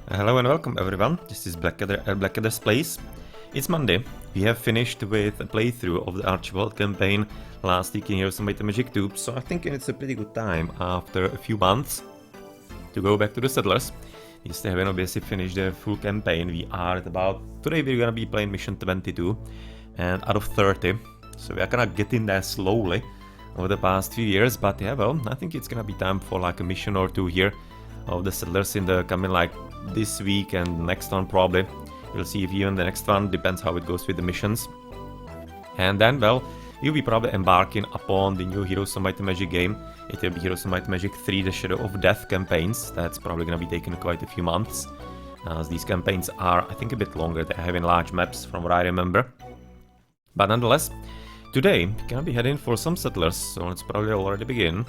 Hello and welcome everyone, this is Blackadder's Place. It's Monday. We have finished with a playthrough of the Archibald campaign last week in Heroes of Might and Magic 2, so I think it's a pretty good time after a few months to go back to the Settlers. We still haven't obviously finished the full campaign. We are at about... Today we're gonna be playing mission 22 and out of 30, so we are gonna get in there slowly over the past few years, but yeah, well, I think it's gonna be time for like a mission or two here of the Settlers in the coming like this week and next one probably. We'll see if even the next one, depends how it goes with the missions. And then, well, we'll be probably embarking upon the new Heroes of Might and Magic game. It will be Heroes of Might and Magic 3, the Shadow of Death campaigns. That's probably gonna be taking quite a few months, as these campaigns are, I think, a bit longer. They're having large maps from what I remember. But nonetheless, today we're gonna be heading for some Settlers, so let's probably already begin.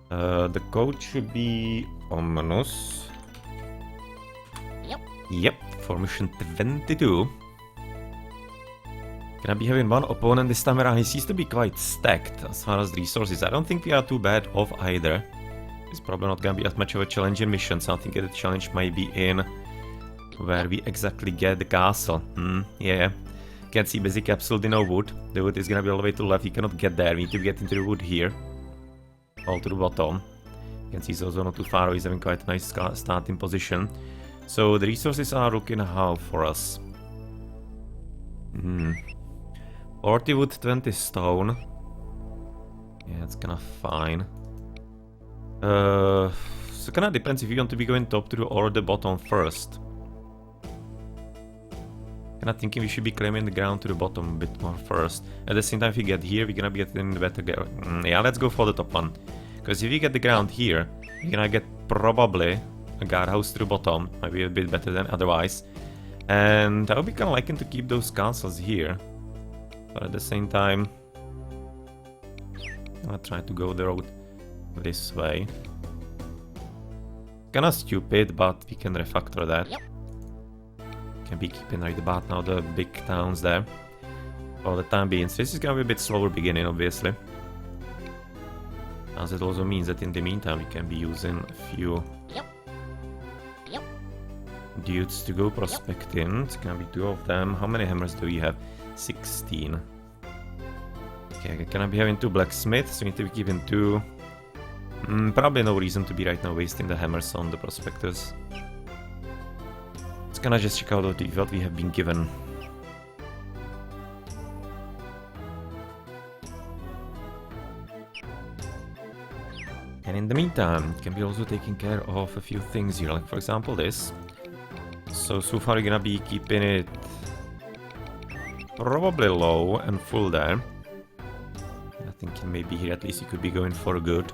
The code should be Omnus. Yep, for mission 22. Gonna be having one opponent this time around. He seems to be quite stacked as far as resources. I don't think we are too bad off either. It's probably not gonna be as much of a challenging mission, so I think the challenge might be in where we exactly get the castle. Yeah. Can't see basically absolutely no wood. The wood is gonna be all the way to the left. You cannot get there. We need to get into the wood here. All to the bottom. You can see it's also not too far away. He's having quite a nice starting position. So the resources are looking how for us? 40 wood, 20 stone. Yeah, it's kinda fine. So kinda depends if you want to be going top through or the bottom first. Kinda thinking we should be claiming the ground to the bottom a bit more first. At the same time, if we get here, we're gonna be getting the better ground. Yeah, let's go for the top one. Because if we get the ground here, we're gonna get probably a guardhouse to the bottom, might be a bit better than otherwise. And I would be kind of liking to keep those castles here. But at the same time, I'm gonna try to go the road this way. Kinda stupid, but we can refactor that. Can be keeping right about now the big towns there for the time being. So this is gonna be a bit slower beginning, obviously. As it also means that in the meantime we can be using a few dudes to go prospecting. It's gonna be 2 of them. How many hammers do we have? 16. Okay, can I be having 2 blacksmiths? So we need to be keeping 2. Probably no reason to be right now wasting the hammers on the prospectors. Let's gonna just check out what we have been given. And in the meantime, it can be also taking care of a few things here, like for example this. So far we're gonna be keeping it probably low and full there. I'm thinking maybe here at least you could be going for good.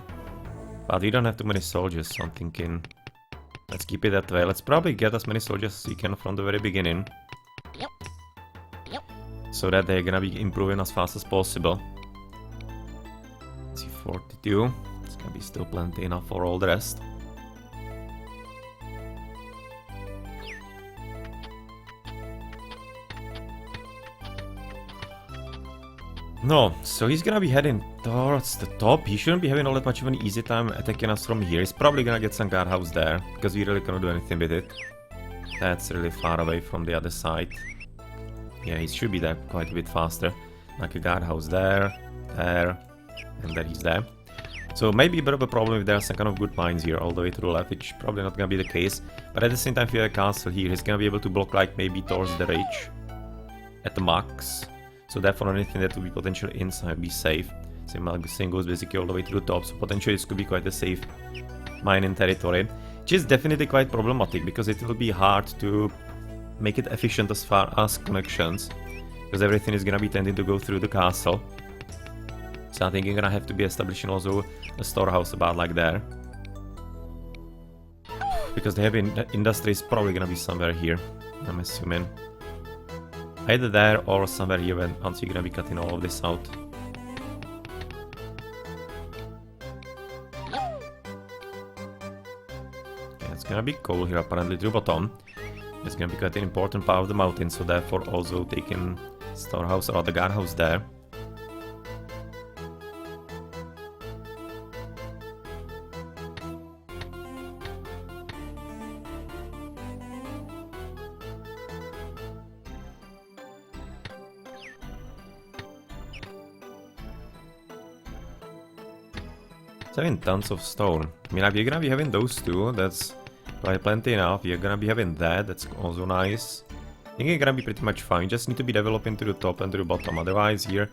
But we don't have too many soldiers, so I'm thinking let's keep it that way. Let's probably get as many soldiers as we can from the very beginning. So that they're gonna be improving as fast as possible. Let's see, 42. It's gonna be still plenty enough for all the rest. No, so he's gonna be heading towards the top. He shouldn't be having all that much of an easy time attacking us from here. He's probably gonna get some guardhouse there, because we really cannot do anything with it. That's really far away from the other side. Yeah, he should be there quite a bit faster. Like a guardhouse there, and then he's there. So maybe a bit of a problem if there are some kind of good mines here all the way to the left, which probably not gonna be the case. But at the same time, if you have a castle here, he's gonna be able to block like maybe towards the ridge at the max. So therefore anything that will be potentially inside be safe. Same goes basically all the way to the top, so potentially this could be quite a safe mining territory. Which is definitely quite problematic, because it will be hard to make it efficient as far as connections. Because everything is gonna be tending to go through the castle. So I think you're gonna have to be establishing also a storehouse about like there. Because the heavy industry is probably gonna be somewhere here, I'm assuming. Either there or somewhere here once you're gonna be cutting all of this out. Okay, it's gonna be coal here apparently to the bottom. It's gonna be quite an important part of the mountain, so therefore also taking storehouse or the guardhouse there. having tons of stone. I mean, if you're gonna be having those two, that's quite plenty enough. You're gonna be having that, that's also nice. I think you're gonna be pretty much fine. You just need to be developing to the top and to the bottom. Otherwise, here,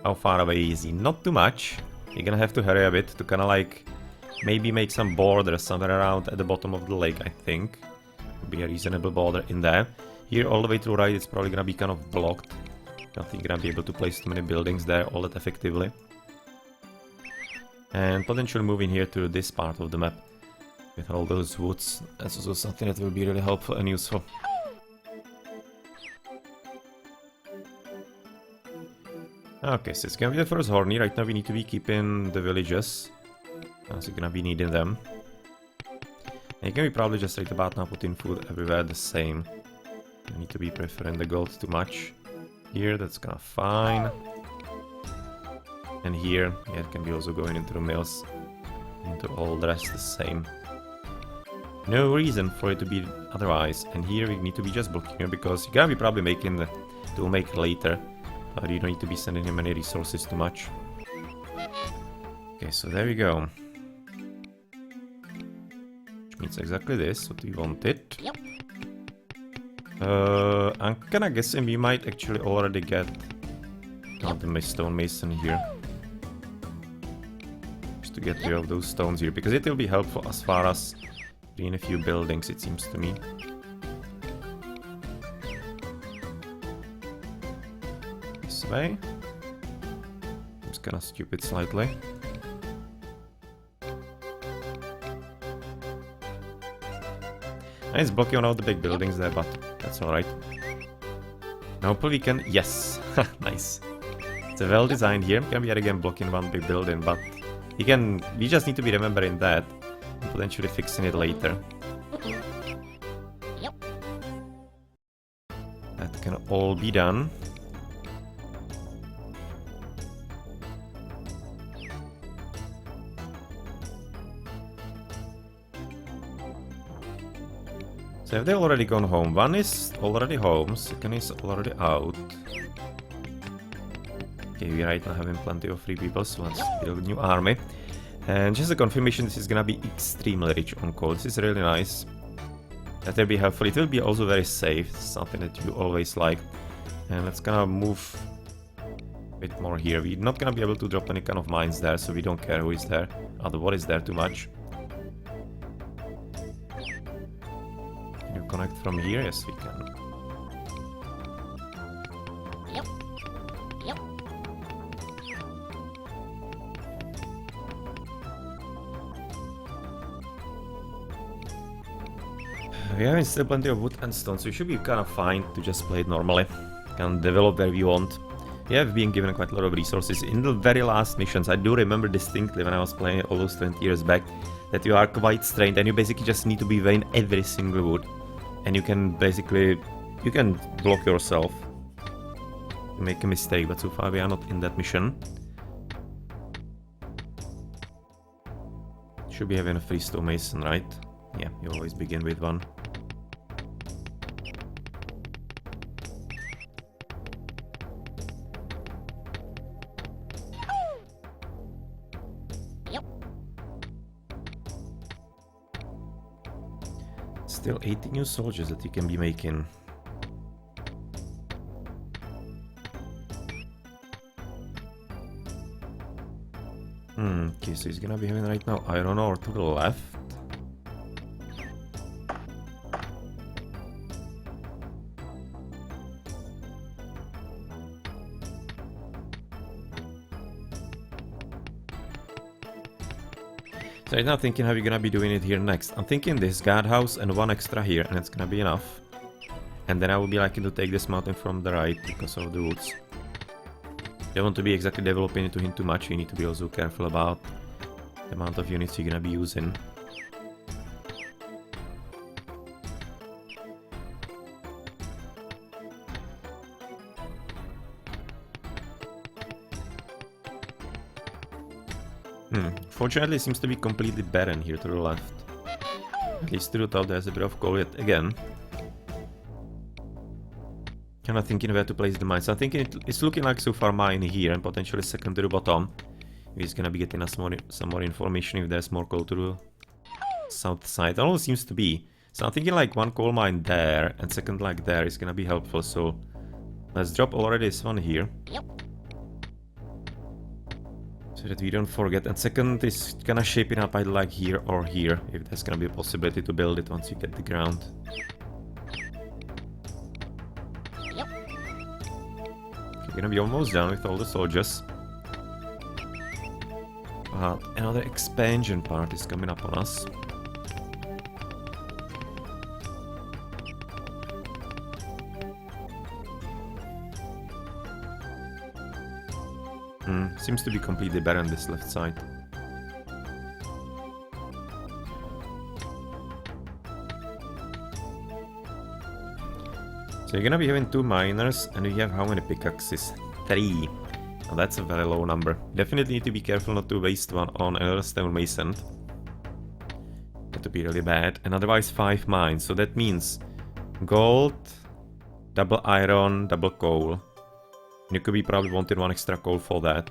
how far away is he? Not too much. You're gonna have to hurry a bit to kind of like maybe make some borders somewhere around at the bottom of the lake, I think. Be a reasonable border in there. Here, all the way to the right, it's probably gonna be kind of blocked. I don't think you're gonna be able to place too many buildings there all that effectively. And potentially moving here to this part of the map with all those woods. That's also something that will be really helpful and useful. Okay, so it's gonna be the first horny. Right now we need to be keeping the villages, as we're gonna be needing them. And you can be probably just right about now putting food everywhere the same. You need to be preferring the gold too much. Here, that's kinda fine. And here, yeah, it can be also going into the mills. Into all the rest the same. No reason for it to be otherwise. And here we need to be just blocking it because you're gonna be probably making the toolmaker later. But you don't need to be sending him any resources too much. Okay, so there we go. Which means exactly this, what we wanted. I'm kinda guessing we might actually already get the stone mason here. Just to get rid of those stones here, because it will be helpful as far as doing a few buildings, it seems to me. This way. It's kinda stupid slightly. And it's blocking all the big buildings there, but that's alright. Now hopefully we can... Yes! Nice. It's well designed here. Can be again blocking one big building, but you can... We just need to be remembering that and potentially fixing it later. That can all be done. So have they already gone home? One is already home, second is already out. Okay, we right now having plenty of free people, so let's build a new army. And just a confirmation, this is gonna be extremely rich on coal. This is really nice. That will be helpful. It will be also very safe, something that you always like. And let's kind of move a bit more here. We're not gonna be able to drop any kind of mines there, so we don't care who is there, or what is there too much. Connect from here? Yes, we can. We have still plenty of wood and stone, so we should be kind of fine to just play it normally. Can develop where we want. We have been given quite a lot of resources. In the very last missions, I do remember distinctly when I was playing almost 20 years back, that you are quite strained and you basically just need to be weighing every single wood. And you can basically, you can block yourself, make a mistake, but so far we are not in that mission. Should be having a free stone mason, right? Yeah, you always begin with one. Still 80 new soldiers that you can be making. Okay, so he's gonna be having right now iron ore to the left. So right now thinking how you're gonna be doing it here next. I'm thinking this guardhouse and one extra here, and it's gonna be enough. And then I will be liking to take this mountain from the right because of the woods. You don't want to be exactly developing into him too much, you need to be also careful about the amount of units you're gonna be using. Fortunately, it seems to be completely barren here to the left. At least to the top, there's a bit of coal yet again. Kinda thinking where to place the mines. I'm thinking it's looking like so far mine here and potentially second to the bottom. He's gonna be getting us some more information if there's more coal to the south side. Almost seems to be. So I'm thinking like one coal mine there and second like there is gonna be helpful. So let's drop already this one here. So that we don't forget. And second is gonna shape it up either like here or here. If there's gonna be a possibility to build it once you get the ground. We're gonna be almost done with all the soldiers. Another expansion part is coming up on us. Seems to be completely barren on this left side. So you're gonna be having 2 miners, and we have how many pickaxes? 3. Now that's a very low number. Definitely need to be careful not to waste one on another stone mason. That would be really bad. And otherwise 5 mines. So that means gold, double iron, double coal. Nukobi probably wanted 1 extra coal for that.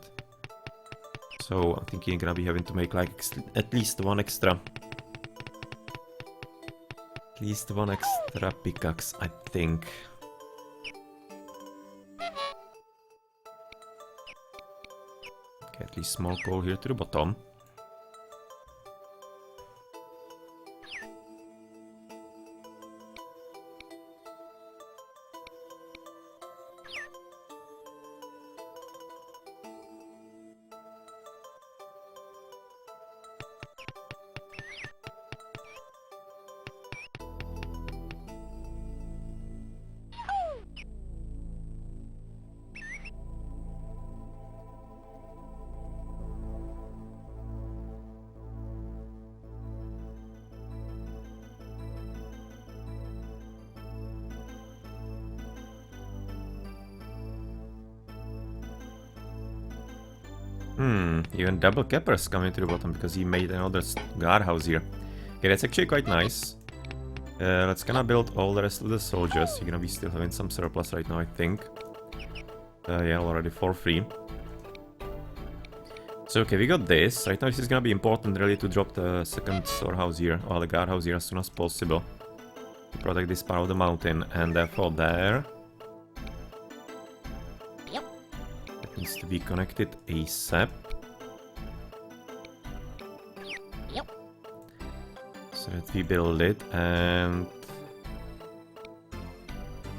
So I'm thinking you're gonna be having to make like at least 1 extra. At least 1 extra pickaxe, I think. Okay, at least small coal here to the bottom. Even double cappers coming to the bottom because he made another guardhouse here. Okay, that's actually quite nice. Let's gonna build all the rest of the soldiers. You're gonna be still having some surplus right now, I think. Yeah, already for free. So okay, we got this. Right now this is gonna be important really to drop the second storehouse here, or the guardhouse here as soon as possible. To protect this part of the mountain, and therefore there. It needs to be connected ASAP. So that we build it, and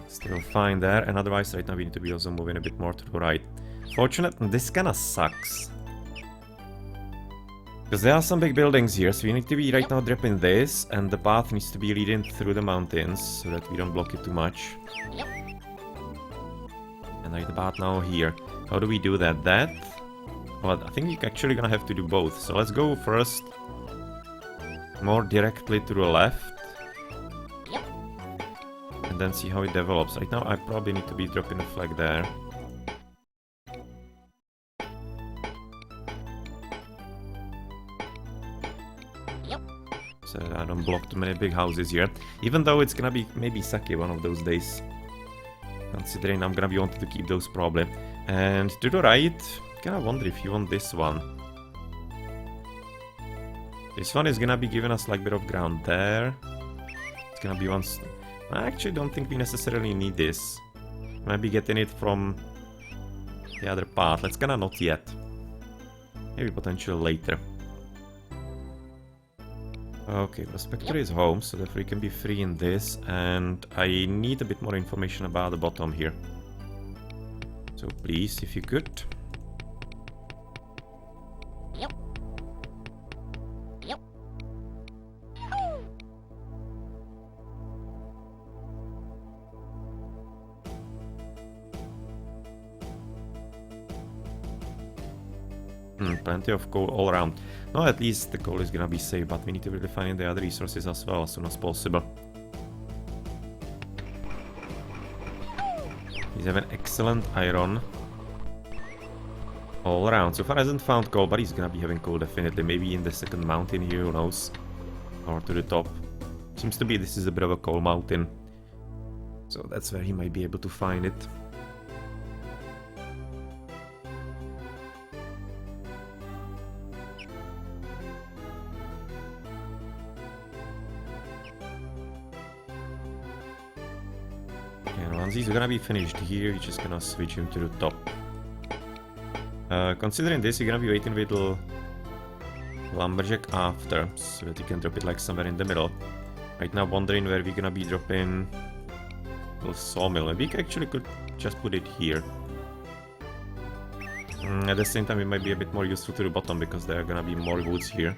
still fine there, and otherwise right now we need to be also moving a bit more to the right. Fortunate, this kinda sucks. Because there are some big buildings here, so we need to be right now dropping this, and the path needs to be leading through the mountains, so that we don't block it too much. And right about now here. How do we do that? Well, I think you're actually gonna have to do both, so let's go first more directly to the left. And then see how it develops. Right now I probably need to be dropping a flag there. So that I don't block too many big houses here. Even though it's gonna be maybe Saki one of those days. Considering I'm gonna be wanting to keep those probably. And to the right, kinda wonder if you want this one. This one is gonna be giving us like a bit of ground there. It's gonna be one... I actually don't think we necessarily need this. Might be getting it from the other part. Let's gonna not yet. Maybe potentially later. Okay, Prospector is home, so therefore we can be free in this. And I need a bit more information about the bottom here. So please, if you could. Plenty of coal all around. No, at least the coal is gonna be safe, but we need to really find the other resources as well as soon as possible. He's having excellent iron all around. So far hasn't found coal, but he's gonna be having coal definitely. Maybe in the second mountain here, who knows? Or to the top. Seems to be this is a bit of a coal mountain. So that's where he might be able to find it. And once he's gonna be finished here, you're just gonna switch him to the top. Considering this, you're gonna be waiting with the lumberjack after, so that you can drop it like somewhere in the middle. Right now wondering where we're gonna be dropping the sawmill, and we actually could just put it here. At the same time it might be a bit more useful to the bottom, because there are gonna be more woods here.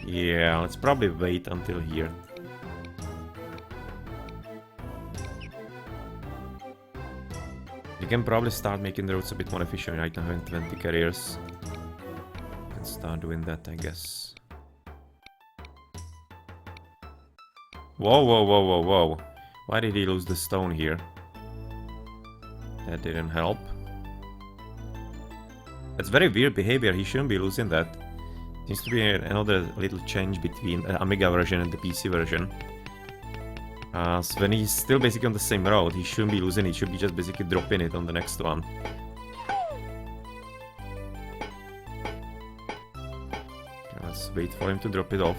Yeah, let's probably wait until here. You can probably start making the roads a bit more efficient. Right now having 20 carriers. You can start doing that, I guess. Whoa, whoa, whoa, whoa, whoa. Why did he lose the stone here? That didn't help. That's very weird behavior, he shouldn't be losing that. Seems to be another little change between the Amiga version and the PC version. So when he's still basically on the same road, he shouldn't be losing it, he should be just basically dropping it on the next one. Okay, let's wait for him to drop it off.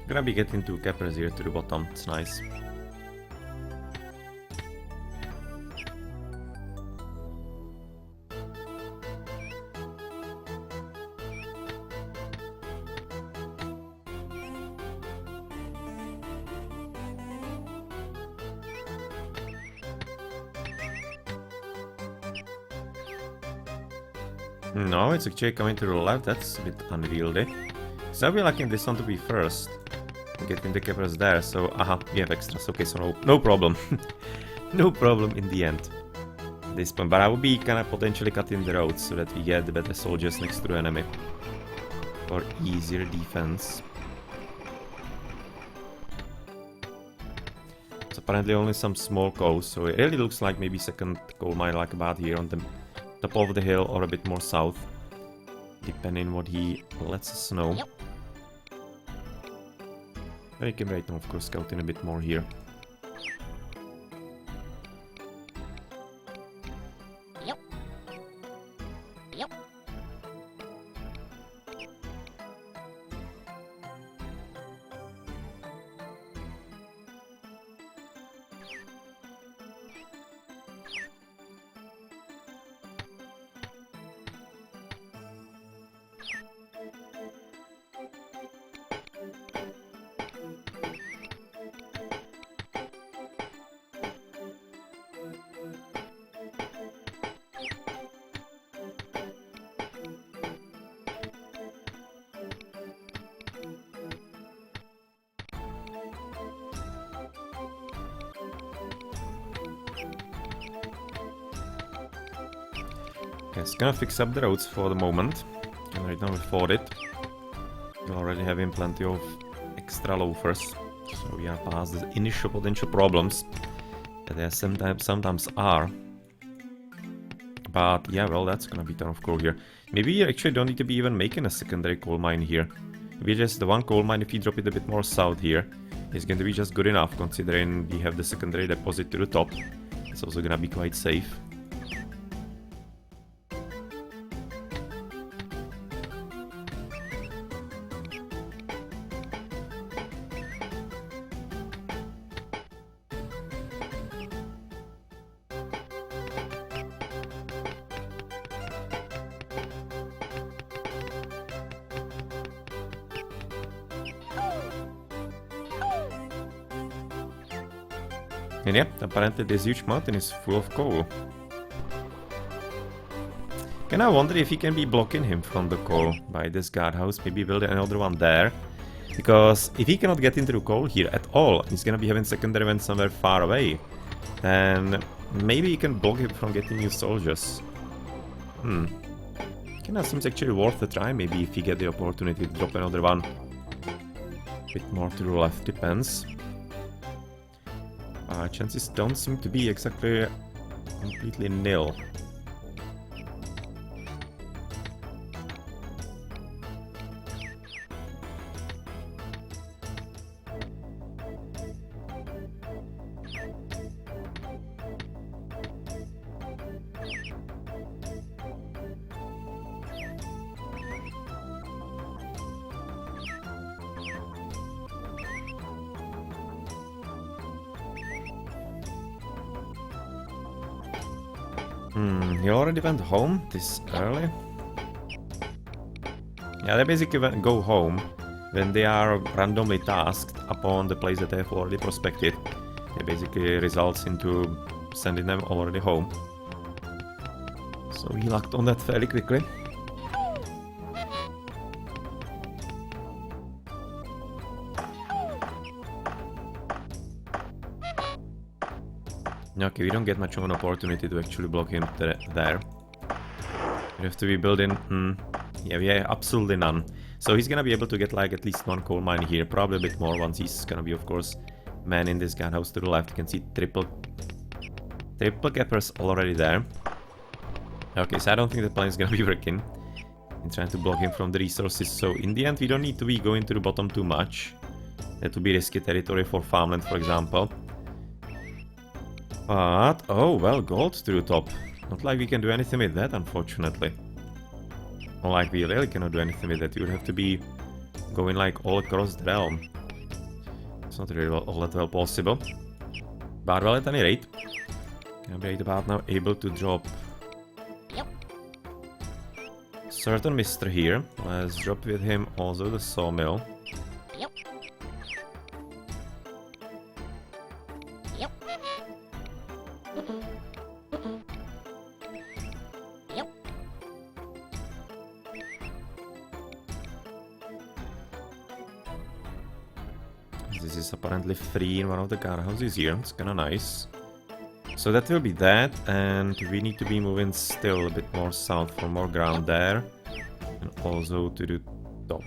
Gonna be getting two cappers here to the bottom, it's nice. No, it's actually coming to the left, that's a bit unwieldy. So I'll be liking this one to be first. Getting the cappers there, so aha, we have extras, okay, so no problem. No problem in the end. At this point, but I will be kind of potentially cutting the roads so that we get the better soldiers next to the enemy. For easier defense. It's apparently only some small coals, so it really looks like maybe second coal mine like about here on the top of the hill or a bit more south. Depending what he lets us know. I can right now, of course, scout in a bit more here. Okay, it's gonna fix up the roads for the moment. Can right now afford it. We're already having plenty of extra loafers, so we are past the initial potential problems that there sometimes are. But yeah, well, that's gonna be ton of coal here. Maybe you actually don't need to be even making a secondary coal mine here. Maybe just the one coal mine, if you drop it a bit more south here, is going to be just good enough, considering we have the secondary deposit to the top. It's also gonna be quite safe. And yeah, apparently this huge mountain is full of coal. Can I wonder if he can be blocking him from the coal by this guardhouse? Maybe build another one there. Because if he cannot get into the coal here at all, he's gonna be having secondary vents somewhere far away. Then maybe he can block him from getting new soldiers. Kinda seems actually worth a try, maybe if you get the opportunity to drop another one. Bit more to the left, depends. Chances don't seem to be exactly completely nil. He already went home this early? Yeah, they basically go home when they are randomly tasked upon the place that they have already prospected. It basically results into sending them already home. So he locked on that fairly quickly. Okay, we don't get much of an opportunity to actually block him there. We have to be building... yeah, we have absolutely none. So he's gonna be able to get like at least one coal mine here, probably a bit more once he's gonna be, of course, manning this guardhouse to the left. You can see triple cappers already there. Okay, so I don't think the plan is gonna be working in trying to block him from the resources. So in the end, we don't need to be going to the bottom too much. That would be risky territory for farmland, for example. But, oh, well, gold to the top. Not like we can do anything with that, unfortunately. Not like we really cannot do anything with that. You would have to be going like all across the realm. It's not really all that well possible. But well, at any rate, gonna be right about now able to drop certain Mister here. Let's drop with him also the sawmill. This is apparently free in one of the guardhouses here. It's kinda nice. So that will be that, and we need to be moving still a bit more south for more ground there. And also to the top.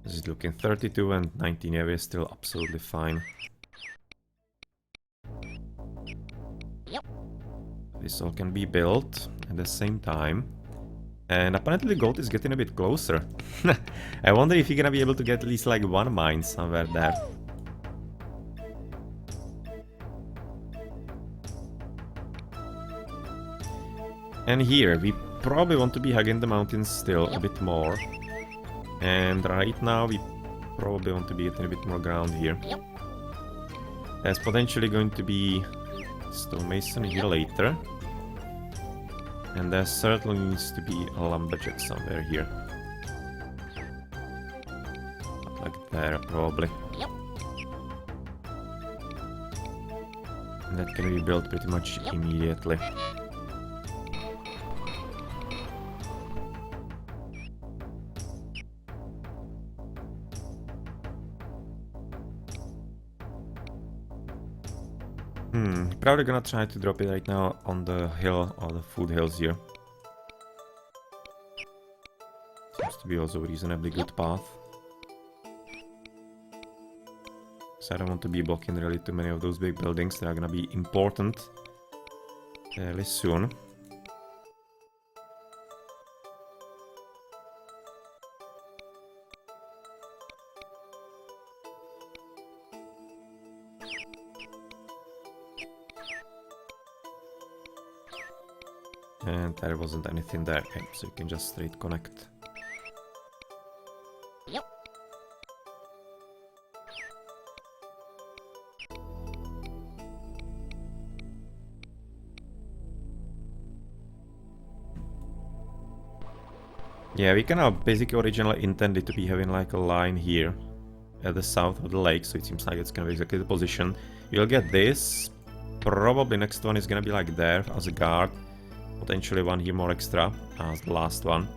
This is looking 32 and 19, yeah, we're still absolutely fine. This all can be built at the same time. And apparently the gold is getting a bit closer. I wonder if you're gonna be able to get at least like one mine somewhere there. And here, we probably want to be hugging the mountains still a bit more. And right now, we probably want to be getting a bit more ground here. There's potentially going to be stonemason here later. And there certainly needs to be a lumberjack somewhere here. Not like there, probably. And that can be built pretty much immediately. Probably gonna try to drop it right now on the hill, or the food hills here. Seems to be also a reasonably good path. So I don't want to be blocking really too many of those big buildings that are gonna be important fairly soon. And there wasn't anything there, okay, so you can just straight connect. Yeah, we kind of basically originally intended to be having like a line here at the south of the lake, so it seems like it's gonna be exactly the position. You'll get this. Probably next one is gonna be like there as a guard. Potentially one here more extra as the last one.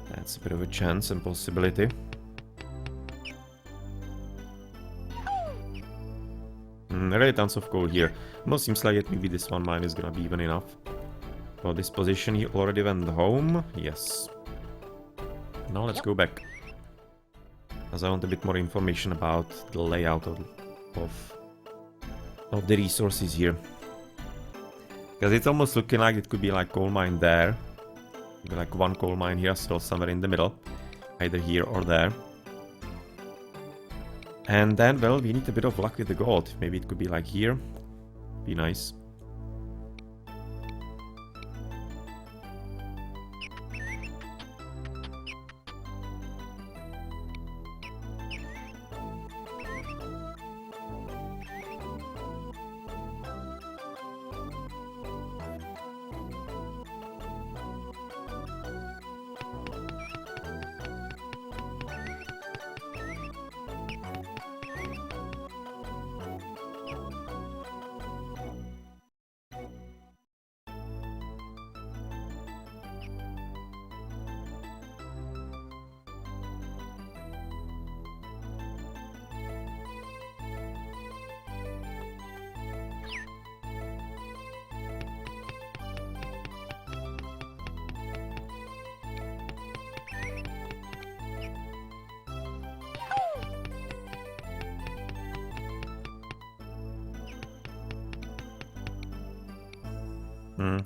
That's a bit of a chance and possibility. Really tons of coal here. Almost seems like it, maybe this one mine is gonna be even enough. For this position, he already went home. Yes. Now let's go back. As I want a bit more information about the layout of the resources here. Because it's almost looking like it could be like coal mine there. Maybe like one coal mine here, still somewhere in the middle. Either here or there. And then, well, we need a bit of luck with the gold. Maybe it could be like here. Be nice.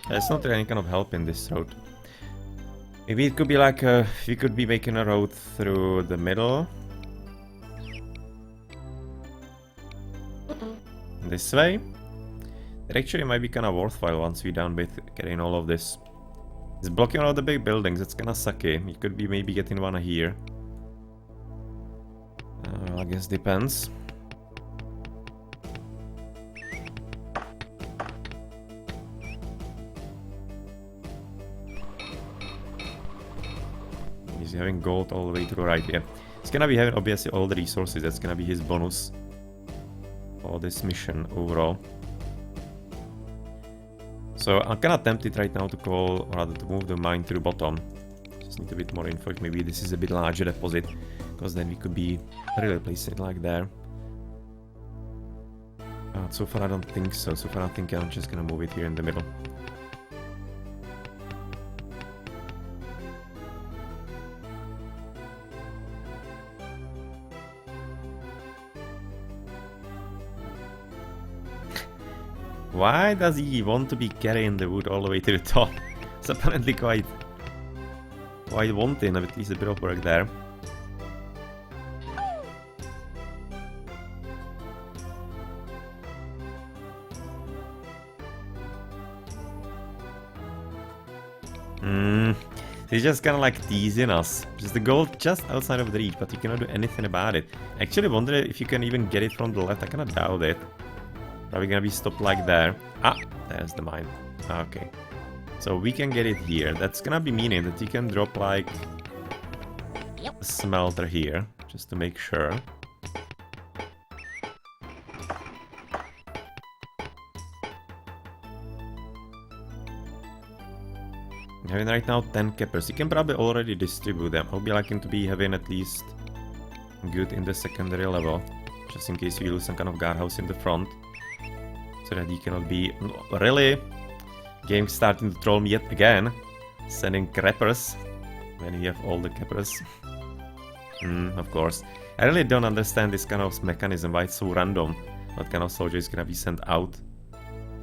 There's not really any kind of help in this road. Maybe it could be like we could be making a road through the middle. This way. It actually might be kind of worthwhile once we're done with getting all of this. It's blocking all the big buildings, it's kinda sucky. You could be maybe getting one here. I guess depends. He's having gold all the way to the right, yeah. He's gonna be having obviously all the resources, that's gonna be his bonus for this mission overall. So I'm kinda tempted right now to call, or rather to move the mine to the bottom. Just need a bit more info, maybe this is a bit larger deposit, because then we could be really placing it like there. So far I don't think so, so far I think I'm just gonna move it here in the middle. Why does he want to be carrying the wood all the way to the top? It's apparently quite wanting, at least a bit of work there. He's just kind of like teasing us. Just the gold just outside of the reach, but you cannot do anything about it. I actually wonder if you can even get it from the left. I kind of doubt it. Probably gonna be stopped like there. Ah, there's the mine. Okay. So we can get it here. That's gonna be meaning that you can drop like a smelter here, just to make sure. Having right now 10 cappers. You can probably already distribute them. I'll be liking to be having at least good in the secondary level, just in case we lose some kind of guardhouse in the front. So that he cannot be... Really? Game starting to troll me yet again. Sending crappers when you have all the cappers. Of course. I really don't understand this kind of mechanism, why it's so random. What kind of soldier is gonna be sent out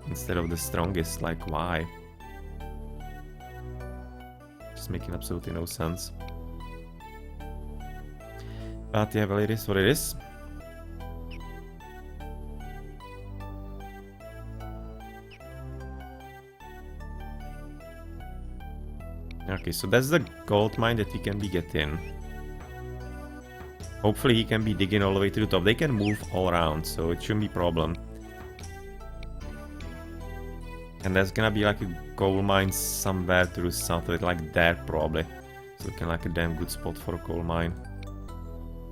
instead of the strongest, like why? Just making absolutely no sense. But yeah, well, it is what it is. Okay, so that's the gold mine that we can be getting. Hopefully he can be digging all the way to the top. They can move all around, so it shouldn't be a problem. And there's gonna be like a coal mine somewhere to the south of it, like there probably. So looking like a damn good spot for a coal mine.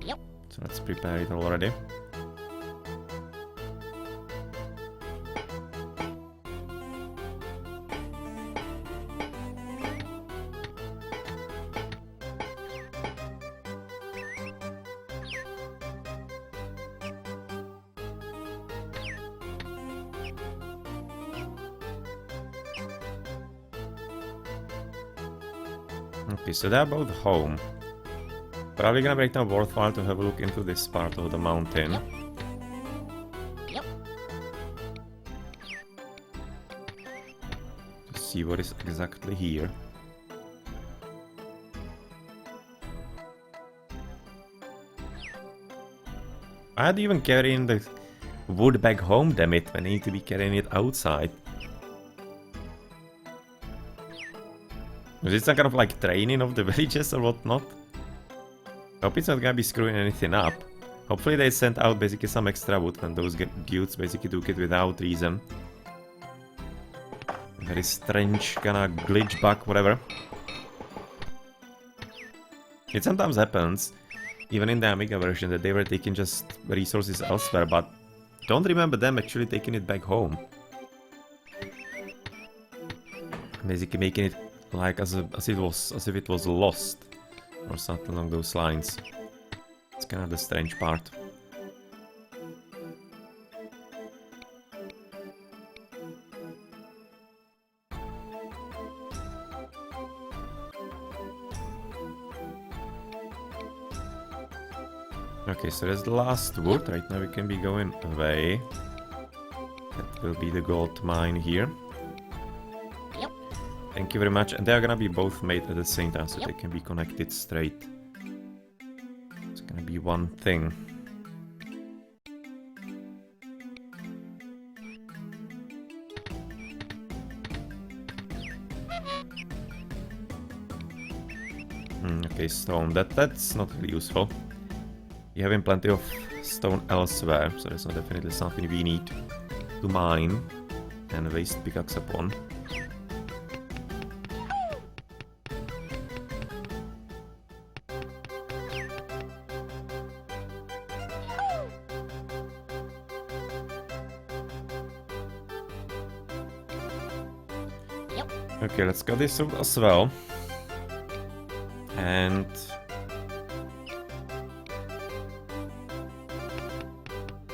Yep. So let's prepare it already. Okay, so they're both home. Probably gonna make it worthwhile to have a look into this part of the mountain. Yep. To see what is exactly here. I had to even carry in the wood back home, damn it, when I need to be carrying it outside. Was it some kind of like training of the villagers or whatnot? Hope it's not gonna be screwing anything up. Hopefully they sent out basically some extra wood when those dudes basically took it without reason. Very strange kinda glitch bug, whatever. It sometimes happens, even in the Amiga version, that they were taking just resources elsewhere, but don't remember them actually taking it back home. Basically making it like as if it was lost. Or something along those lines. It's kind of the strange part. Okay, so that's the last wood. Right now we can be going away. That will be the gold mine here. Yep. Thank you very much. And they're gonna be both made at the same time, so they can be connected straight. It's gonna be one thing. Okay, stone. That's not really useful. You're having plenty of stone elsewhere, so that's not definitely something we need to mine and waste pickaxe upon. Okay, let's go this route as well. And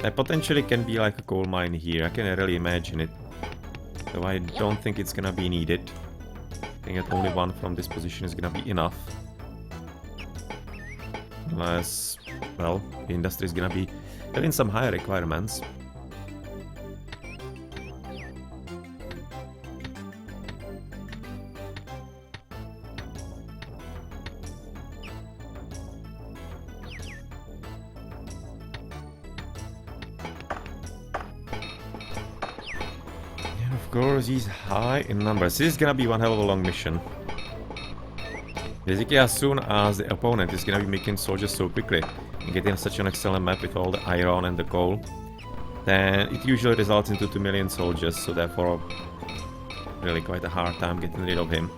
there potentially can be like a coal mine here. I can really imagine it. Though I don't think it's gonna be needed. I think that only one from this position is gonna be enough. Unless, well, the industry is gonna be having some higher requirements. Of course, he's high in numbers. This is gonna be one hell of a long mission. Basically, as soon as the opponent is gonna be making soldiers so quickly and getting such an excellent map with all the iron and the coal, then it usually results into 2 million soldiers, so therefore really quite a hard time getting rid of him.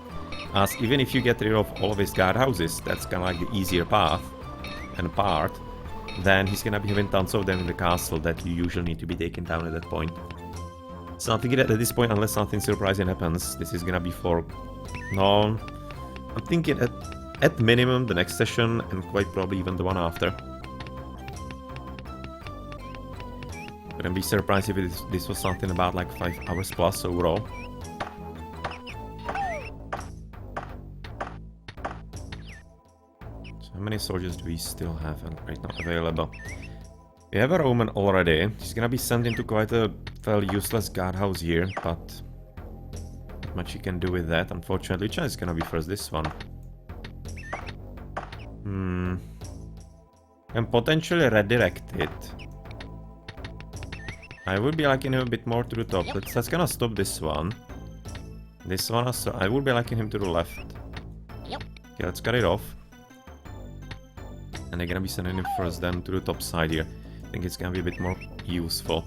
As even if you get rid of all of his guardhouses, that's kinda like the easier path and part, then he's gonna be having tons of them in the castle that you usually need to be taken down at that point. So I'm thinking that at this point, unless something surprising happens, this is gonna be for... No, I'm thinking at minimum the next session and quite probably even the one after. Wouldn't be surprised if this was something about like 5 hours plus overall. So how many soldiers do we still have right now available? We have a Roman already. He's gonna be sent into quite a fairly useless guardhouse here, but not much you can do with that, unfortunately. Which one is gonna be first? This one. And potentially redirect it. I would be liking him a bit more to the top. That's gonna stop this one. This one also. I would be liking him to the left. Okay, let's cut it off. And they're gonna be sending him first then to the top side here. I think it's gonna be a bit more useful.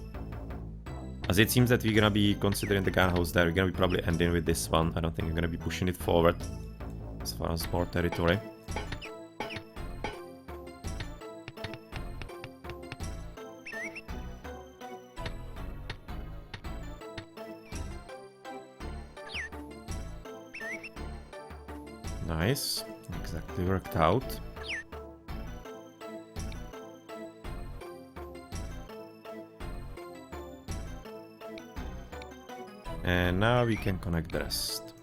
As it seems that we're gonna be considering the guardhouse there, we're gonna be probably ending with this one. I don't think we're gonna be pushing it forward as far as more territory. Nice, exactly worked out. And now we can connect the rest.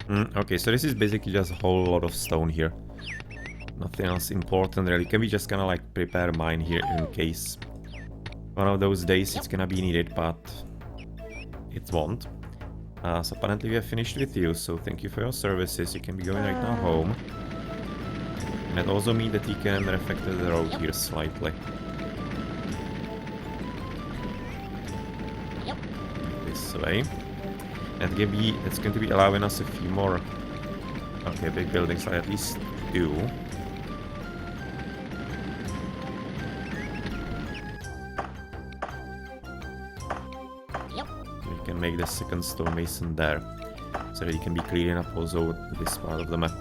Okay, so this is basically just a whole lot of stone here. Nothing else important really. Can we just kind of like prepare mine here in case one of those days it's gonna be needed, but it won't. So apparently we have finished with you, so thank you for your services. You can be going right now home. And that also means that you can refactor the road here slightly. This way. And it's going to be allowing us a few more big buildings, or at least 2. We can make the second stonemason there, so that you can be clearing up also this part of the map.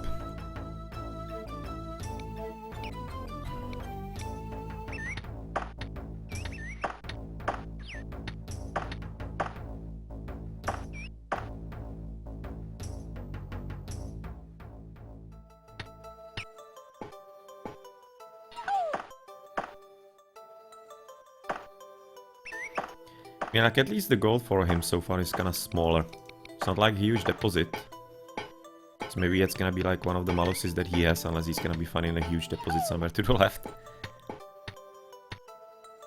Yeah, like at least the gold for him so far is kind of smaller. It's not like a huge deposit. So maybe it's gonna be like one of the maluses that he has, unless he's gonna be finding a huge deposit somewhere to the left.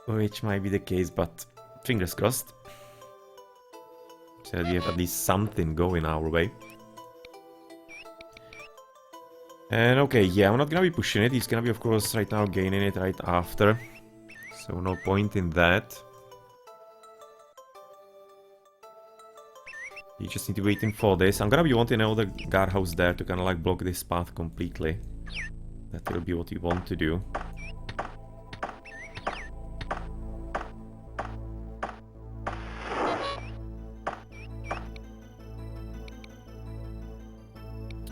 Which might be the case, but fingers crossed. So that we have at least something going our way. And okay, yeah, I'm not gonna be pushing it. He's gonna be, of course, right now gaining it right after. So no point in that. You just need to waiting for this. I'm gonna be wanting another guardhouse there to kind of like block this path completely. That will be what you want to do.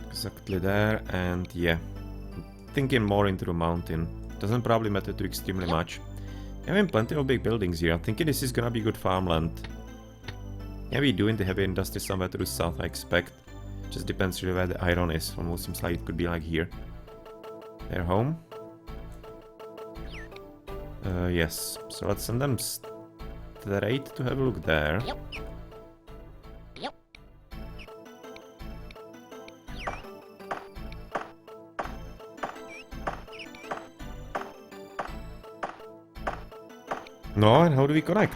Exactly there, and yeah. Thinking more into the mountain. Doesn't probably matter too extremely much. Having plenty of big buildings here. I'm thinking this is gonna be good farmland. Yeah, we're doing the heavy industry somewhere to the south, I expect. Just depends really where the iron is. Almost seems like it could be like here. They're home. Yes. So let's send them straight to have a look there. No, and how do we connect?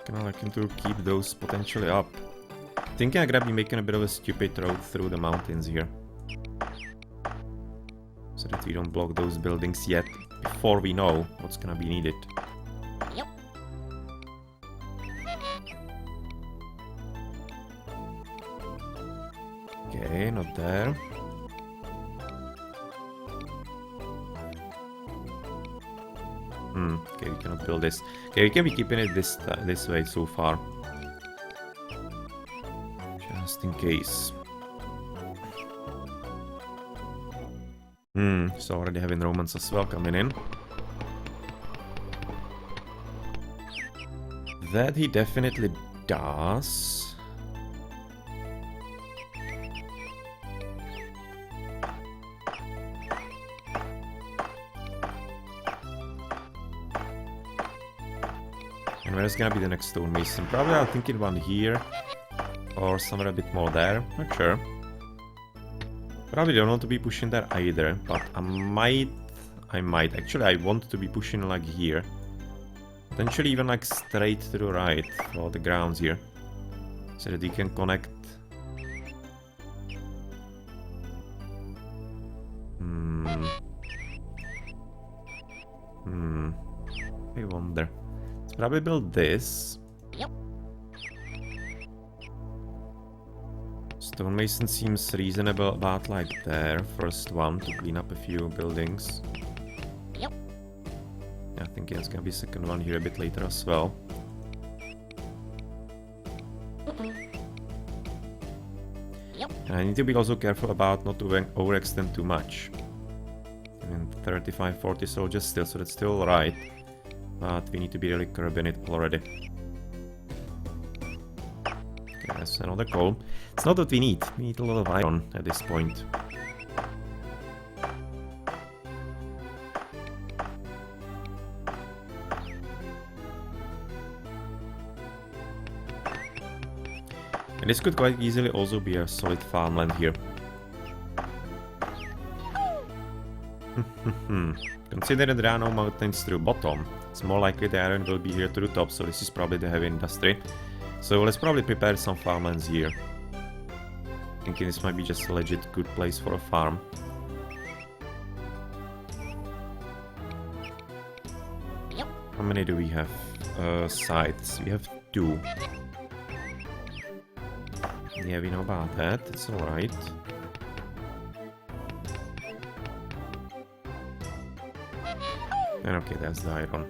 Kind of like to keep those potentially up. Thinking I'm gonna be making a bit of a stupid road through the mountains here. So that we don't block those buildings yet, before we know what's gonna be needed. Okay, not there. Okay, we cannot build this. Okay, we can be keeping it this way so far. Just in case. So already having Romans as well coming in. That he definitely does. And where's gonna be the next stonemason? Probably I'm thinking one here. Or somewhere a bit more there. Not sure. Probably don't want to be pushing there either. But I might. Actually, I want to be pushing like here. Potentially even like straight to the right for the grounds here. So that you can connect. I wonder. Let's probably build this. Stonemason seems reasonable about like there. First one to clean up a few buildings. Yeah, I think there's gonna be a second one here a bit later as well. And I need to be also careful about not to overextend too much. I mean, 35, 40 soldiers still, so that's still alright. But we need to be really curbing it already. Okay, that's another coal. It's not what we need. We need a lot of iron at this point. And this could quite easily also be a solid farmland here. Considering there are no mountains through bottom, it's more likely the iron will be here to the top, so this is probably the heavy industry. So let's probably prepare some farmlands here. Thinking this might be just a legit good place for a farm. Yep. How many do we have? Sites. We have 2. Yeah, we know about that. It's alright. And okay, that's the iron.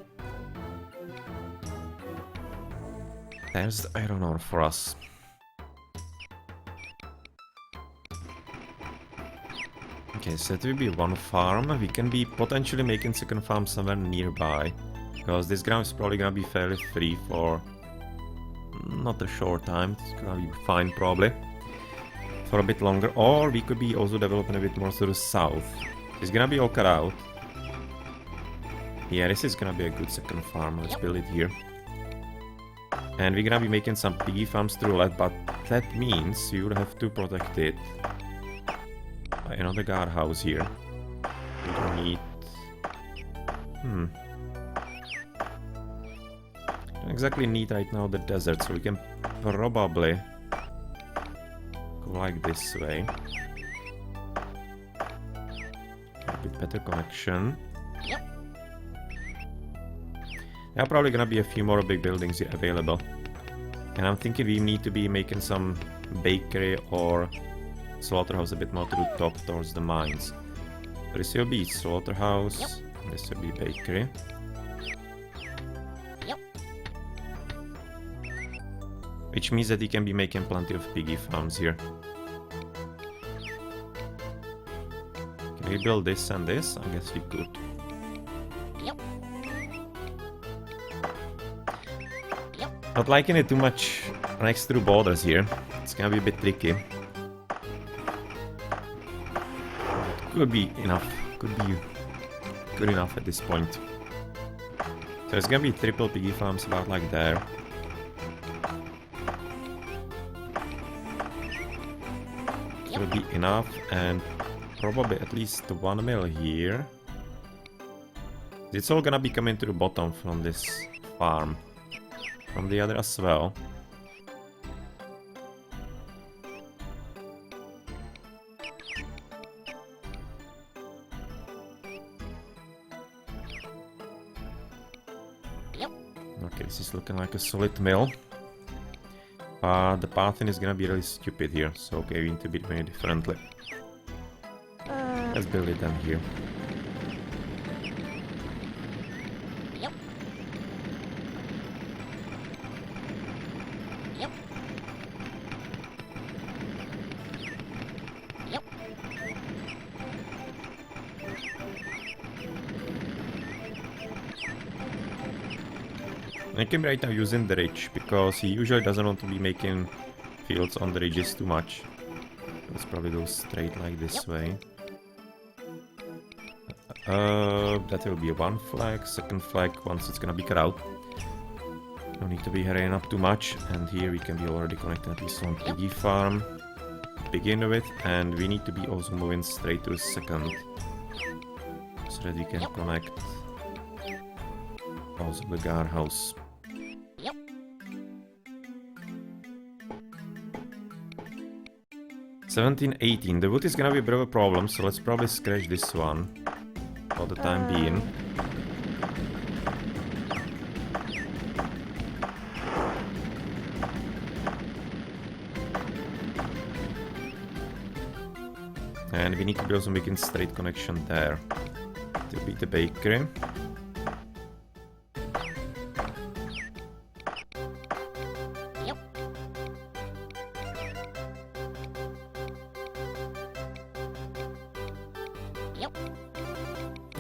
There's the iron ore for us. Okay, so that will be one farm. We can be potentially making second farm somewhere nearby. Because this ground is probably gonna be fairly free for not a short time. It's gonna be fine probably. For a bit longer. Or we could be also developing a bit more to the south. It's gonna be all cut out. Yeah, this is gonna be a good second farm. Let's build it here. And we're gonna be making some piggy farms through that, but that means you would have to protect it by another guardhouse here. We don't need... Don't exactly need right now the desert, so we can probably go like this way. A bit better connection. There are probably gonna be a few more big buildings here available. And I'm thinking we need to be making some bakery or slaughterhouse a bit more to the top towards the mines. So this will be slaughterhouse, this will be bakery. Which means that we can be making plenty of piggy farms here. Can we build this and this? I guess we could. Not liking it too much next to borders here. It's gonna be a bit tricky. Could be enough. Could be good enough at this point. So it's gonna be triple piggy farms about like there. Will be enough, and probably at least 1 mill here. It's all gonna be coming to the bottom from this farm. From the other as well. Okay, this is looking like a solid mill. The pathing is gonna be really stupid here, so okay, we need to be doing it differently. Let's build it down here. I can right now using the ridge because he usually doesn't want to be making fields on the ridges too much. Let's probably go straight like this way. That will be one flag, second flag once it's gonna be cut out. No need to be hurrying up too much, and here we can be already connected at least on piggy farm to begin with, and we need to be also moving straight to the second so that we can connect also the guardhouse. 1718. The wood is gonna be a bit of a problem, so let's probably scratch this one for the time being. And we need to be also making straight connection there to be the bakery.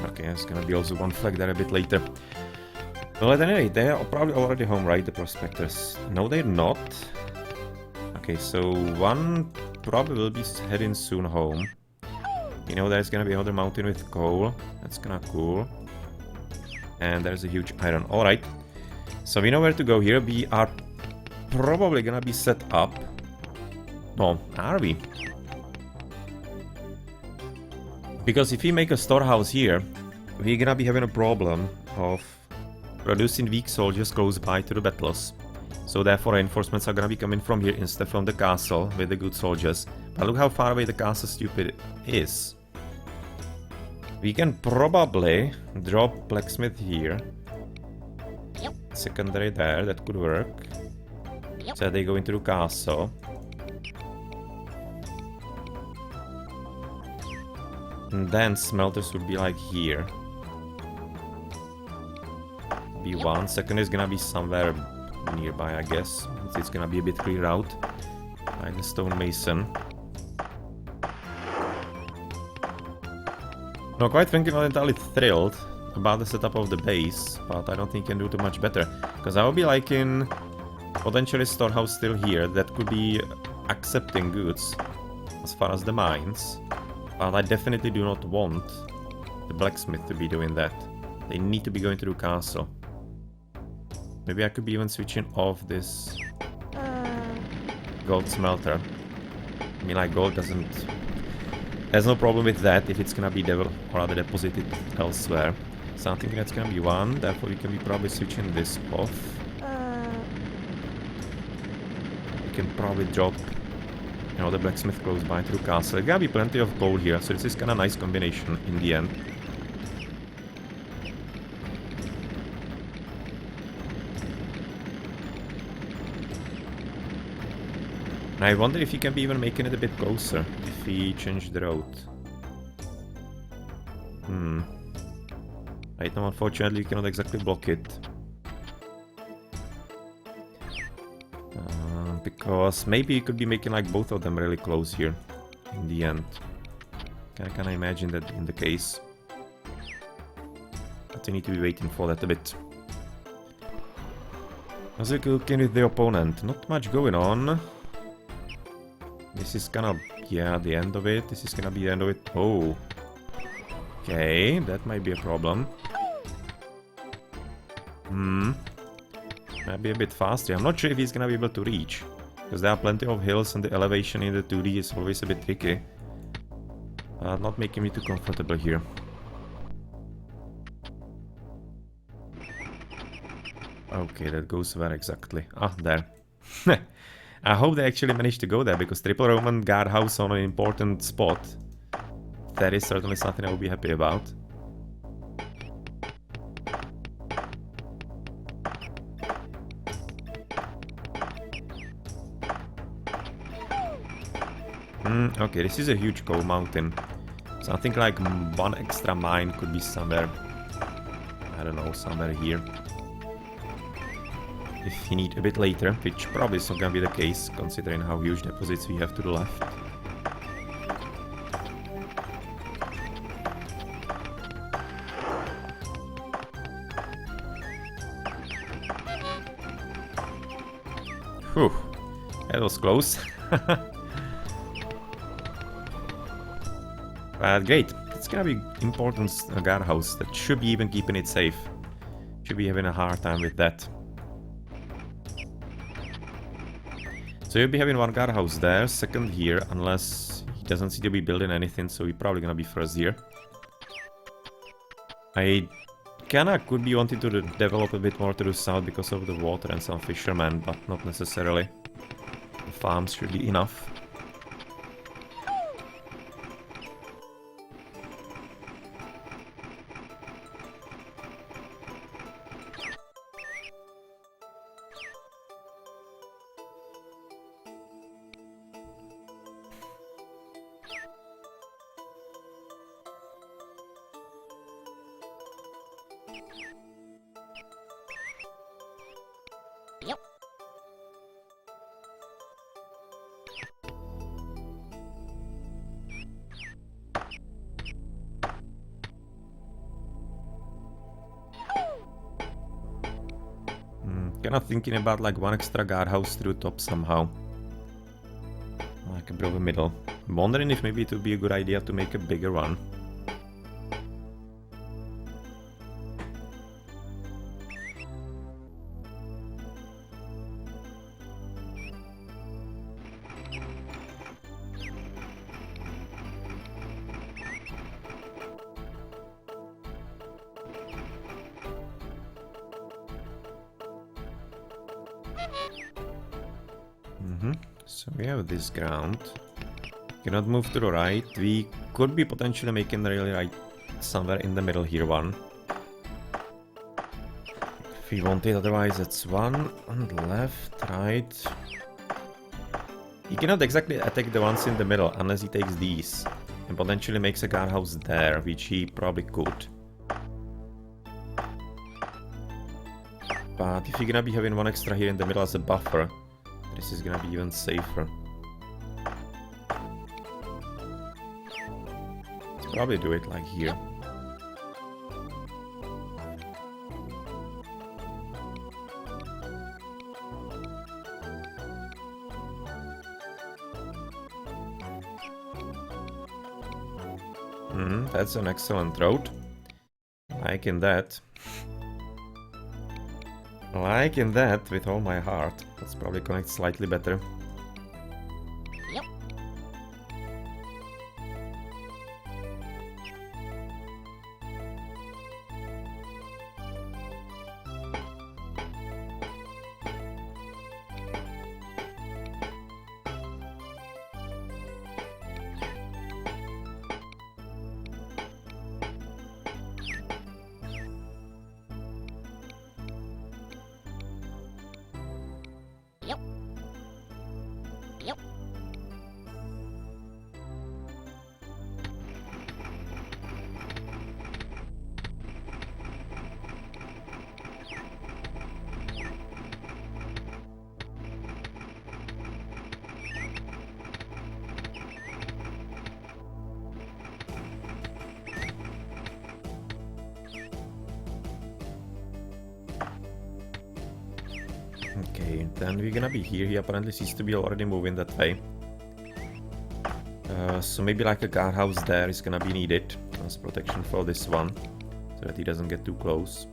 Okay, it's gonna be also one flag there a bit later. Well, at any rate, they are probably already home, right, the prospectors? No, they're not. Okay, so one probably will be heading soon home. You know, there's gonna be another mountain with coal. That's kinda cool. And there's a huge iron. Alright. So we know where to go here. We are probably gonna be set up No, are we? Because if we make a storehouse here, we're gonna be having a problem of producing weak soldiers close by to the battles. So therefore reinforcements are gonna be coming from here instead from the castle with the good soldiers. But look how far away the castle stupid is. We can probably drop blacksmith here. Yep. Secondary there, that could work. Yep. So they go into the castle. And then smelters would be like here. Be one. Second is gonna be somewhere nearby, I guess. It's gonna be a bit cleared out. Like the stonemason. No, quite frankly, not entirely thrilled about the setup of the base, but I don't think I can do too much better. Because I will be like in potentially storehouse still here that could be accepting goods as far as the mines. But I definitely do not want the blacksmith to be doing that. They need to be going to the castle. Maybe I could be even switching off this gold smelter. I mean, like, gold doesn't... There's no problem with that if it's gonna be developed or rather deposited elsewhere. So I'm thinking that's gonna be one, therefore we can be probably switching this off. We can probably drop, you know, the blacksmith close by to the castle. There's gonna be plenty of gold here, so this is kinda nice combination in the end. I wonder if you can be even making it a bit closer if we change the road. Right now, unfortunately, we cannot exactly block it. Because maybe you could be making like both of them really close here in the end. Can I imagine that in the case? But you need to be waiting for that a bit. How's it looking with the opponent? Not much going on. This is gonna, yeah, the end of it. This is gonna be the end of it. Oh. Okay, that might be a problem. Might be a bit faster. I'm not sure if he's gonna be able to reach. Because there are plenty of hills and the elevation in the 2D is always a bit tricky. Not making me too comfortable here. Okay, that goes where exactly? Ah, there. I hope they actually managed to go there, because triple Roman guardhouse on an important spot. That is certainly something I will be happy about. Okay, this is a huge coal mountain. So I think like one extra mine could be somewhere, I don't know, somewhere here. If you need a bit later, which probably is not gonna be the case, considering how huge deposits we have to the left. Whew, that was close. But great, it's gonna be important guardhouse that should be even keeping it safe. Should be having a hard time with that. So you'll be having one guardhouse there, second here, unless he doesn't seem to be building anything, so we're probably gonna be first here. I kinda could be wanting to develop a bit more to the south because of the water and some fishermen, but not necessarily. The farms should be enough. Yep. Kinda thinking about like one extra guardhouse through top somehow. Like a bit of a middle. I'm wondering if maybe it would be a good idea to make a bigger one. So we have this ground. Cannot move to the right. We could be potentially making the really right somewhere in the middle here one. If we want it, otherwise it's one on the left, right. He cannot exactly attack the ones in the middle unless he takes these. And potentially makes a guardhouse there, which he probably could. But if you're gonna be having one extra here in the middle as a buffer, this is gonna be even safer. Let's probably do it like here. That's an excellent road. Liking that. Liking that with all my heart. Let's probably connect slightly better. Yep. Yep. Yep. Okay, then we're gonna be here. He apparently seems to be already moving that way. So maybe like a guardhouse there is gonna be needed as protection for this one, so that he doesn't get too close.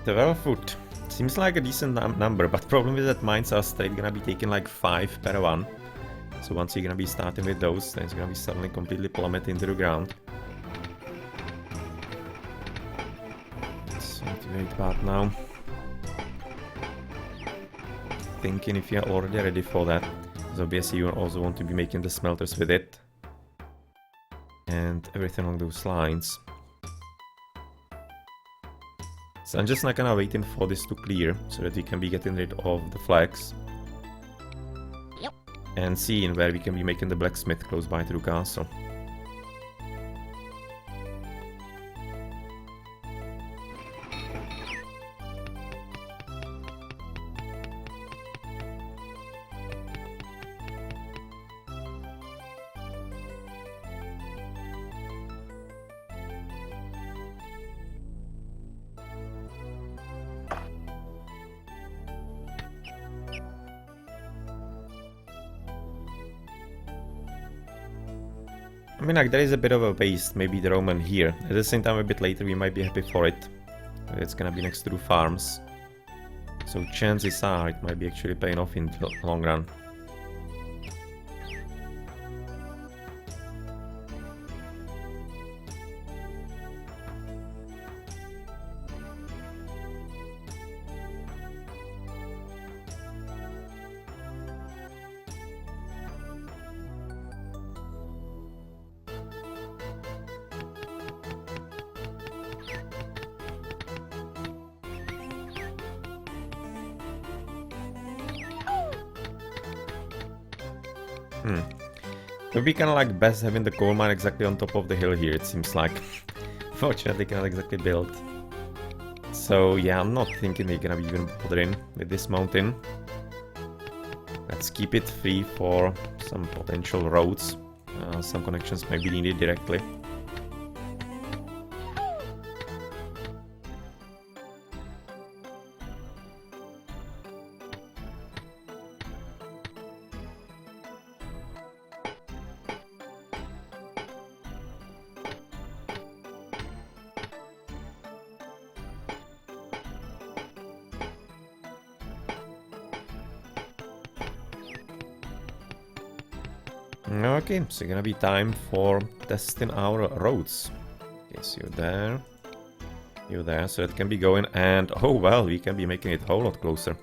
The 12 foot seems like a decent number, but problem is that mines are straight gonna be taking like 5 per one. So once you're gonna be starting with those, then it's gonna be suddenly completely plummet into the ground. Let's activate part now. Thinking if you're already ready for that, because obviously you also want to be making the smelters with it. And everything along those lines. So I'm just not gonna waiting for this to clear, so that we can be getting rid of the flags. Yep. And seeing where we can be making the blacksmith close by to the castle. I mean, like, there is a bit of a waste, maybe the Roman here. At the same time, a bit later, we might be happy for it. It's gonna be next to the farms. So chances are it might be actually paying off in the long run. Would be kind of like best having the coal mine exactly on top of the hill here, it seems like. Fortunately, cannot exactly build. So yeah, I'm not thinking they're gonna be even bothering with this mountain. Let's keep it free for some potential roads. Some connections may be needed directly. Okay, so gonna be time for testing our roads. Okay, so you're there, so it can be going, and oh well, we can be making it a whole lot closer.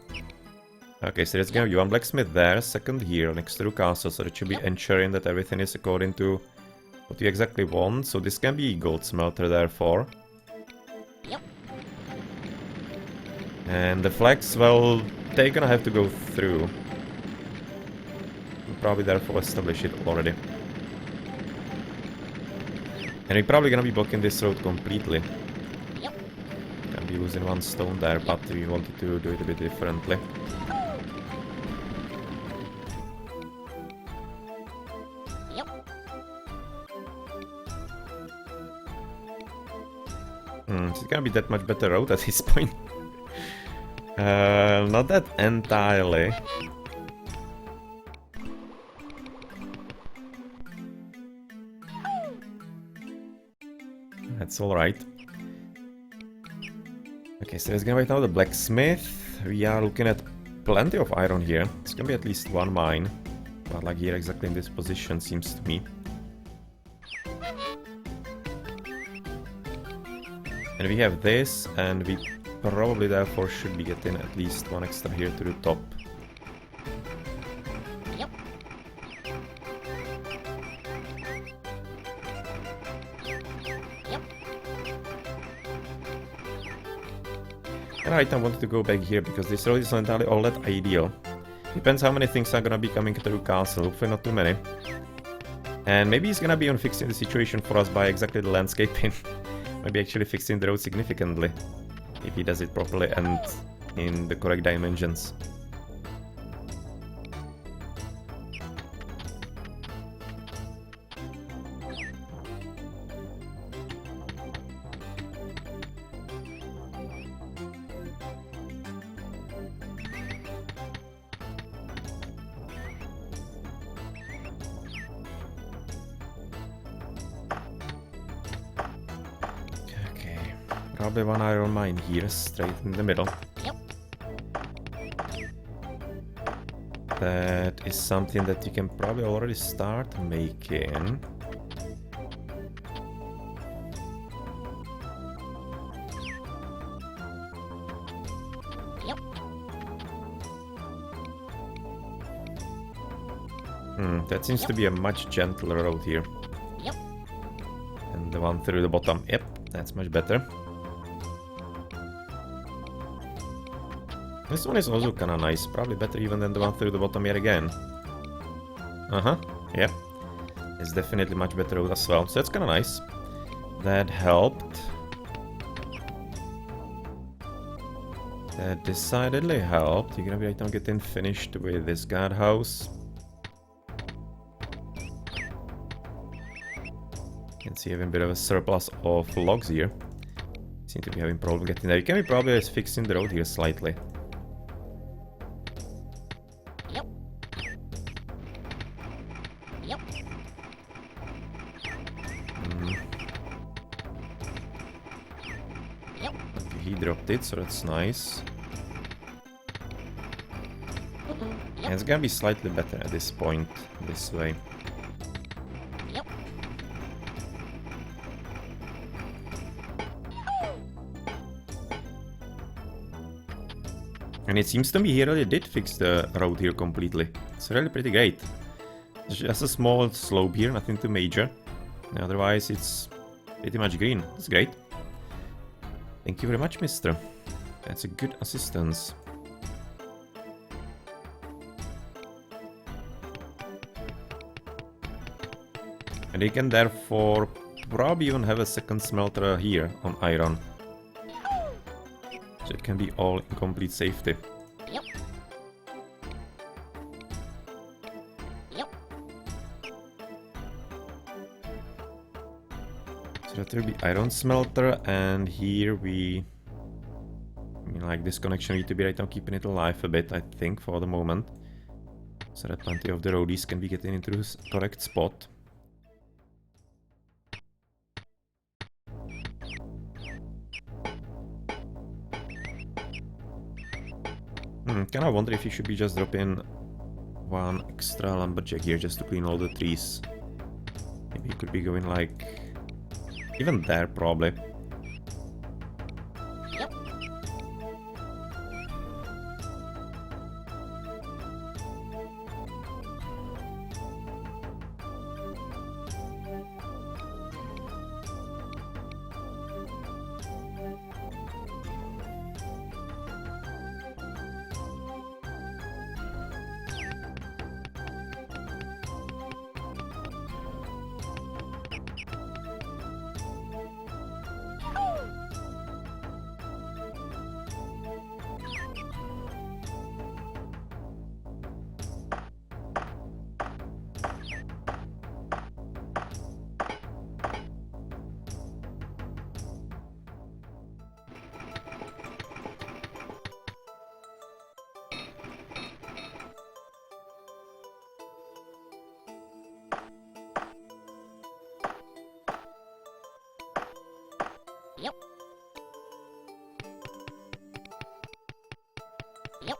Okay, so there's gonna be one blacksmith there, second here next to the castle, so that should be ensuring that everything is according to what you exactly want. So this can be gold smelter therefore. And the flags, well, they're gonna have to go through. Probably therefore establish it already. And we're probably gonna be blocking this road completely. Gonna be losing one stone there, but we wanted to do it a bit differently. Is it gonna be that much better road at this point? Not that entirely. That's alright. Okay, so there's gonna be now the blacksmith. We are looking at plenty of iron here. It's gonna be at least one mine. But like here exactly in this position seems to me. And we have this, and we probably therefore should be getting at least one extra here to the top. Alright, I wanted to go back here because this road is not entirely all that ideal. Depends how many things are gonna be coming through castle, hopefully not too many. And maybe he's gonna be on fixing the situation for us by exactly the landscaping. Maybe actually fixing the road significantly. If he does it properly and in the correct dimensions. Probably one iron mine here, straight in the middle. That is something that you can probably already start making. That seems to be a much gentler road here. And the one through the bottom, yep, that's much better. This one is also kinda nice, probably better even than the one through the bottom yet again. Yep. It's definitely much better road as well, so that's kinda nice. That helped. That decidedly helped. You're gonna be right now getting finished with this guardhouse. You can see having a bit of a surplus of logs here. Seem to be having problem getting there. You can be probably fixing the road here slightly. He dropped it, so that's nice. And it's gonna be slightly better at this point, this way. And it seems to me he really did fix the road here completely. It's really pretty great. It's just a small slope here, nothing too major. Otherwise it's pretty much green. It's great. Thank you very much, mister. That's a good assistance. And they can therefore probably even have a second smelter here on iron. So it can be all in complete safety. That will be iron smelter, and here we... I mean, like, this connection need to be right now keeping it alive a bit, I think, for the moment. So that plenty of the roadies can be getting into the correct spot. Kind of wonder if you should be just dropping one extra lumberjack here just to clean all the trees. Maybe you could be going like... even there, probably. Yep. Yep.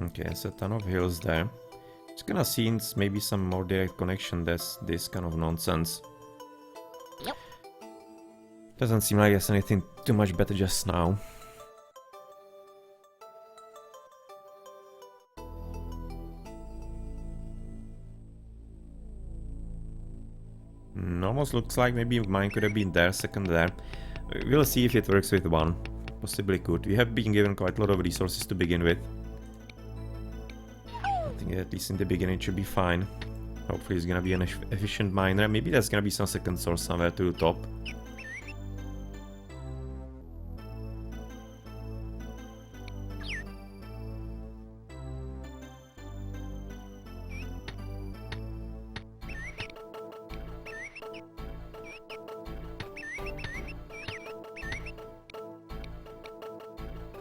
Okay, it's a ton of hills there. Just gonna see maybe some more direct connection. That's this kind of nonsense. Yep. Doesn't seem like there's anything too much better just now. Almost looks like maybe mine could have been there, second there. We'll see if it works with one. Possibly could. We have been given quite a lot of resources to begin with. I think at least in the beginning it should be fine. Hopefully it's gonna be an efficient miner. Maybe there's gonna be some second source somewhere to the top.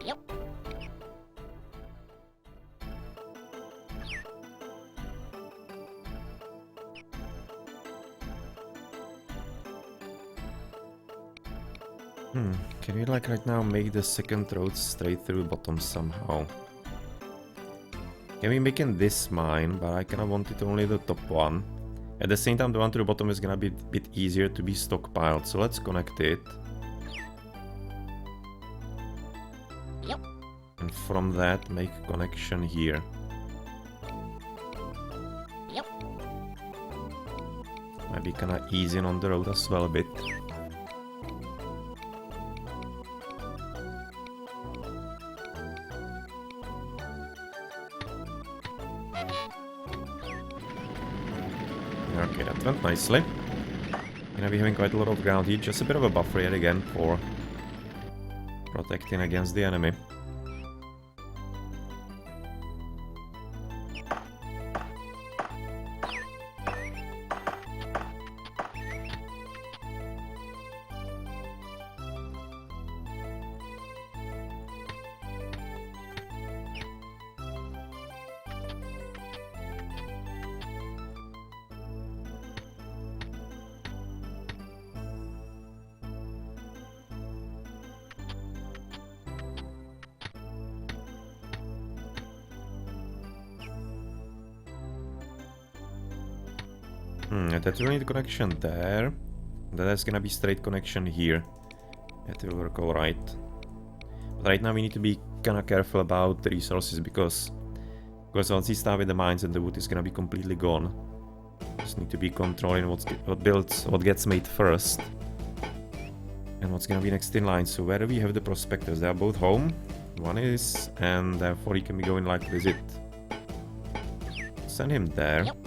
Yep. Can we like right now make the second road straight through bottom somehow? Can we make in this mine, but I kinda wanted only the top one. At the same time the one to the bottom is gonna be a bit easier to be stockpiled, so let's connect it. Yep. And from that make a connection here. Yep. Maybe kinda ease in on the road as well a bit. Okay, that went nicely. Gonna be having quite a lot of ground here, just a bit of a buffer yet again for protecting against the enemy. That will need a connection there. That's gonna be straight connection here. That will work alright. But right now we need to be kinda careful about the resources because once we start with the mines and the wood is gonna be completely gone. Just need to be controlling what gets made first. And what's gonna be next in line. So where do we have the prospectors? They are both home. One is, and therefore he can be going like visit. Send him there. Yep.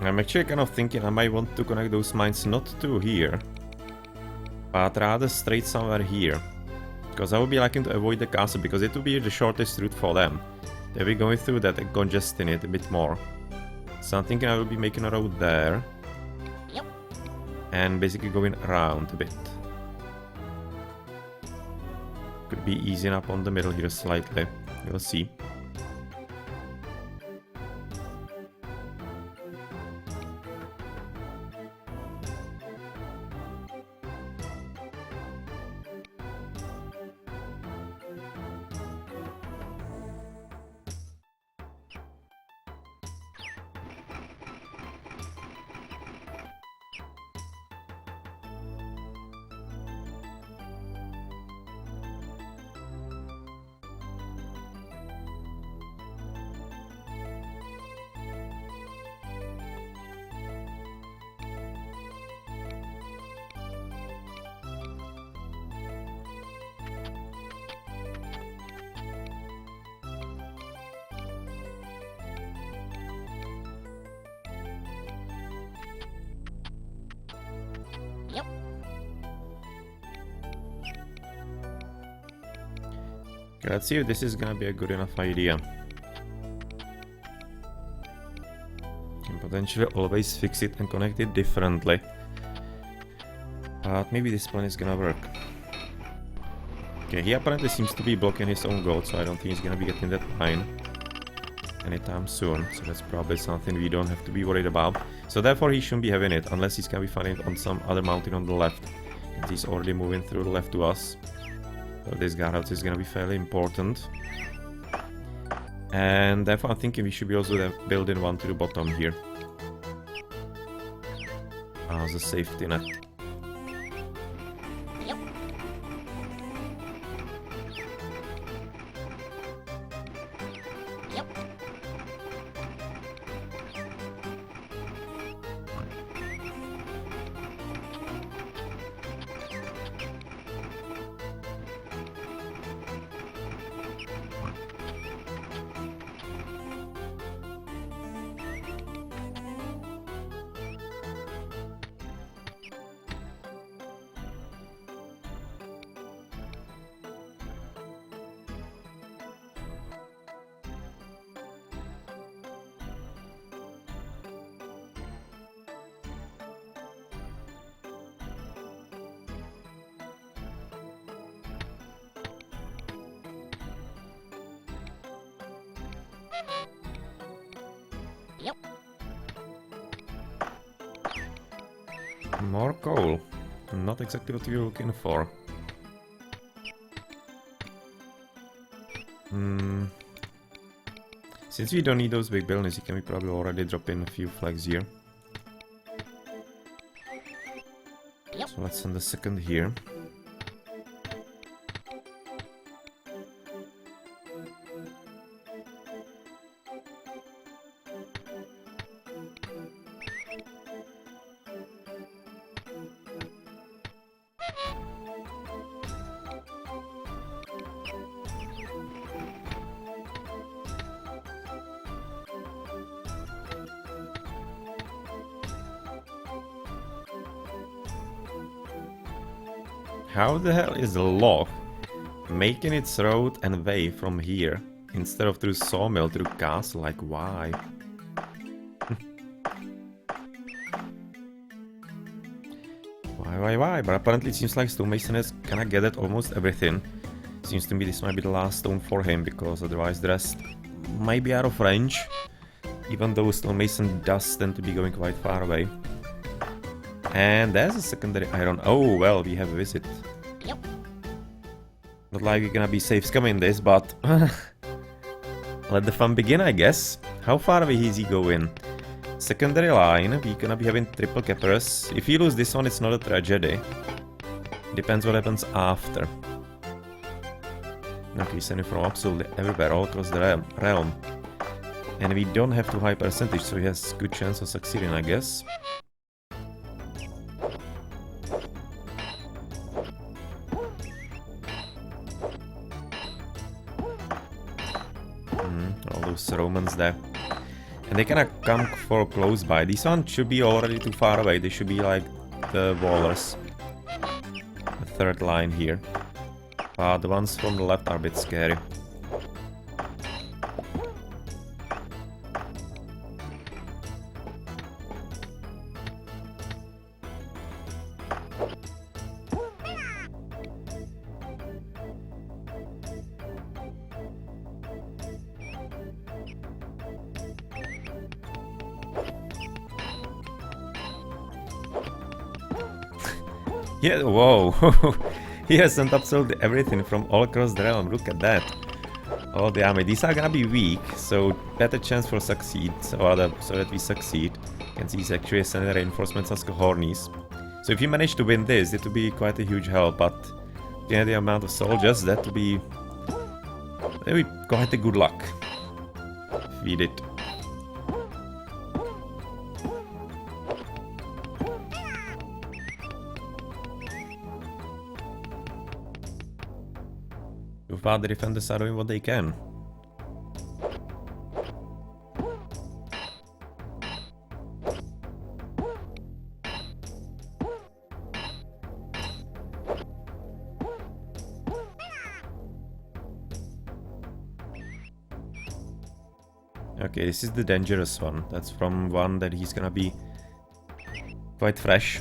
I'm actually kind of thinking I might want to connect those mines not to here, but rather straight somewhere here. Because I would be liking to avoid the castle, because it would be the shortest route for them. They'll be going through that and congesting it a bit more. So I'm thinking I will be making a road there. Yep. And basically going around a bit. Could be easing up on the middle here slightly. We'll see. Yep. Okay, let's see if this is gonna be a good enough idea. Can potentially always fix it and connect it differently. But maybe this plan is gonna work. Okay, he apparently seems to be blocking his own goat, so I don't think he's gonna be getting that mine anytime soon. So that's probably something we don't have to be worried about. So therefore he shouldn't be having it, unless he's gonna be finding it on some other mountain on the left. And he's already moving through the left to us. So this guardhouse is gonna be fairly important. And therefore I'm thinking we should be also building one to the bottom here. As a safety net. Yep. Yep. Yep. More coal. Not exactly what we were looking for. Since we don't need those big buildings, you can probably already drop in a few flags here. Yep. So let's send the second here. How the hell is the log making its road and way from here instead of through sawmill, through castle? Like, why? Why? But apparently it seems like stonemason is gonna get at almost everything. Seems to me this might be the last stone for him, because otherwise the rest might be out of range. Even though stonemason does tend to be going quite far away. And there's a secondary iron. Oh, well, we have a visit. Yep. Not like we're gonna be safe scumming this, but let the fun begin, I guess. How far away is he going? Secondary line, we're gonna be having triple cappers. If you lose this one, it's not a tragedy. Depends what happens after. Okay, he's sending from absolutely everywhere, all across the realm. And we don't have too high percentage, so he has good chance of succeeding, I guess. All those Romans there. And And they kinda come for close by. These ones should be already too far away. They should be like the wallers. The third line here. The ones from the left are a bit scary. Yeah, whoa. He has sent absolutely everything from all across the realm. Look at that. All the army. These are gonna be weak, so better chance for succeed. So that we succeed. And these actually send reinforcements as cohornies. So if you manage to win this, it will be quite a huge help. But the amount of soldiers, that will be quite a good luck. If we did. So far the defenders are doing what they can. Okay, this is the dangerous one. That's from one that he's gonna be quite fresh.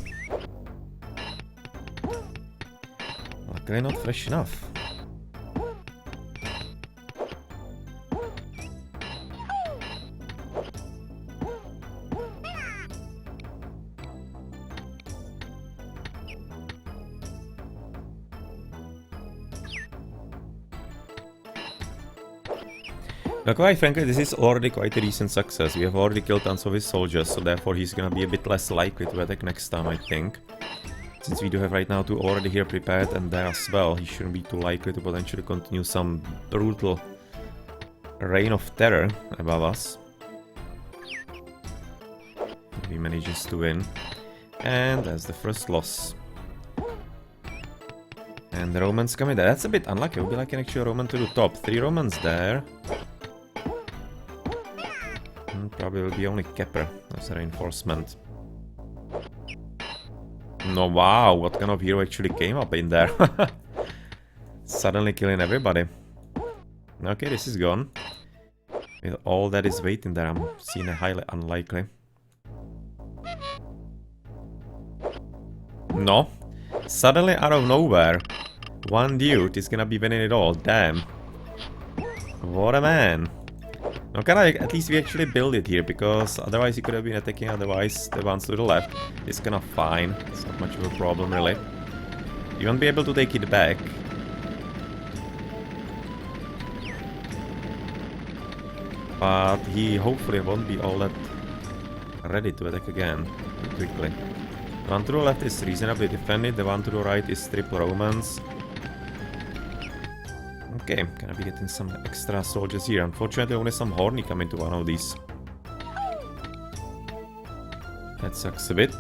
Luckily not fresh enough. Now, quite frankly, this is already quite a recent success. We have already killed tons of his soldiers, so therefore he's gonna be a bit less likely to attack next time, I think. Since we do have right now two already here prepared and there as well, he shouldn't be too likely to potentially continue some brutal reign of terror above us. If he manages to win. And that's the first loss. And the Romans coming there. That's a bit unlucky. It would be like an actual Roman to the top. 3 Romans there. Probably will be only Kepler as a reinforcement. No, wow, what kind of hero actually came up in there? Suddenly killing everybody. Okay, this is gone. With all that is waiting there, I'm seeing it highly unlikely. No. Suddenly out of nowhere, one dude is gonna be winning it all. Damn. What a man. Okay, at least we actually build it here, because otherwise he could have been attacking otherwise the ones to the left. It's kind of fine. It's not much of a problem, really. You won't be able to take it back. But he hopefully won't be all that ready to attack again quickly. The one to the left is reasonably defended, the one to the right is triple Romans. Okay, gonna be getting some extra soldiers here. Unfortunately, only some horny come into one of these. That sucks a bit.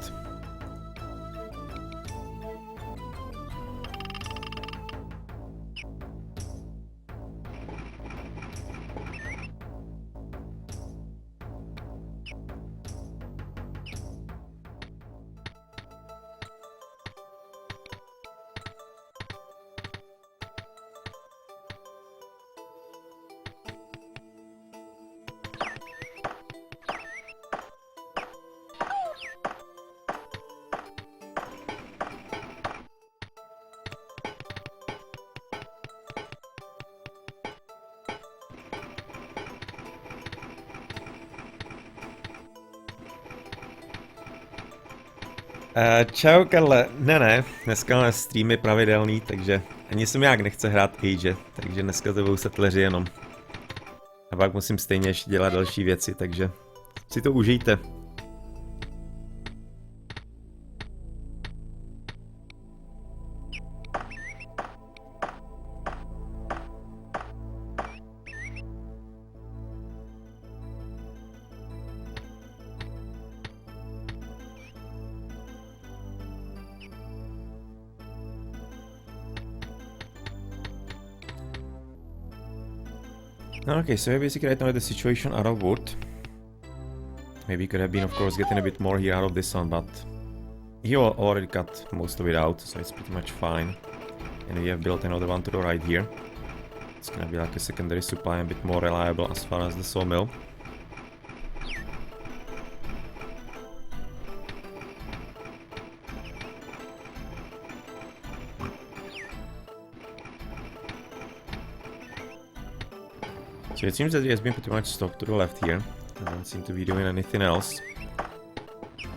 Čau Karle, ne, dneska máme streamy pravidelný, takže ani se mi nějak nechce hrát Age, takže dneska to budou setleři jenom. A pak musím stejně ještě dělat další věci, takže si to užijte. Okay, so basically right now the situation out of wood. Maybe could have been, of course, getting a bit more here out of this one, but he already cut most of it out, so it's pretty much fine. And we have built another one to the right here. It's gonna be like a secondary supply, a bit more reliable as far as the sawmill. So it seems that he has been pretty much stuck to the left here. Doesn't seem to be doing anything else.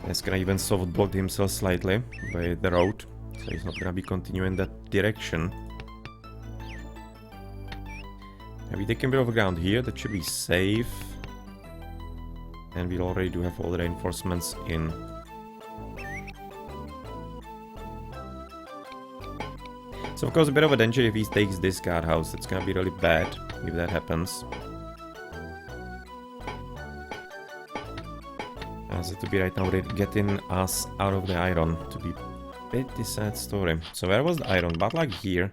He's gonna even soft block himself slightly by the road, so he's not gonna be continuing that direction. Maybe taking a bit of ground here, that should be safe. And we already do have all the reinforcements in. So of course a bit of a danger if he takes this guardhouse. It's gonna be really bad if that happens. As it to be right now getting us out of the iron to be pretty sad story. So where was the iron? But like here.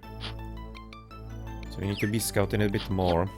So we need to be scouting a bit more.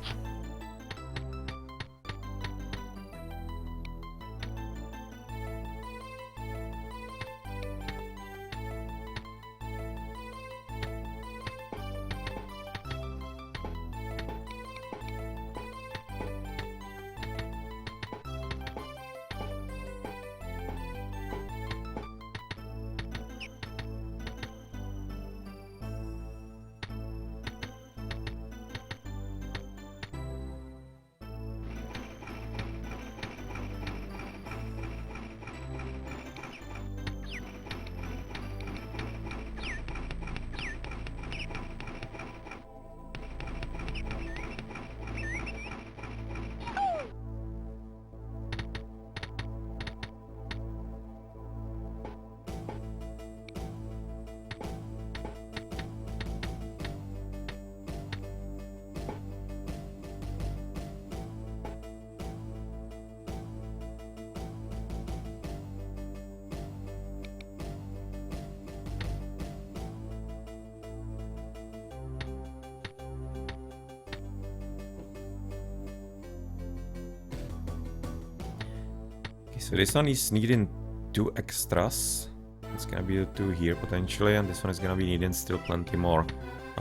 So this one is needing 2 extras. It's gonna be the 2 here potentially, and this one is gonna be needing still plenty more.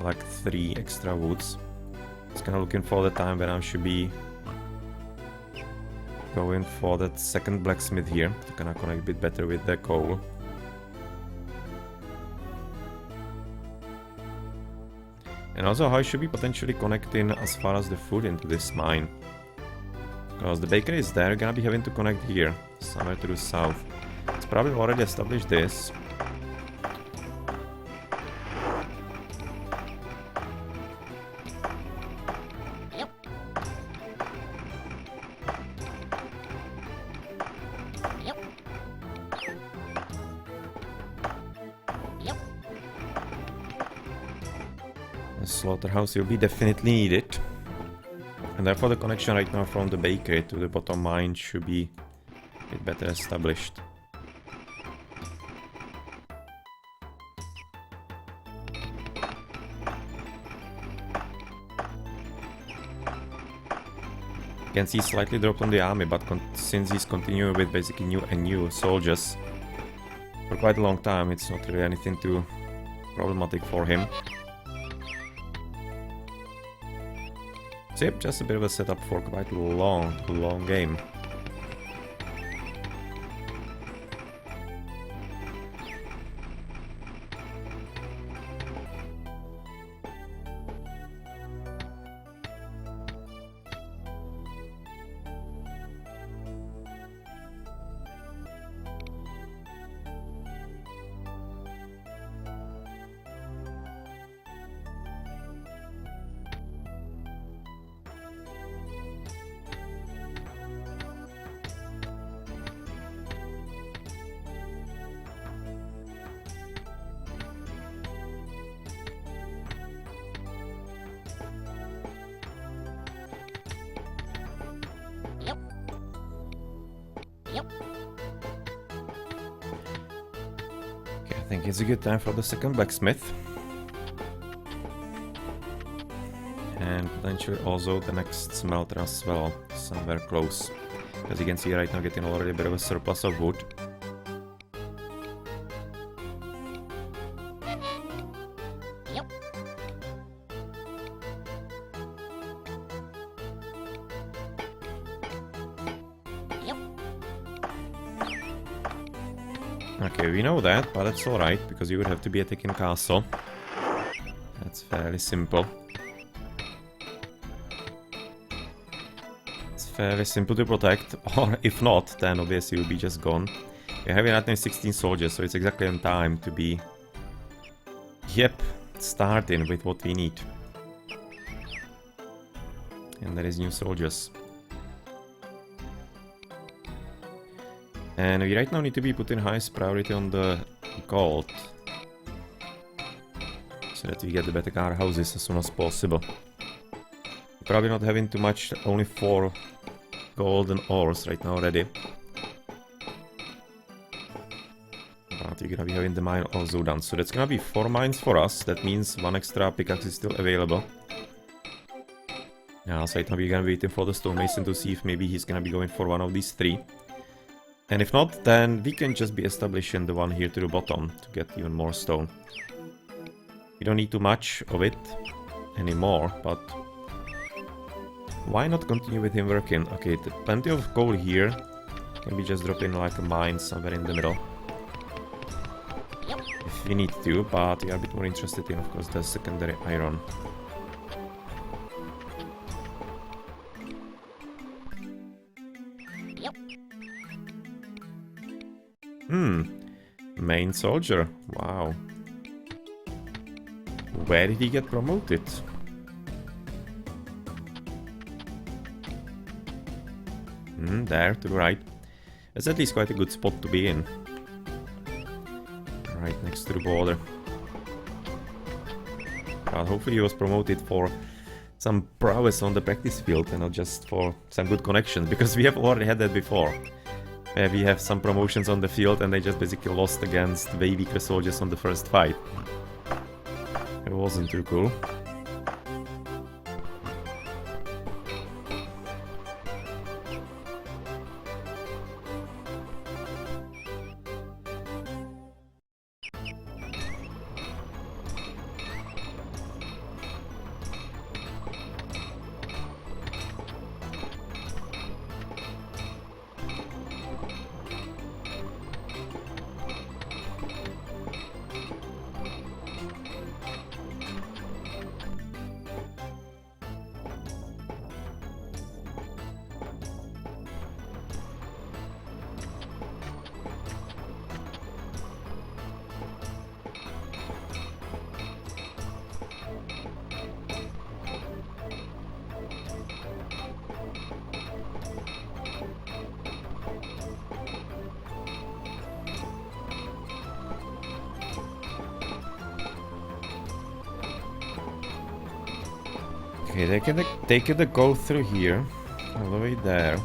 Like 3 extra woods. It's kinda looking for the time when I should be going for that second blacksmith here to kinda connect a bit better with the coal. And also how I should be potentially connecting as far as the food into this mine. Because the bakery is there, gonna be having to connect here, somewhere to the south. It's probably already established this. Yep. Yep. Yep. The slaughterhouse will be definitely needed. And therefore the connection right now from the bakery to the bottom mine should be a bit better established. You can see slightly dropped on the army, but since he's continuing with basically new soldiers for quite a long time, it's not really anything too problematic for him. So yep, just a bit of a setup for quite a long game. Yep. Yep. Okay, I think it's a good time for the second blacksmith. And potentially also the next smelter as well, somewhere close. As you can see right now, getting already a bit of a surplus of wood. Yep. Yep. Okay, we know that, but that's alright, because you would have to be attacking castle. That's fairly simple. It's fairly simple to protect, or if not, then obviously you'll be just gone. We're having right now 16 soldiers, so it's exactly on time to be... Yep, starting with what we need. And there is new soldiers. And we right now need to be putting highest priority on the gold. So that we get the better car houses as soon as possible. Probably not having too much, only 4 golden ores right now ready. But we're gonna be having the mine also done. So that's gonna be 4 mines for us. That means 1 extra pickaxe is still available. Yeah, so right now we're gonna be waiting for the stonemason to see if maybe he's gonna be going for one of these 3. And if not, then we can just be establishing the one here to the bottom to get even more stone. We don't need too much of it anymore, but why not continue with him working? Okay, plenty of coal here. Can we just drop in like a mine somewhere in the middle? Yep. If we need to, but we are a bit more interested in, of course, the secondary iron. Yep. Main soldier. Wow. Where did he get promoted? There, to the right. That's at least quite a good spot to be in. Right next to the border. But hopefully he was promoted for some prowess on the practice field and not just for some good connections, because we have already had that before. Where we have some promotions on the field and they just basically lost against way weaker soldiers on the first fight. It wasn't too cool. Okay, they can go through here, all the way there.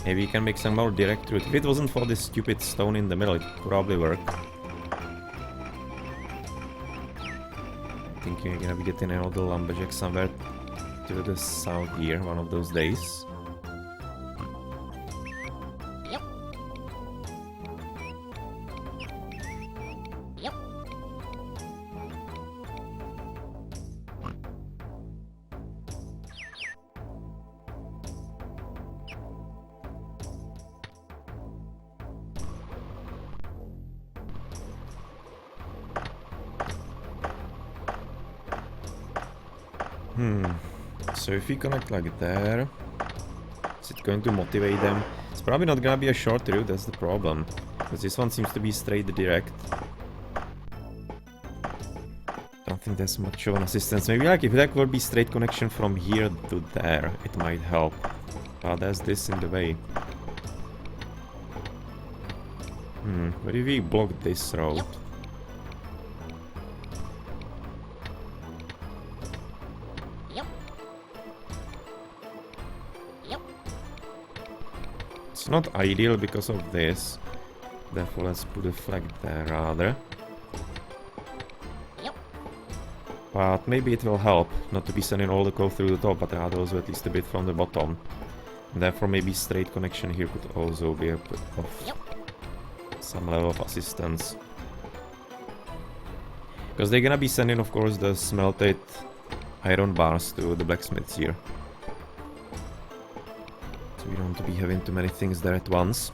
Maybe we can make some more direct route. If it wasn't for this stupid stone in the middle, it could probably work. I think you're gonna be getting another lumberjack somewhere to the south here, one of those days. Yep. Yep. So if we connect like there, is it going to motivate them? It's probably not gonna be a short route, that's the problem. Because this one seems to be straight direct. Don't think there's much of an assistance. Maybe like if that would be straight connection from here to there, it might help. But there's this in the way. What if we block this road? Yep. Yep. Yep. It's not ideal because of this. Therefore, let's put a flag there rather. Yep. But maybe it will help not to be sending all the coal through the top, but rather also at least a bit from the bottom. Therefore, maybe straight connection here could also be of some level of assistance. Because they're gonna be sending, of course, the smelted iron bars to the blacksmiths here. So we don't want to be having too many things there at once.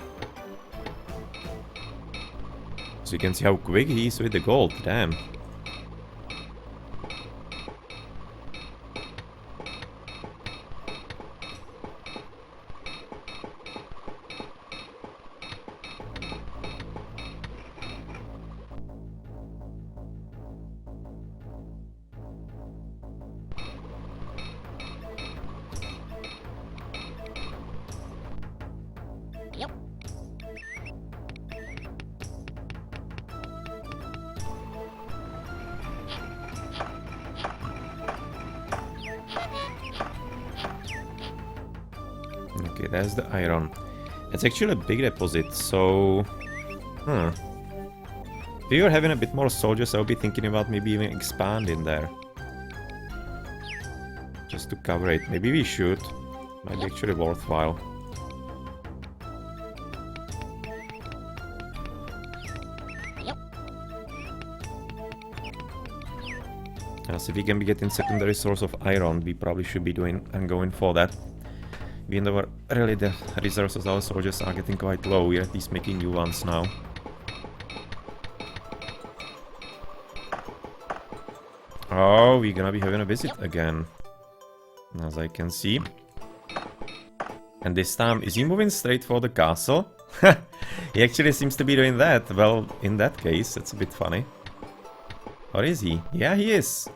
So you can see how quick he is with the gold, damn. Yep. Okay, there's the iron. It's actually a big deposit, so... If we were having a bit more soldiers, I would be thinking about maybe even expanding there. Just to cover it. Maybe we should. Might be actually worthwhile. Yep. As if we can be getting secondary source of iron, we probably should be doing and going for that. Even though really the reserves of our soldiers are getting quite low, we're at least making new ones now. Oh, we're gonna be having a visit again, as I can see. And this time, is he moving straight for the castle? He actually seems to be doing that. Well, in that case, it's a bit funny. Or is he? Yeah, he is.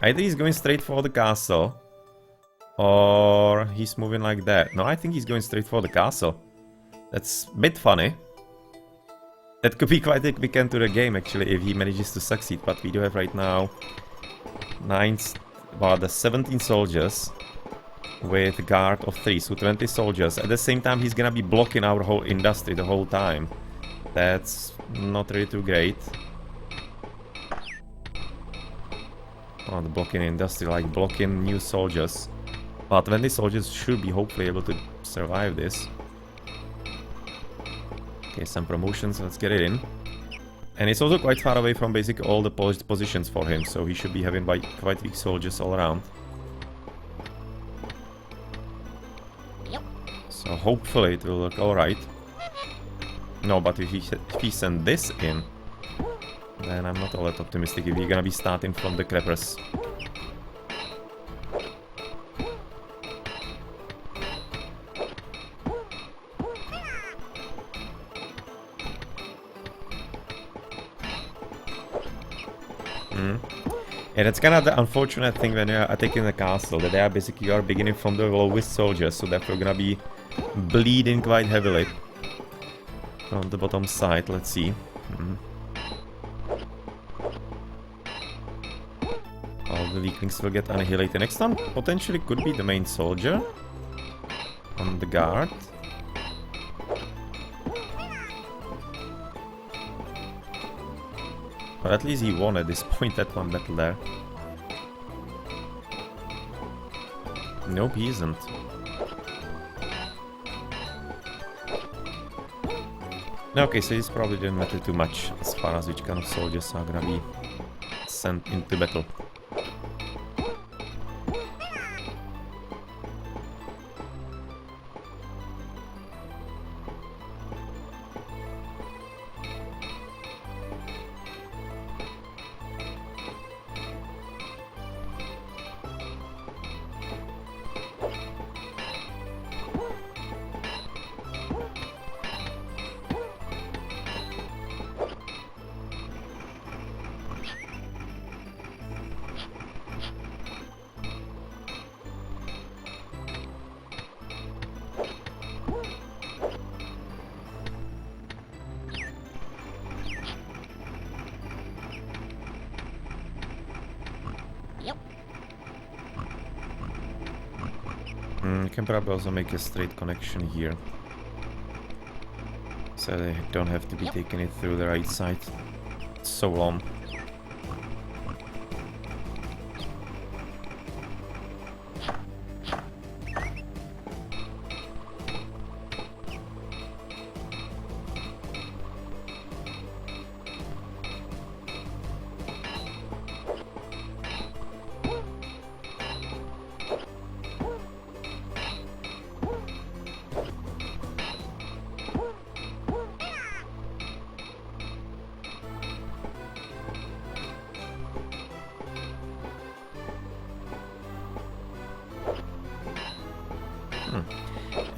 Either he's going straight for the castle, or he's moving like that. No, I think he's going straight for the castle. That's a bit funny. That could be quite a quick end to the game, actually, if he manages to succeed. But we do have right now 17 soldiers with a guard of 3, so 20 soldiers. At the same time, he's gonna be blocking our whole industry the whole time. That's not really too great. Oh, the blocking industry, like blocking new soldiers. But 20 soldiers should be hopefully able to survive this. Okay, some promotions, let's get it in. And it's also quite far away from basically all the polished positions for him, so he should be having quite weak soldiers all around. Yep. So hopefully it will look alright. No, but if he send this in, then I'm not all that optimistic if we're gonna be starting from the creepers. Yeah, that's kind of the unfortunate thing when you're attacking the castle, that they are basically, you are beginning from the lowest soldiers, so therefore you're gonna be bleeding quite heavily from the bottom side. Let's see. All the weaklings will get annihilated. Next one potentially could be the main soldier on the guard. But at least he won at this point, that one battle there. Nope, he isn't. Okay, so this probably didn't matter too much as far as which kind of soldiers are gonna be sent into battle. Can probably also make a straight connection here, so they don't have to be taking it through the right side. It's so long.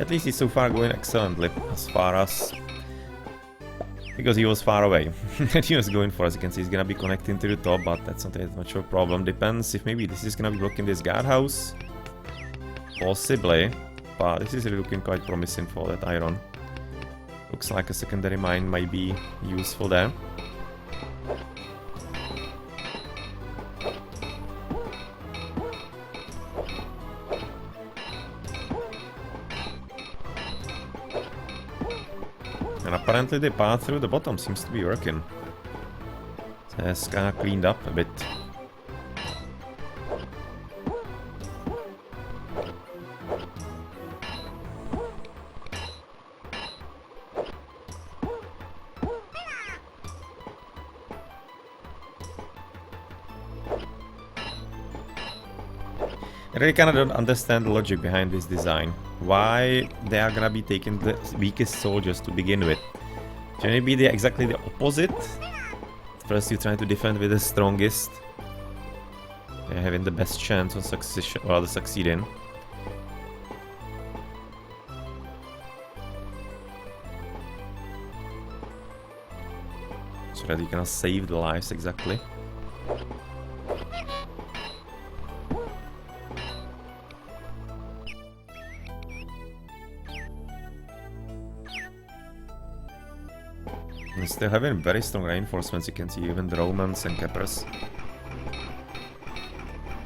At least he's so far going excellently, as far as... Because he was far away. And he was going for, as you can see, he's gonna be connecting to the top, but that's not that much of a problem. Depends if maybe this is gonna be blocking this guardhouse. Possibly. But this is really looking quite promising for that iron. Looks like a secondary mine might be useful there. And apparently the path through the bottom seems to be working. So it's kinda cleaned up a bit. I really kinda don't understand the logic behind this design. Why they are gonna be taking the weakest soldiers to begin with? Shouldn't it be exactly the opposite? First you try to defend with the strongest. They're having the best chance of succeeding. So that you can save the lives exactly. And still having very strong reinforcements, you can see even the Romans and Keppers.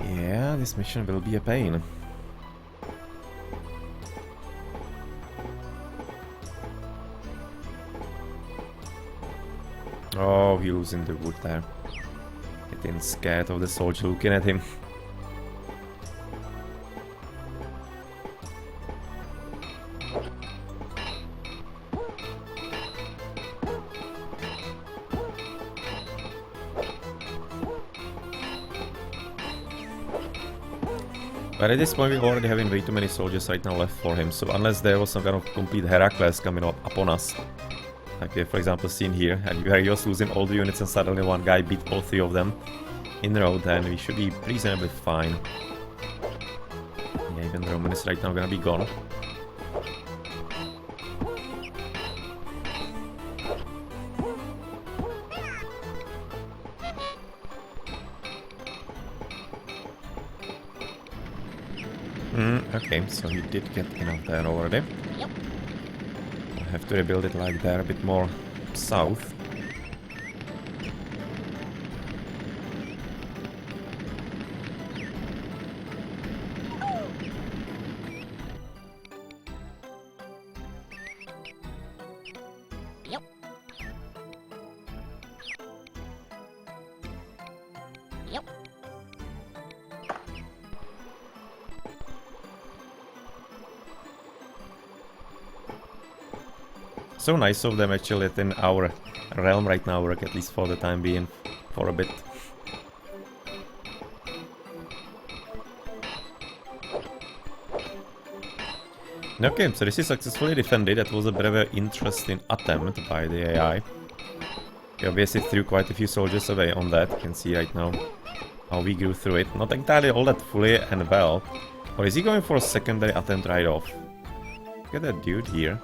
Yeah, this mission will be a pain. Oh, he's losing the wood there. Getting scared of the soldier looking at him. But at this point we're already having way too many soldiers right now left for him, so unless there was some kind of complete Heracles coming up upon us, like we have for example seen here, and where he was losing all the units and suddenly one guy beat all three of them in a row, then we should be reasonably fine. Yeah, even the Roman is right now gonna be gone. Okay, so he did get enough there already. Yep. I have to rebuild it like there, a bit more south. Yep. Yep. So nice of them actually letting our realm right now work, at least for the time being, for a bit. Okay, so this is successfully defended. That was a bit of an interesting attempt by the AI. We obviously threw quite a few soldiers away on that. You can see right now how we grew through it. Not entirely all that fully and well. Or is he going for a secondary attempt right off? Look at that dude here.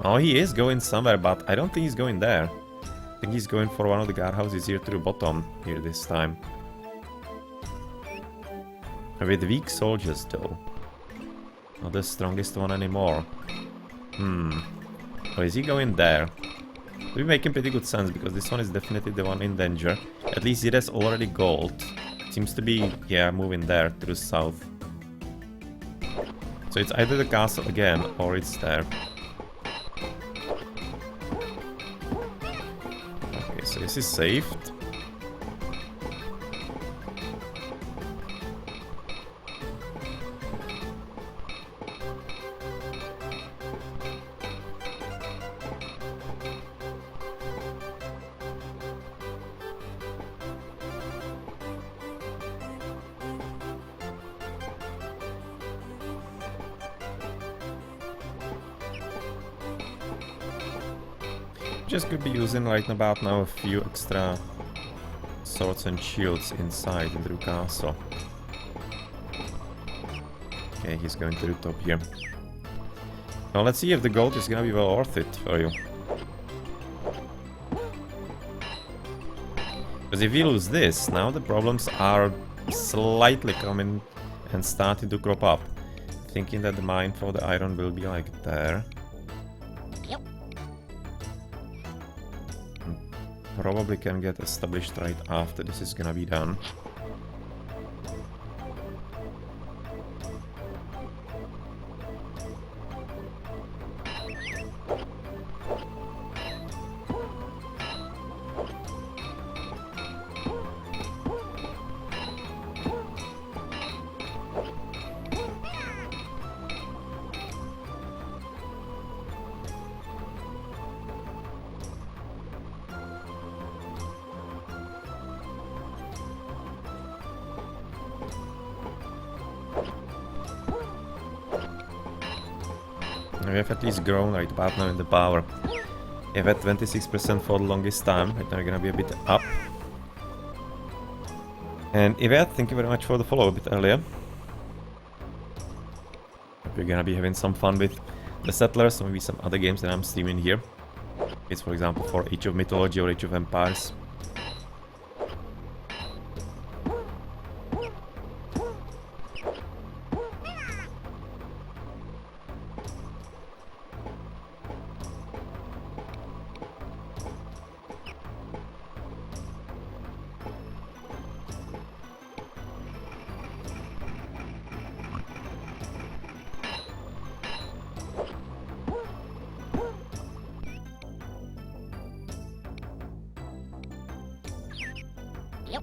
Oh, he is going somewhere, but I don't think he's going there. I think he's going for one of the guardhouses here to the bottom here this time. With weak soldiers though. Not the strongest one anymore. Or is he going there? We're making pretty good sense because this one is definitely the one in danger. At least it has already gold. Seems to be, yeah, moving there to the south. So it's either the castle again or it's there. Okay, so this is saved. Just could be using right about now a few extra swords and shields inside the castle. Okay, he's going to the top here. Well, let's see if the gold is gonna be well worth it for you. Because if we lose this, now the problems are slightly coming and starting to crop up. Thinking that the mine for the iron will be like there. Yep. Probably can get established right after this is gonna be done. We have at least grown right about now in the power. We've had 26% for the longest time, right now we're gonna be a bit up. And Yvette, thank you very much for the follow a bit earlier. We're gonna be having some fun with the Settlers, or maybe some other games that I'm streaming here. It's for example for Age of Mythology or Age of Empires. Yep.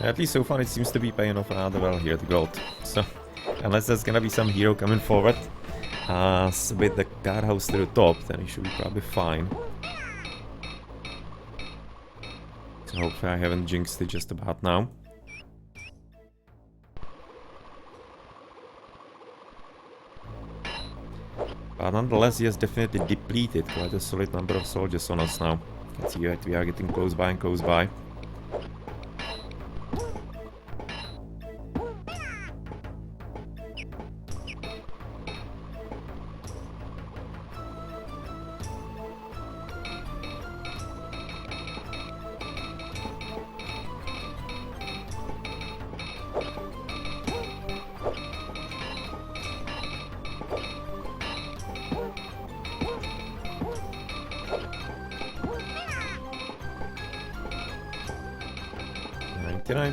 At least so far it seems to be paying off rather well here, the gold. So, unless there's gonna be some hero coming forward with the guardhouse to the top, then it should be probably fine. So hopefully I haven't jinxed it just about now. But nonetheless, he has definitely depleted quite a solid number of soldiers on us now. You can see that we are getting close by and close by.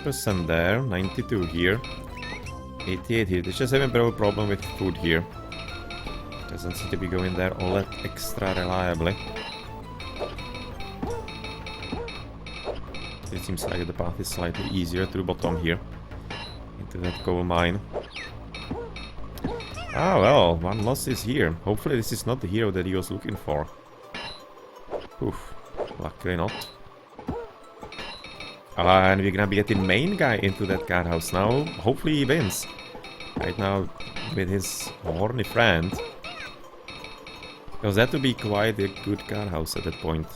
%, there, 92 here, 88 here. There's just having a bit of a problem with food here. Doesn't seem to be going there all that extra reliably. It seems like the path is slightly easier to the bottom here, into that coal mine. Ah well, one loss is here. Hopefully this is not the hero that he was looking for. Oof, luckily not. And we're gonna be getting main guy into that guardhouse now. Hopefully he wins. Right now with his horny friend. Because that would be quite a good guardhouse at that point.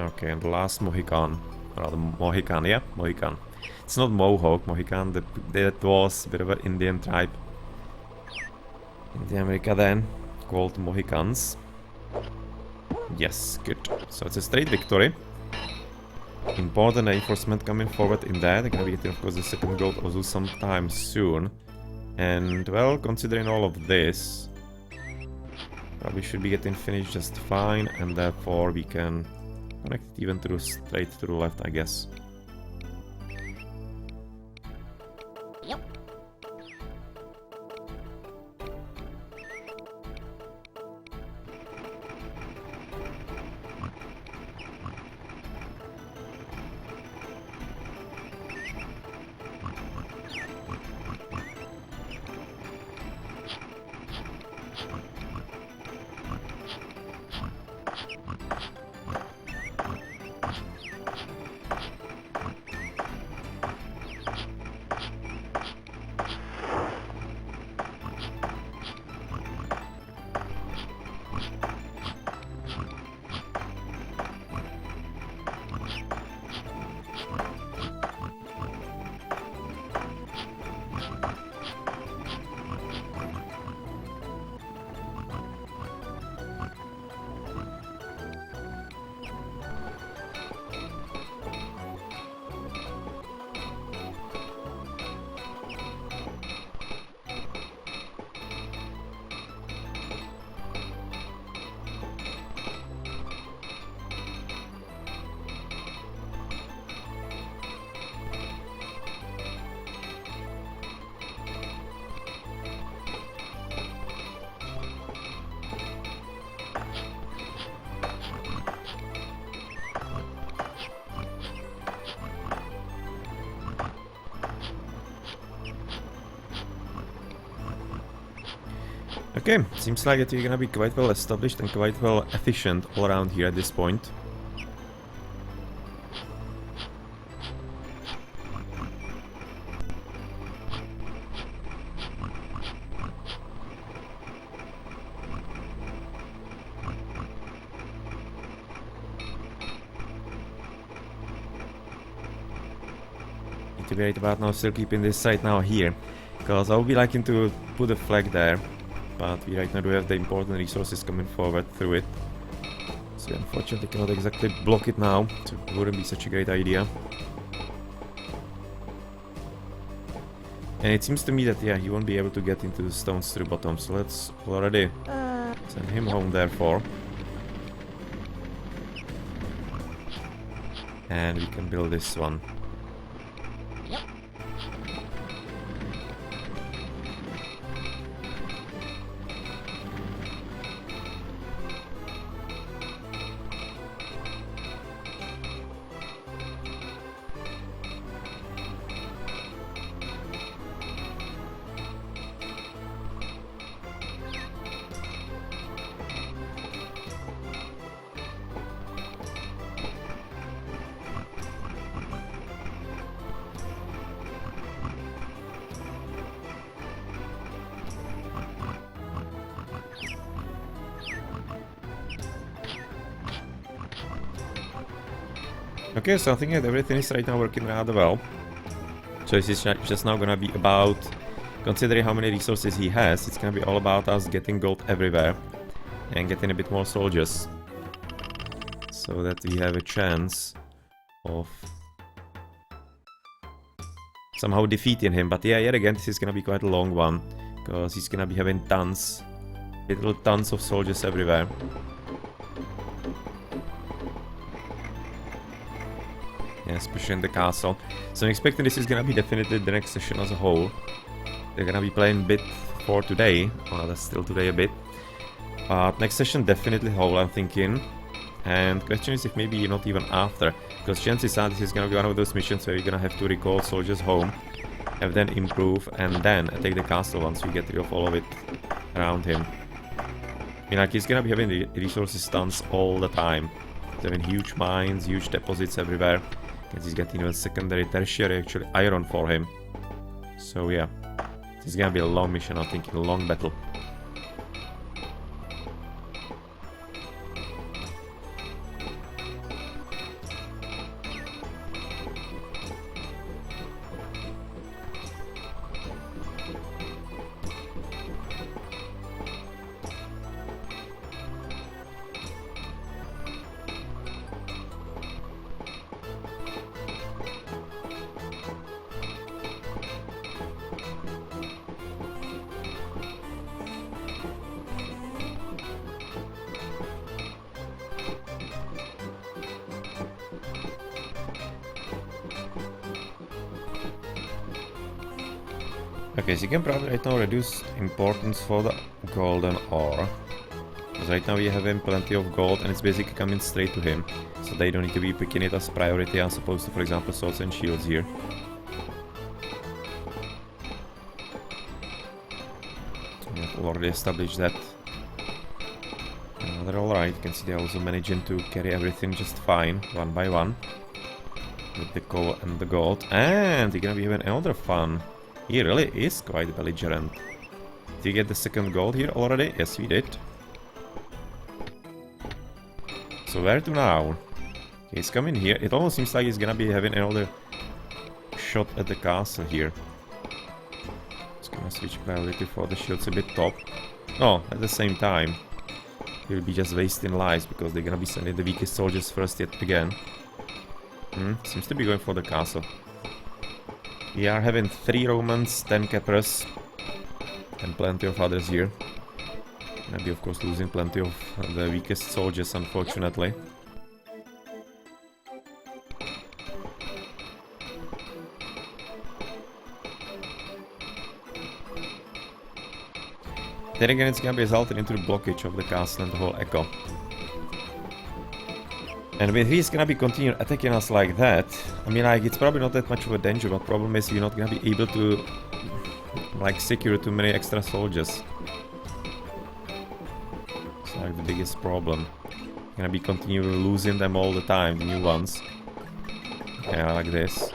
Okay, and the last Mohican. Rather, Mohican, yeah? Mohican. It's not Mohawk, Mohican. That was a bit of an Indian tribe in the America then, called Mohicans. Yes, good. So it's a straight victory. Important reinforcement coming forward in that. They're gonna be getting, of course, the second gold also sometime soon. And, well, considering all of this, Probably should be getting finished just fine, and therefore we can connect it even through straight to the left, I guess. Yep. Okay, seems like that we're gonna be quite well established and quite well efficient all around here at this point. Need to be right about now, still keeping this site now here, because I would be liking to put a flag there. But we right now do have the important resources coming forward through it. So unfortunately cannot exactly block it now, so it wouldn't be such a great idea. And it seems to me that, yeah, he won't be able to get into the stones through bottom, so let's already send him home therefore. And we can build this one. Okay, so I think that everything is right now working rather well. So this is just now gonna be about, considering how many resources he has, it's gonna be all about us getting gold everywhere and getting a bit more soldiers, so that we have a chance of somehow defeating him. But yeah, yet again, this is gonna be quite a long one, because he's gonna be having tons, little tons of soldiers everywhere. Yeah, especially in the castle. So I'm expecting this is gonna be definitely the next session as a whole. They're gonna be playing a bit for today. Well, that's still today a bit. But next session definitely whole, I'm thinking. And question is if maybe not even after. Because chances are this is gonna be one of those missions where you're gonna have to recall soldiers home, have them improve, and then attack the castle once we get rid of all of it around him. I mean, like, he's gonna be having the resources tons all the time. He's having huge mines, huge deposits everywhere. And he's getting even secondary, tertiary, actually iron for him. So yeah, this is gonna be a long mission, I'm thinking, a long battle. Okay, so you can probably right now reduce importance for the golden ore. Because right now we have him plenty of gold and it's basically coming straight to him. So they don't need to be picking it as priority as opposed to, for example, swords and shields here. We have already established that. They're alright, you can see they're also managing to carry everything just fine, one by one. With the coal and the gold. And you're gonna be having another fun. He really is quite belligerent. Did you get the second gold here already? Yes, we did. So where to now? He's coming here. It almost seems like he's gonna be having another shot at the castle here. He's gonna switch priority for the shields a bit top. Oh, at the same time, he'll be just wasting lives because they're gonna be sending the weakest soldiers first yet again. Seems to be going for the castle. We are having 3 Romans, 10 Cappers, and plenty of others here. Maybe of course losing plenty of the weakest soldiers, unfortunately. Then again, it's gonna be resulted into the blockage of the castle and the whole echo. And if he's gonna be continue attacking us like that, I mean, like, it's probably not that much of a danger, but problem is you're not gonna be able to, like, secure too many extra soldiers. It's like the biggest problem. You're gonna be continue losing them all the time, the new ones. Yeah, like this.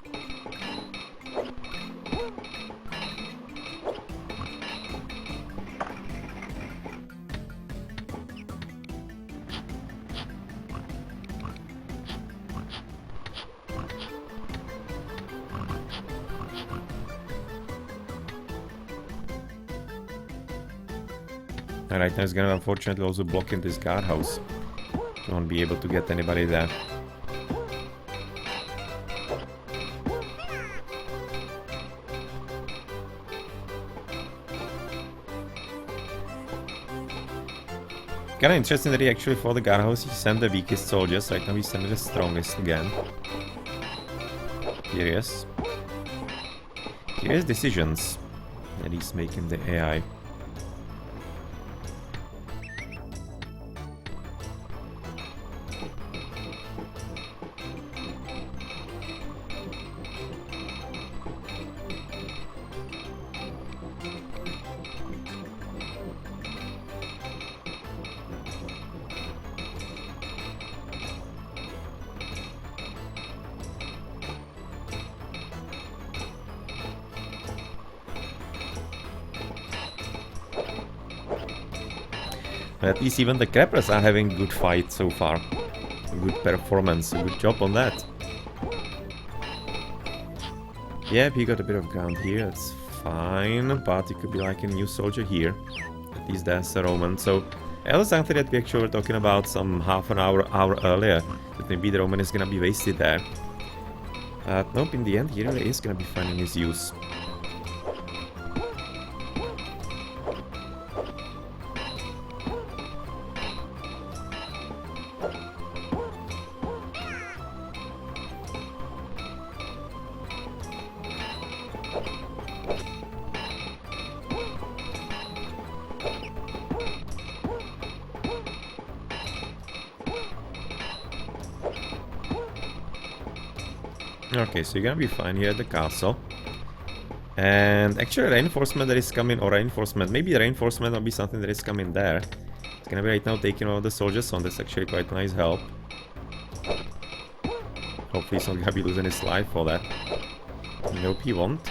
And right now it's gonna unfortunately also blocking this guardhouse. Won't be able to get anybody there. Kinda interesting that he actually for the guardhouse he sent the weakest soldiers. Right now he's sending the strongest again. Curious. Curious decisions that he's making the AI. At least even the Creppers are having good fight so far. A good performance, a good job on that. Yep, he got a bit of ground here, that's fine. But he could be like a new soldier here. At least there's a Roman. So I was something that we actually were talking about some half an hour earlier. That maybe the Roman is gonna be wasted there. Nope, in the end he really is gonna be finding his use. Okay, so you're gonna be fine here at the castle. And actually reinforcement that is coming, or reinforcement, maybe reinforcement will be something that is coming there. It's gonna be right now taking all the soldiers on, that's actually quite nice help. Hopefully he's not gonna be losing his life for that. Nope, he won't.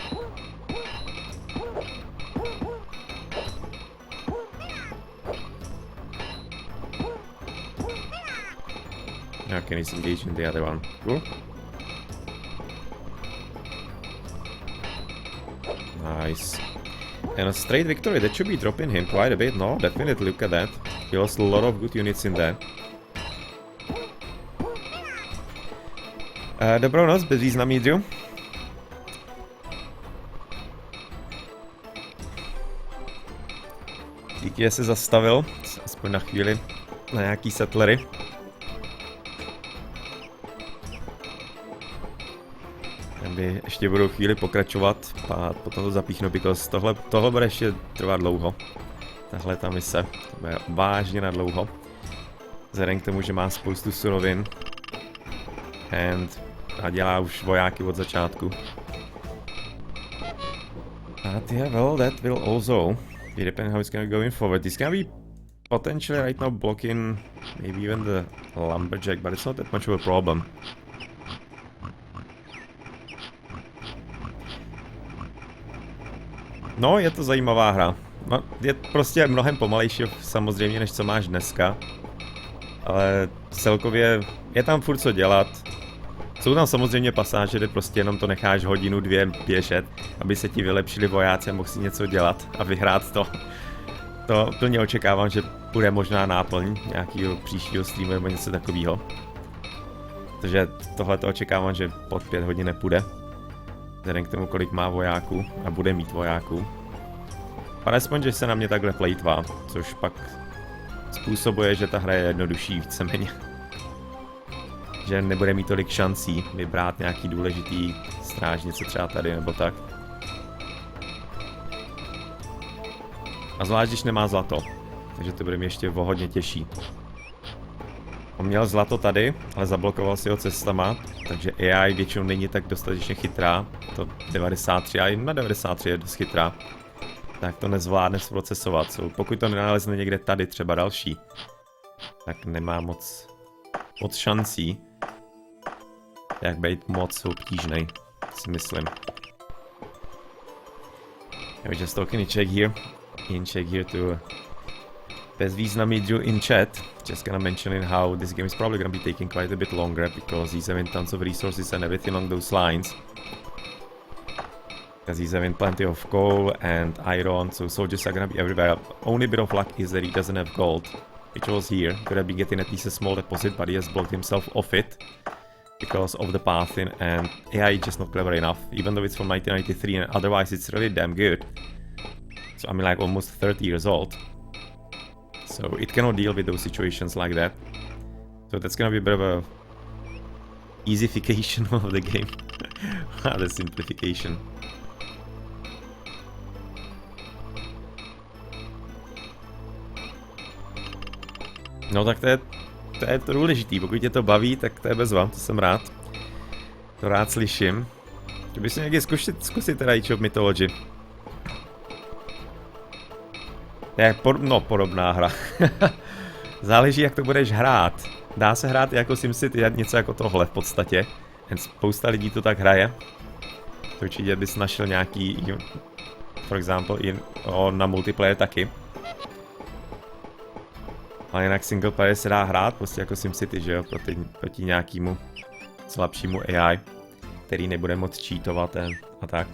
Okay, he's engaging the other one. Cool. Nice. And a straight victory, that should be dropping him quite a bit. No, definitely, look at that. He lost a lot of good units in there. Dobrou noc, bezvýznamný Drew. Díky, že se zastavil, aspoň na chvíli, na nějaký settlery. Kdy ještě budu chvíli pokračovat a potom to zapíchnu, because tohle bude ještě trvat dlouho. Tahle ta mise, to bude vážně na dlouho. Vzhledem k tomu, že má spoustu surovin. A dělá už vojáky od začátku. But yeah, well, that will also be depending how it's gonna go going forward. It's gonna be potentially right now blocking maybe even the lumberjack, but it's not that much of a problem. No, je to zajímavá hra. No, je prostě mnohem pomalejší samozřejmě, než co máš dneska. Ale celkově je tam furt co dělat. Jsou tam samozřejmě pasáže, kde prostě jenom to necháš hodinu, dvě běžet, aby se ti vylepšili vojáci a mohl si něco dělat a vyhrát to. To plně očekávám, že bude možná náplň nějakého příštího streamu nebo něco takového. Protože tohle to očekávám, že pod 5 hodin nepůjde. Vzhledem k tomu, kolik má vojáků a bude mít vojáků. Alespoň, že se na mě takhle plejtvá, což pak způsobuje, že ta hra je jednodušší víceméně. Že nebude mít tolik šancí vybrat nějaký důležitý strážnice třeba tady nebo tak. A zvlášť, když nemá zlato. Takže to bude mi ještě o hodně těžší. On měl zlato tady, ale zablokoval si ho cestama, takže AI většinou není tak dostatečně chytrá. To 93 a 1,93 je dost chytrá. Tak to nezvládne zprocesovat. Pokud to nenalezne někde tady, třeba další, tak nemá moc šancí, jak být moc obtížnej, si myslím. I just talking in check here to bezvýznamný Drew in chat, just gonna mentioning how this game is probably gonna be taking quite a bit longer because he's having tons of resources and everything along those lines. Because he's having plenty of coal and iron, so soldiers are gonna be everywhere. Only bit of luck is that he doesn't have gold, which was here. Could have been getting at least a small deposit, but he has blocked himself off it because of the pathing, and AI is just not clever enough, even though it's from 1993 and otherwise it's really damn good. So I mean, like almost 30 years old. So it cannot deal with those situations like that. So that's gonna be a bit of a easyfication of the game. The simplification. No tak to je to důležitý, pokud tě to baví, tak to je bezva, to jsem rád. To rád slyším. Že bys někdy zkusit teda Age of Mythology. Je podobná hra. Záleží, jak to budeš hrát. Dá se hrát jako SimCity, něco jako tohle v podstatě. Jen spousta lidí to tak hraje. To určitě bys našel nějaký, for example, i na multiplayer taky. Ale jinak single player se dá hrát, prostě jako SimCity, že jo, proti nějakému slabšímu AI, který nebude moc cheatovat a tak.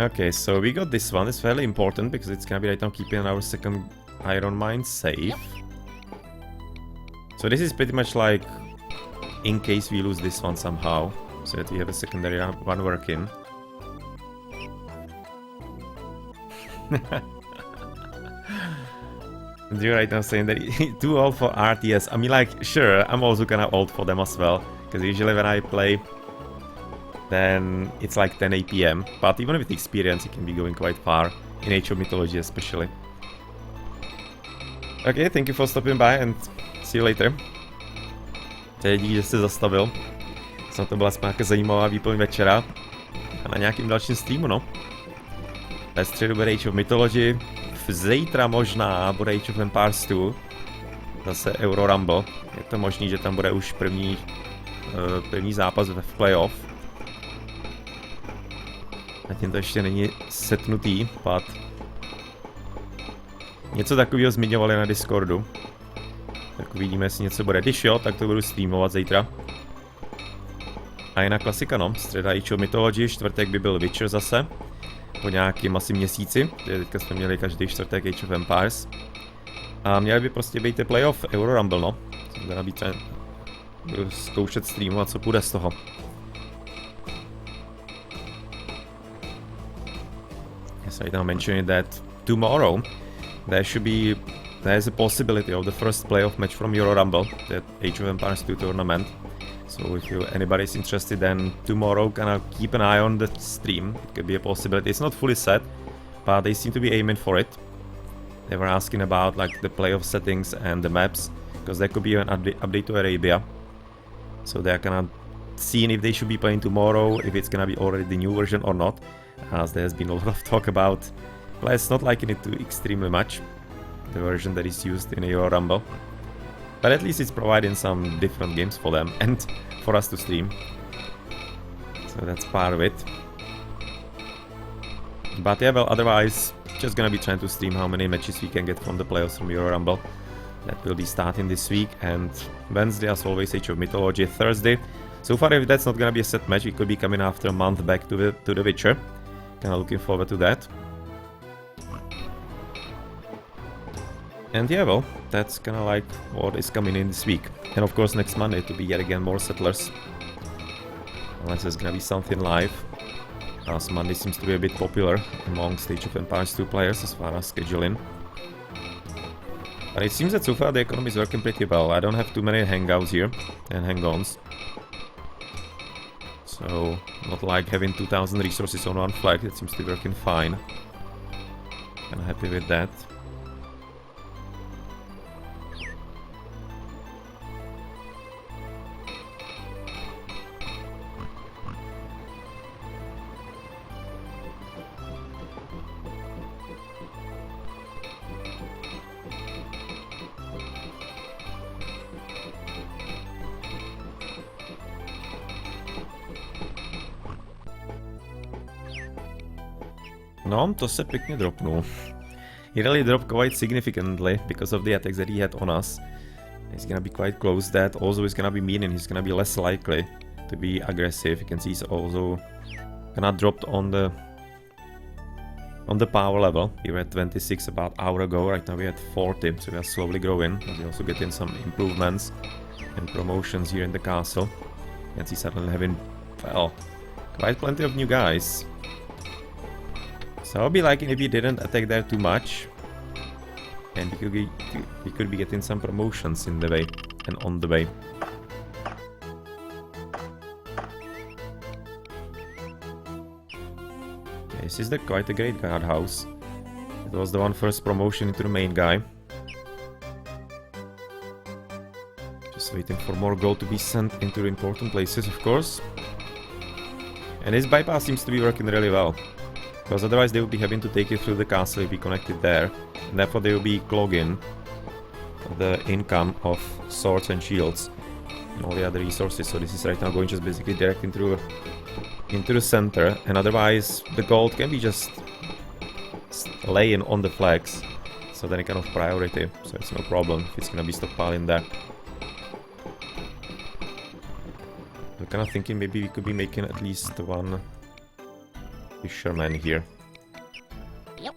Okay, so we got this one. It's fairly important because it's gonna be right now keeping our second iron mine safe. So this is pretty much like in case we lose this one somehow, so that we have a secondary one working. You're right now saying that too old for RTS. I mean, like, sure, I'm also kinda old for them as well, because usually when I play, then it's like 10 PM, but even with experience you can be going quite far, in Age of Mythology especially. Okay, thank you for stopping by and see you later. Díky, že jste zastavil. Snad to byla nějaká zajímavá výplň večera. A na nějakým dalším streamu, no. Ve středu bude Age of Mythology, zítra možná bude Age of Empires 2, zase Euro Rumble. Je to možný, že tam bude už první zápas v playoff. Zatím to ještě není setnutý, but něco takového zmiňovali na Discordu. Tak uvidíme, jestli něco bude. Když jo, tak to budu streamovat zítra. A jinak klasika, no. Středa Age of Mythology, čtvrtek by byl Witcher zase. Po nějakým asi měsíci, teďka jsme měli každý čtvrtek Age of Empires. A měli by prostě být playoff Euro Rumble, no. Budu zkoušet streamovat, co půjde z toho. Yes, I now mentioned that tomorrow there should be there's a possibility of the first playoff match from Euro Rumble, that Age of Empires 2 tournament. So if anybody's interested, then tomorrow gonna keep an eye on the stream. It could be a possibility. It's not fully set, but they seem to be aiming for it. They were asking about like the playoff settings and the maps, because there could be an update to Arabia. So they're kind of seeing if they should be playing tomorrow, if it's gonna be already the new version or not, as there's been a lot of talk about. Well, it's not liking it too extremely much, the version that is used in Euro Rumble. But at least it's providing some different games for them and for us to stream. So that's part of it. But yeah, well, otherwise, just gonna be trying to stream how many matches we can get from the playoffs from Euro Rumble. That will be starting this week, and Wednesday, as always, Age of Mythology, Thursday. So far, if that's not gonna be a set match, it could be coming after a month back to the Witcher. Kinda looking forward to that. And yeah, well, that's kinda like what is coming in this week. And of course, next Monday to be yet again more Settlers. Unless there's gonna be something live. As Monday seems to be a bit popular amongst Age of Empires 2 players as far as scheduling. But it seems that so far the economy is working pretty well. I don't have too many hangouts here and hang-ons. So, not like having 2000 resources on one flag, it seems to be working fine. Kinda happy with that. No, to se pěkně dropnul. He really dropped quite significantly because of the attacks that he had on us. He's gonna be quite close. That also is gonna be meaning he's gonna be less likely to be aggressive. You can see he's also kinda dropped on the power level. We were at 26 about an hour ago. Right now we're at 40, so we are slowly growing. We're also getting some improvements and promotions here in the castle. You can see suddenly having, well, quite plenty of new guys. So I'll be liking if he didn't attack there too much. And we could be getting some promotions in the way and on the way. Okay, this is quite a great guardhouse. It was the one first promotion into the main guy. Just waiting for more gold to be sent into important places, of course. And this bypass seems to be working really well. Because otherwise they would be having to take it through the castle if we connected there. And therefore they will be clogging the income of swords and shields and all the other resources. So this is right now going just basically direct into the center. And otherwise the gold can be just laying on the flags. So then it kind of priority. So it's no problem if it's gonna be stockpiling there. I'm kind of thinking maybe we could be making at least one fisherman here. Yep.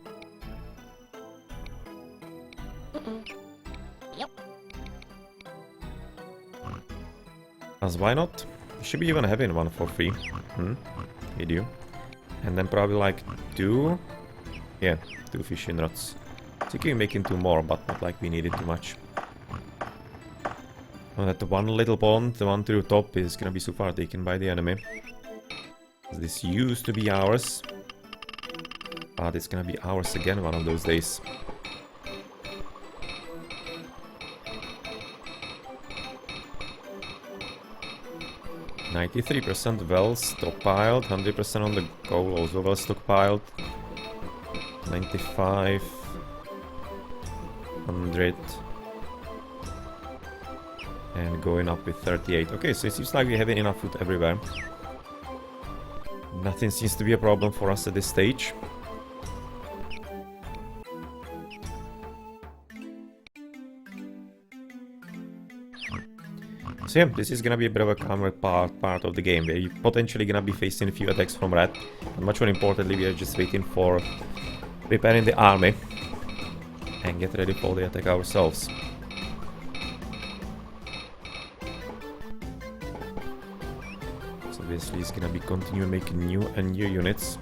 Yep. As why not? We should be even having one for free. We do. And then probably like two fishing rods. So you can be making two more, but not like we need it too much. And that one little pond, the one to the top, is gonna be so far taken by the enemy. This used to be ours, but it's gonna be ours again one of those days. %93 well stockpiled, 100% on the goal also well stockpiled. 95, 100, and going up with 38. Okay, so it seems like we're having enough food everywhere. Nothing seems to be a problem for us at this stage. So yeah, this is gonna be a bit of a calmer part of the game, where you're potentially gonna be facing a few attacks from red. And much more importantly, we are just waiting for preparing the army and get ready for the attack ourselves. Obviously, he's gonna be continuing making new units.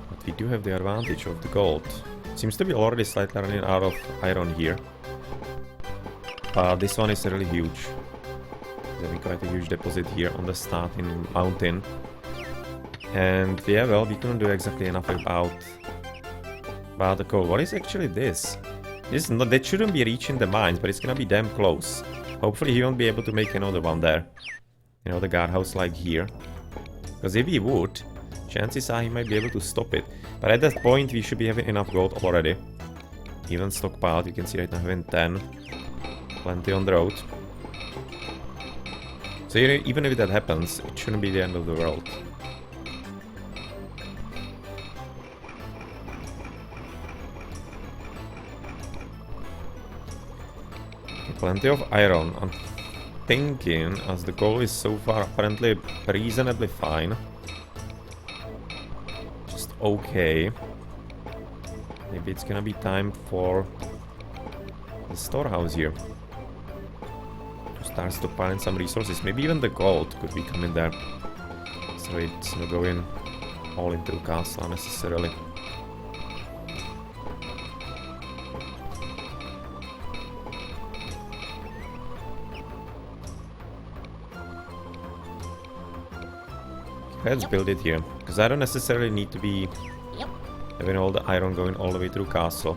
But we do have the advantage of the gold. Seems to be already slightly running out of iron here. But this one is really huge. There's having quite a huge deposit here on the starting mountain. And yeah, well, we couldn't do exactly enough about the coal. What is actually this? This not, that shouldn't be reaching the mines, but it's gonna be damn close. Hopefully he won't be able to make another one there. You know, the guardhouse like here. Because if he would, chances are he might be able to stop it. But at that point we should be having enough gold already. Even stockpiled, you can see right now having 10. Plenty on the road. So even if that happens, it shouldn't be the end of the world. Plenty of iron. I'm thinking, as the coal is so far apparently reasonably fine. Just okay. Maybe it's gonna be time for the storehouse here. To start stockpiling some resources. Maybe even the gold could be coming there. So it's not going all into the castle unnecessarily. Let's build it here, because I don't necessarily need to be having all the iron going all the way through castle.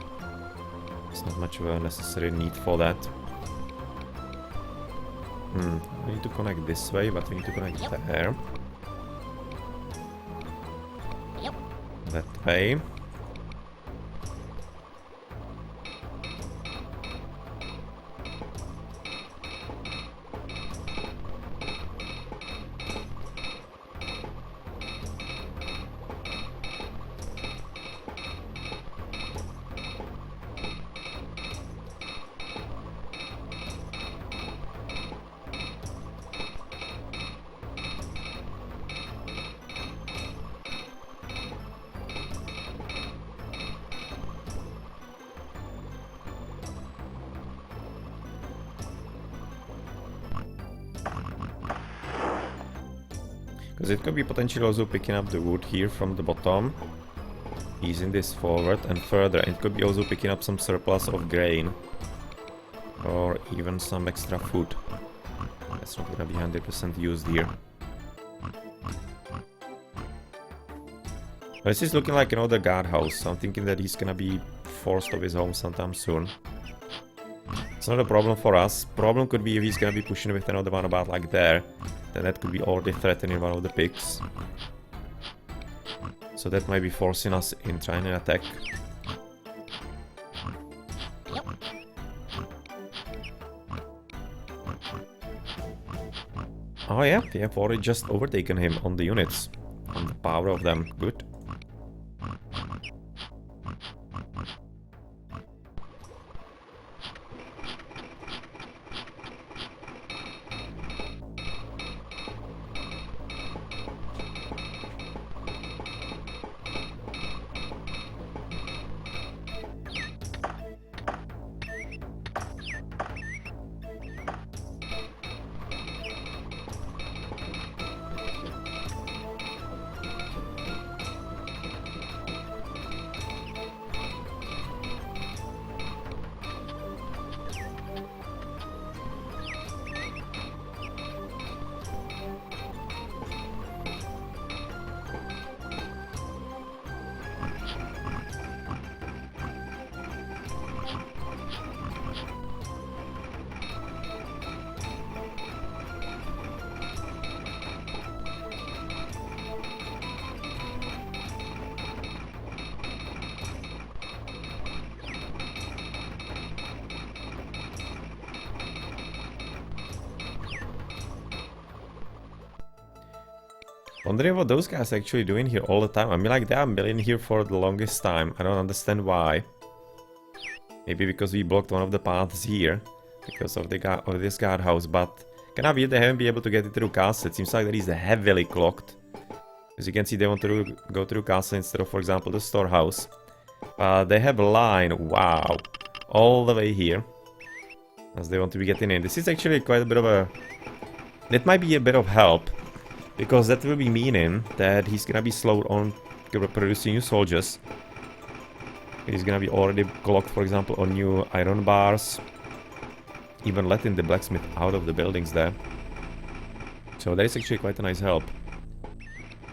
It's not much of a necessary need for that. I need to connect this way, but we need to connect there. That way. Because it could be potentially also picking up the wood here from the bottom, easing this forward and further. It could be also picking up some surplus of grain, or even some extra food. That's not gonna be 100% used here. This is looking like another guardhouse, so I'm thinking that he's gonna be forced off his home sometime soon. It's not a problem for us. Problem could be if he's gonna be pushing with another one about like there. Then that could be already threatening one of the pigs. So that might be forcing us in trying to attack. Oh yeah, we have already just overtaken him on the units. On the power of them. Good. Wondering what those guys are actually doing here all the time. I mean, like, they are milling here for the longest time. I don't understand why. Maybe because we blocked one of the paths here. Because of this guardhouse, but kinda weird they haven't been able to get it through castle. It seems like that is heavily clocked. As you can see, they want to go through castle instead of, for example, the storehouse. They have a line, wow, all the way here. As they want to be getting in. This is actually quite a bit of a... That might be a bit of help. Because that will be meaning that he's gonna be slowed on producing new soldiers. He's gonna be already clocked, for example, on new iron bars. Even letting the blacksmith out of the buildings there. So that is actually quite a nice help.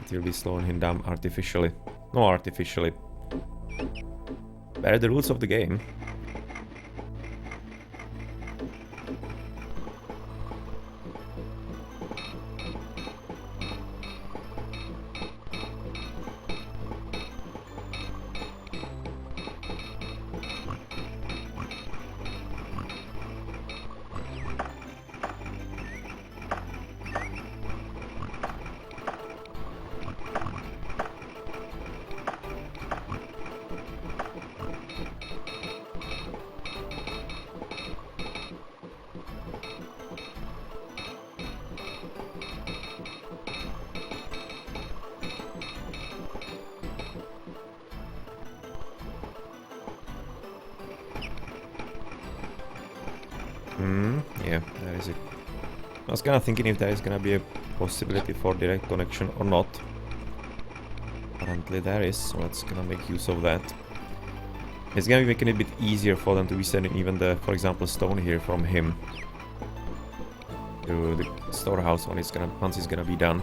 It will be slowing him down artificially. No, artificially. Where are the rules of the game? Yeah, there is it. I was kind of thinking if there is gonna be a possibility for direct connection or not. Apparently there is, so let's gonna make use of that. It's gonna be making it a bit easier for them to be sending even the, for example, stone here from him to the storehouse once it's gonna be done.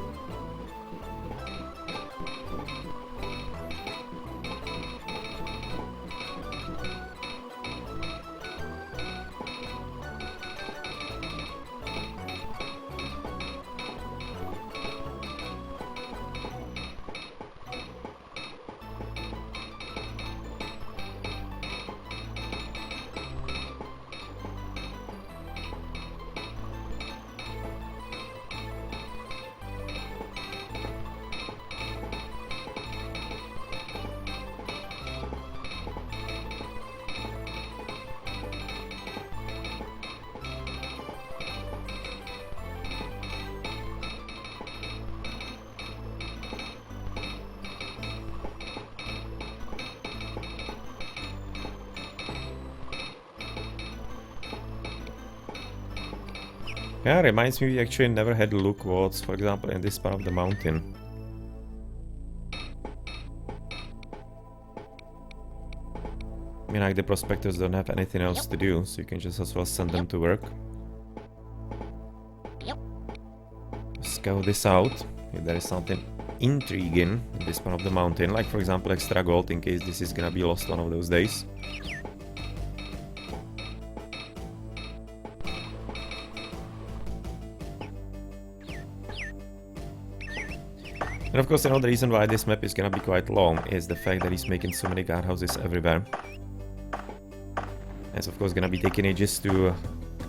Yeah, reminds me we actually never had look what's, for example, in this part of the mountain. I mean, like, the prospectors don't have anything else to do, so you can just as well send them to work. Scout this out, if there is something intriguing in this part of the mountain, like, for example, extra gold in case this is gonna be lost one of those days. And of course, another reason why this map is gonna be quite long is the fact that he's making so many guardhouses everywhere. It's of course gonna be taking ages to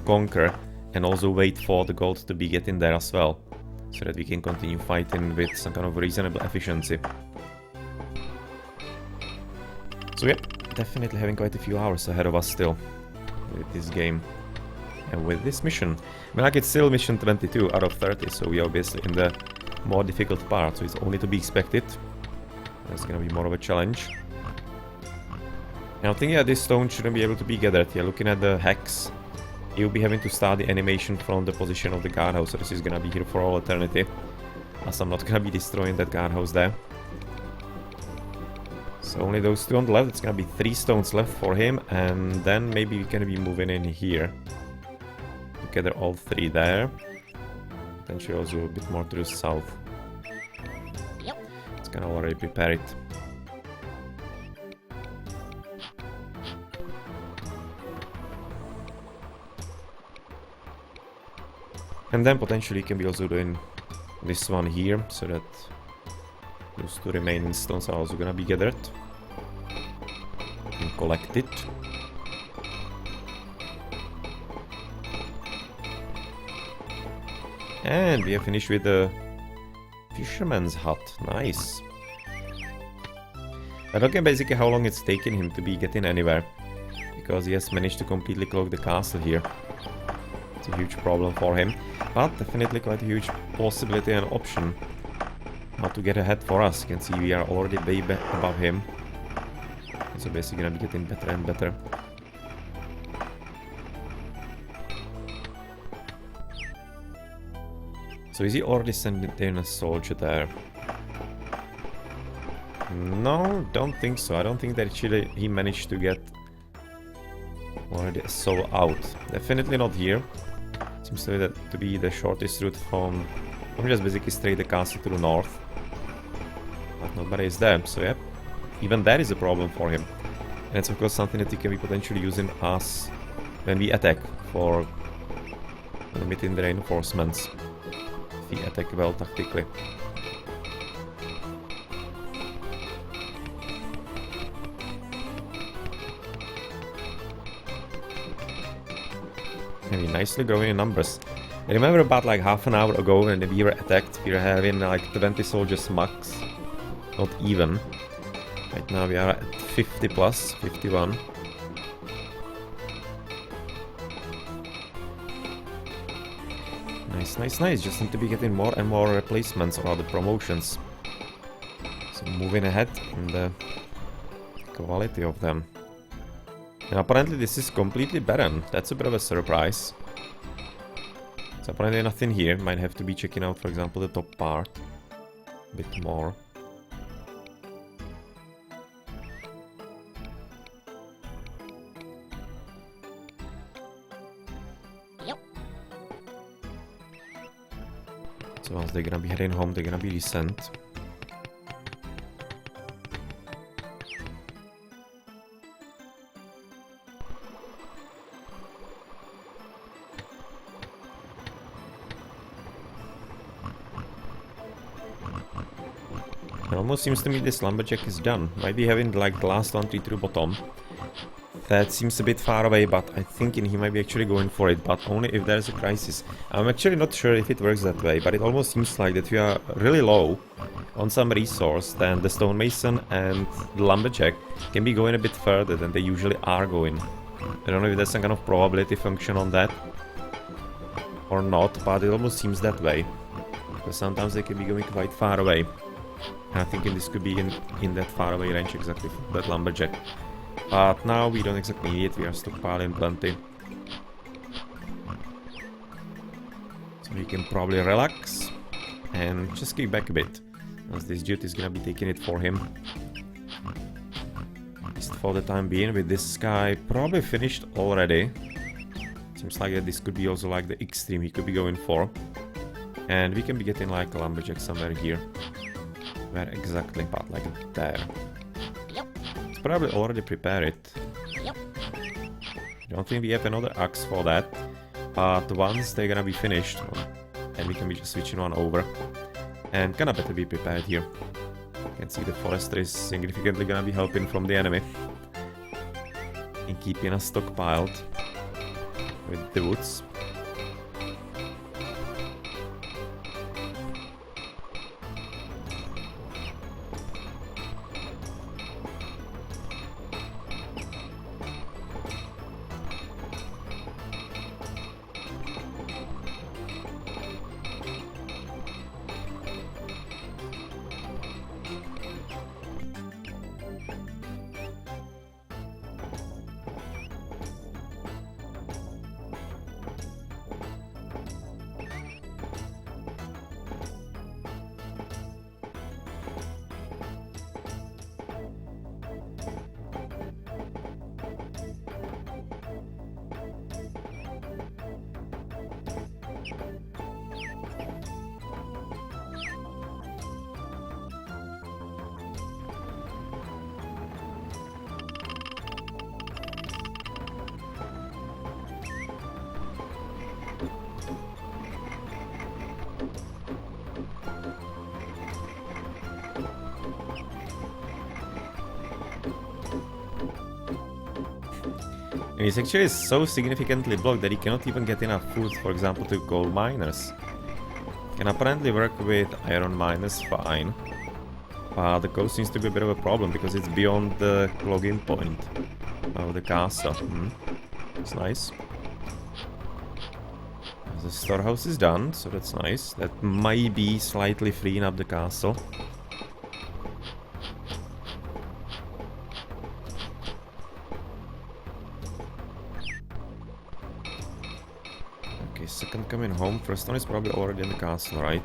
conquer and also wait for the gold to be getting there as well, so that we can continue fighting with some kind of reasonable efficiency. So yeah, definitely having quite a few hours ahead of us still with this game and with this mission. I mean, like, it's still mission 22 out of 30, so we are obviously in the more difficult part, so it's only to be expected. That's gonna be more of a challenge. And I think, yeah, this stone shouldn't be able to be gathered. Yeah, looking at the hex, you'll be having to start the animation from the position of the guardhouse, so this is gonna be here for all eternity, as I'm not gonna be destroying that guardhouse there. So only those two on the left. It's gonna be 3 stones left for him, and then maybe we can be moving in here. Together all 3 there. Potentially also a bit more to the south. It's gonna already prepare it. And then potentially can be also doing this one here, so that those 2 remaining stones are also gonna be gathered and collected. And we have finished with the fisherman's hut. Nice. I don't get basically how long it's taken him to be getting anywhere, because he has managed to completely cloak the castle here. It's a huge problem for him, but definitely quite a huge possibility and option how to get ahead for us. You can see we are already way above him. So basically gonna be getting better and better. So is he already sending in a soldier there? No, don't think so. I don't think that actually he managed to get already a soul out. Definitely not here. Seems to be the shortest route from just basically straight the castle to the north. But nobody is there, so yeah. Even that is a problem for him. And it's of course something that he can be potentially using us when we attack for limiting the reinforcements. If we attack well tactically. Maybe nicely growing in numbers. I remember about like half an hour ago when we were attacked, we were having like 20 soldiers max. Not even. Right now we are at 50 plus, 51. Nice, nice, nice. Just need to be getting more and more replacements or other promotions. So moving ahead in the quality of them. And apparently this is completely barren. That's a bit of a surprise. So apparently nothing here. Might have to be checking out, for example, the top part a bit more. Yep. So once they're gonna be heading home, they're gonna be resent. It almost seems to me this lumberjack is done. Might be having like the last one through bottom. That seems a bit far away, but I'm thinking he might be actually going for it, but only if there's a crisis. I'm actually not sure if it works that way, but it almost seems like that we are really low on some resource, then the stonemason and the lumberjack can be going a bit further than they usually are going. I don't know if there's some kind of probability function on that or not, but it almost seems that way. Because sometimes they can be going quite far away. And I think this could be in that far away range exactly for that lumberjack. But now we don't exactly need it, we are stockpiling plenty. So we can probably relax and just kick back a bit. As this dude is gonna be taking it for him. At least for the time being, with this guy probably finished already. Seems like that this could be also like the extreme he could be going for. And we can be getting like a lumberjack somewhere here. Where exactly? But like there. Yep. It's probably already prepared. Yep. Don't think we have another axe for that. But once they're gonna be finished, and we can be just switching one over. And gonna better be prepared here. You can see the forester is significantly gonna be helping from the enemy. In keeping us stockpiled with the woods. And he's actually so significantly blocked that he cannot even get enough food, for example, to gold miners. Can apparently work with iron miners fine. But the coast seems to be a bit of a problem because it's beyond the login point of the castle. It's nice. The storehouse is done, so that's nice. That might be slightly freeing up the castle. Okay, second coming home. First one is probably already in the castle, right?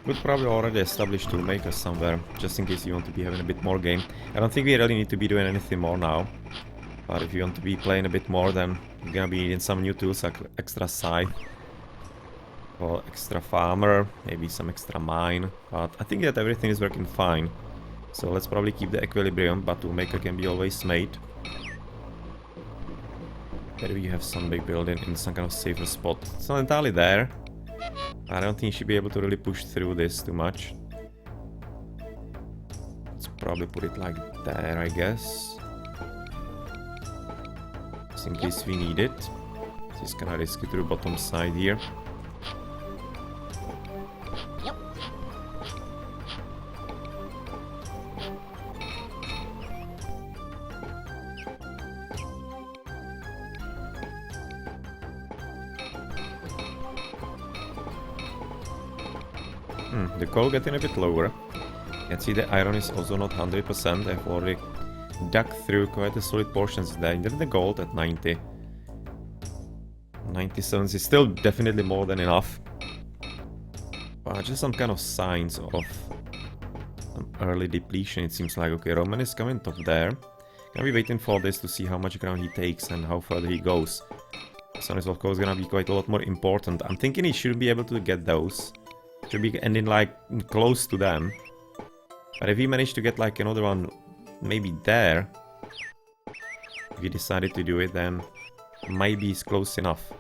Could probably already establish toolmakers somewhere, just in case you want to be having a bit more game. I don't think we really need to be doing anything more now. But if you want to be playing a bit more, then you're gonna be needing some new tools, like extra scythe. Or extra farmer, maybe some extra mine. But I think that everything is working fine. So let's probably keep the equilibrium, but toolmaker can be always made. Maybe you have some big building in some kind of safer spot. It's not entirely there. I don't think you should be able to really push through this too much. Let's probably put it like there, I guess. Just in case we need it. Just gonna risk it to the bottom side here. The coal getting a bit lower. You can see the iron is also not 100%. I've already dug through quite a solid portions there. And then the gold at 90. 97 is still definitely more than enough. But just some kind of signs of some early depletion, it seems like. Okay, Roman is coming top there. Gonna be waiting for this to see how much ground he takes and how further he goes. This one is of course gonna be quite a lot more important. I'm thinking he should be able to get those. Should be ending like close to them. But if he managed to get like another one maybe there, if he decided to do it, then maybe he's close enough.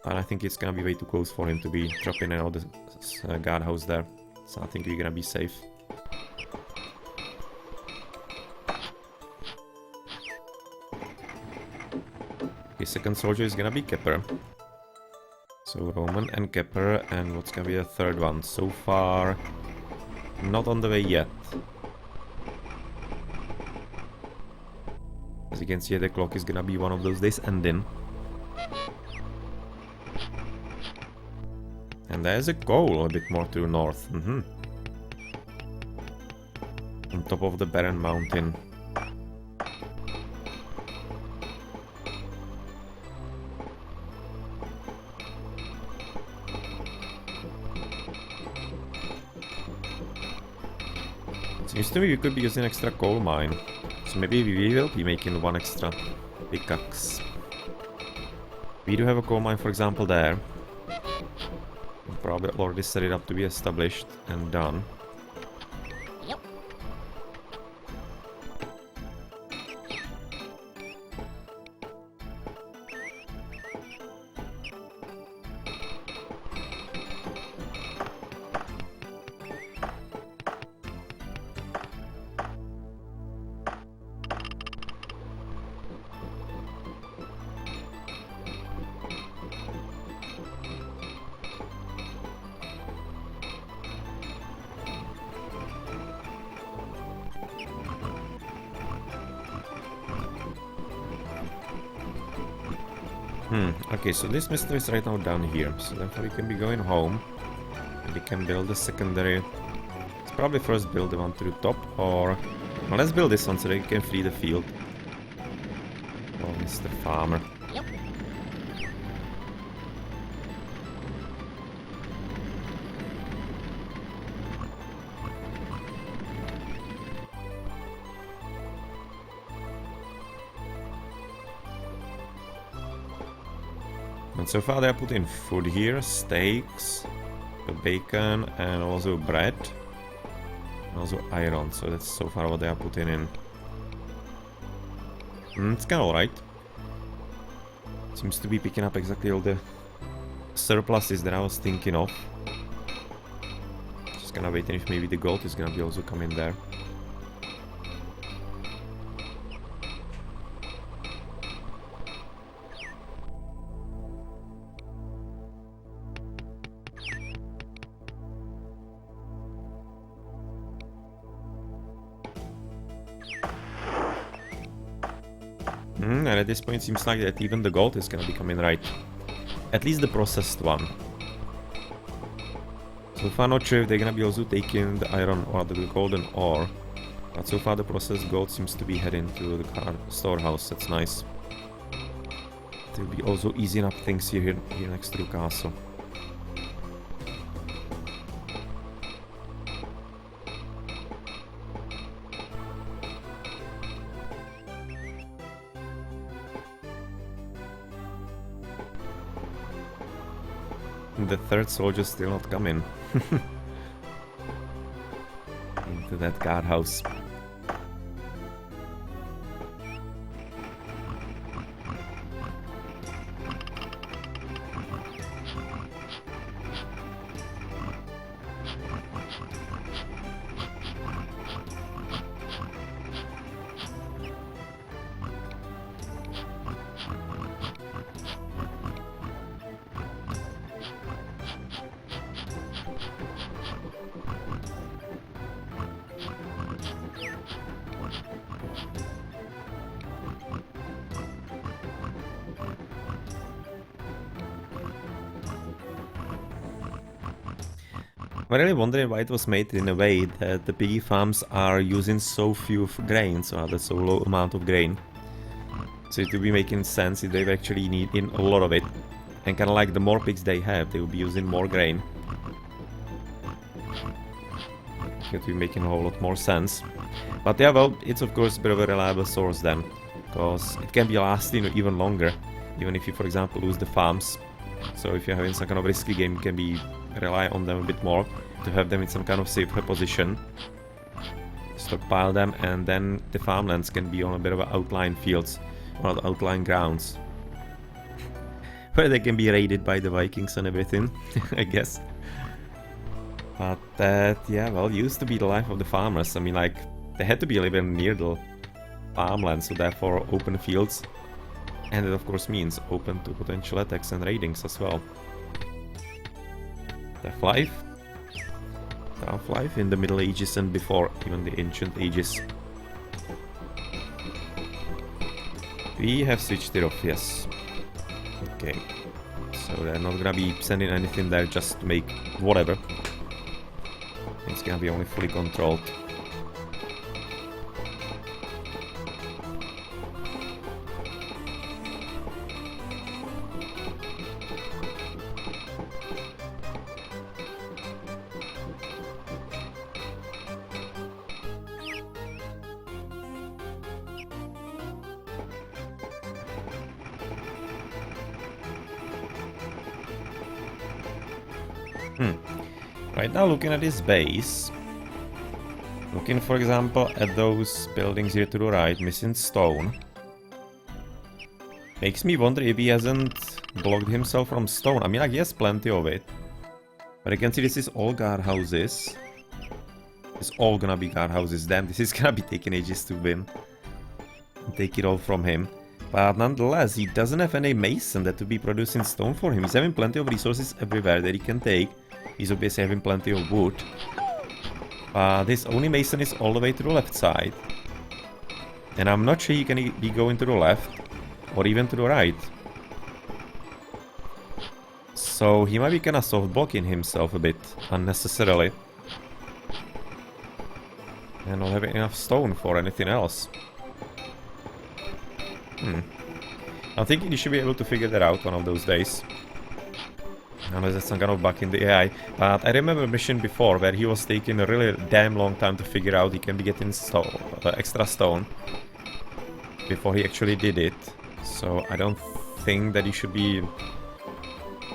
But I think it's gonna be way too close for him to be dropping another guardhouse there. So I think we're gonna be safe. Okay, second soldier is gonna be Kepper. So Roman and Kepper, and what's gonna be the third one? So far, not on the way yet. As you can see, the clock is gonna be one of those days ending. And there's a goal a bit more to the north. On top of the barren mountain. Seems to me we could be using extra coal mine. So maybe we will be making one extra pickaxe. We do have a coal mine, for example, there. We'll probably already set it up to be established and done. Okay, so this mister is right now down here, so therefore he can be going home. And he can build a secondary. Let's probably first build the one to the top, or... Well, let's build this one so that he can free the field. Oh, Mr. Farmer. And so far they are putting food here, steaks, bacon, and also bread. And also iron, so that's so far what they are putting in. It's kinda alright. Seems to be picking up exactly all the surpluses that I was thinking of. Just gonna wait if maybe the gold is gonna be also coming there. And at this point it seems like that even the gold is gonna be coming right. At least the processed one. So far not sure if they're gonna be also taking the iron or the golden ore. But so far the processed gold seems to be heading to the storehouse, that's nice. It will be also easing up things here next to the castle. The third soldier's still not coming. Into that guardhouse. I'm really wondering why it was made in a way that the piggy farms are using so few grains, or rather so low amount of grain. So it would be making sense if they actually need in a lot of it. And kind of like the more pigs they have, they will be using more grain. It would be making a whole lot more sense. But yeah, well, it's of course a bit of a reliable source then. Because it can be lasting even longer. Even if you, for example, lose the farms. So if you're having some kind of risky game, you can be rely on them a bit more to have them in some kind of safer position. Stockpile them, and then the farmlands can be on a bit of outlying fields or outlying grounds where they can be raided by the Vikings and everything, I guess. But that, yeah, well, used to be the life of the farmers. I mean, like, they had to be living near the farmlands, so therefore open fields. And it of course means open to potential attacks and raidings as well. Half-Life? Half-Life in the Middle Ages and before, even the Ancient Ages. We have switched it off, yes. Okay. So they're not gonna be sending anything there just to make whatever. It's gonna be only fully controlled. Right now, looking at this base, looking for example at those buildings here to the right, missing stone, makes me wonder if he hasn't blocked himself from stone. I mean, like, he has plenty of it, but I can see this is all guardhouses. It's all gonna be guardhouses. Damn, this is gonna be taking ages to win. Take it all from him. But nonetheless, he doesn't have any mason that to be producing stone for him. He's having plenty of resources everywhere that he can take. He's obviously having plenty of wood. This only mason is all the way to the left side. And I'm not sure he can be going to the left or even to the right. So he might be kind of soft blocking himself a bit unnecessarily. And not having enough stone for anything else. I'm thinking you should be able to figure that out one of those days. Unless there's some kind of bug in the AI. But I remember a mission before where he was taking a really damn long time to figure out he can be getting extra stone before he actually did it. So I don't think that he should be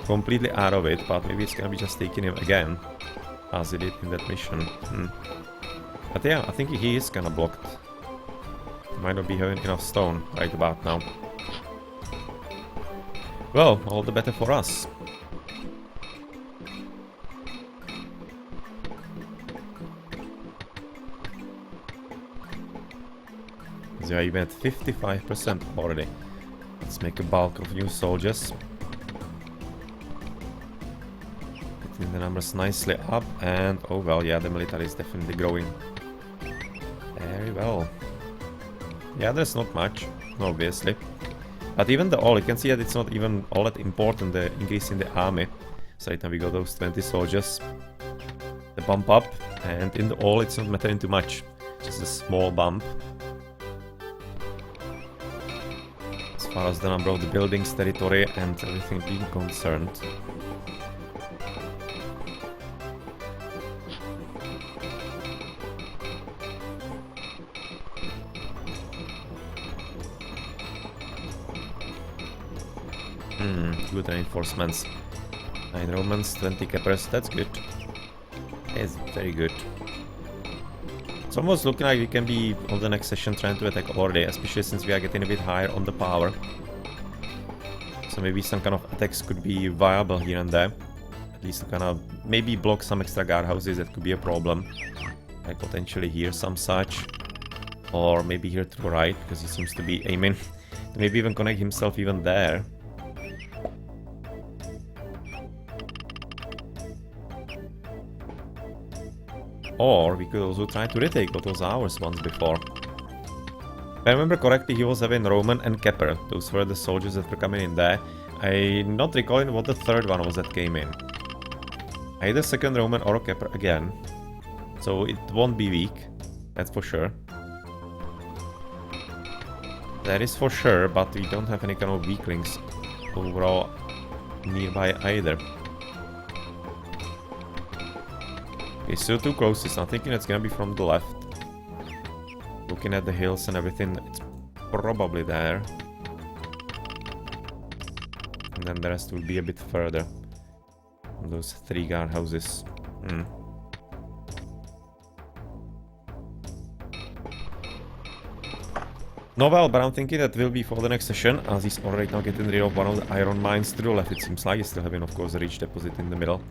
completely out of it, but maybe it's gonna be just taking him again as he did in that mission. But yeah, I think he is kinda blocked. He might not be having enough stone right about now. Well, all the better for us. So yeah, even at 55% already. Let's make a bulk of new soldiers. Getting the numbers nicely up, and oh well, yeah, the military is definitely growing. Very well. Yeah, there's not much, obviously. But even the all, you can see that it's not even all that important, the increase in the army. So right now we got those 20 soldiers. The bump up, and in the all it's not mattering too much. Just a small bump. As far as the number of the buildings, territory, and everything being concerned. Good reinforcements. 9 Romans, 20 Keppers, that's good. It's very good. It's almost looking like we can be on the next session trying to attack already, especially since we are getting a bit higher on the power. So maybe some kind of attacks could be viable here and there. At least to kind of maybe block some extra guardhouses, that could be a problem. Like potentially here some such. Or maybe here to the right, because he seems to be aiming. Maybe even connect himself even there. Or we could also try to retake what was ours once before. If I remember correctly, he was having Roman and Kepper. Those were the soldiers that were coming in there. I'm not recalling what the third one was that came in. Either second Roman or Kepper again. So it won't be weak. That's for sure. That is for sure, but we don't have any kind of weaklings overall nearby either. Okay, still too close. I'm thinking it's gonna be from the left. Looking at the hills and everything, it's probably there. And then the rest will be a bit further. Those 3 guardhouses. No, well, but I'm thinking that will be for the next session, as he's already now getting rid of one of the iron mines to the left, it seems like. He's still having, of course, a rich deposit in the middle.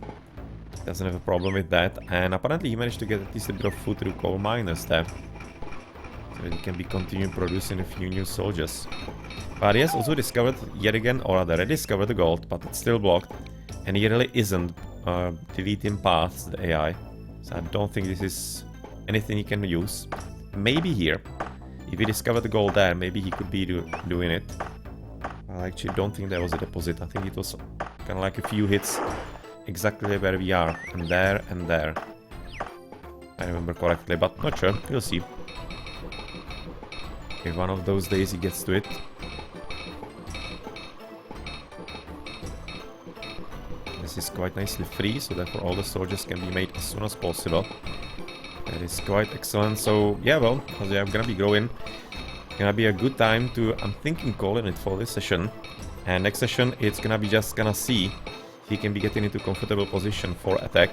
Doesn't have a problem with that. And apparently he managed to get at least a bit of food through coal miners there. So that he can be continuing producing a few new soldiers. But he has also discovered yet again, or rather rediscovered the gold, but it's still blocked. And he really isn't deleting paths, the AI. So I don't think this is anything he can use. Maybe here. If he discovered the gold there, maybe he could be doing it. I actually don't think there was a deposit. I think it was kind of like a few hits exactly where we are. And there and there. I remember correctly, but not sure. We'll see. Okay, one of those days he gets to it. This is quite nicely free, so therefore all the soldiers can be made as soon as possible. That is quite excellent. So yeah, well, as we are gonna be growing, gonna be a good time to, I'm thinking, calling it for this session. And next session, it's gonna be just gonna see if he can be getting into comfortable position for attack.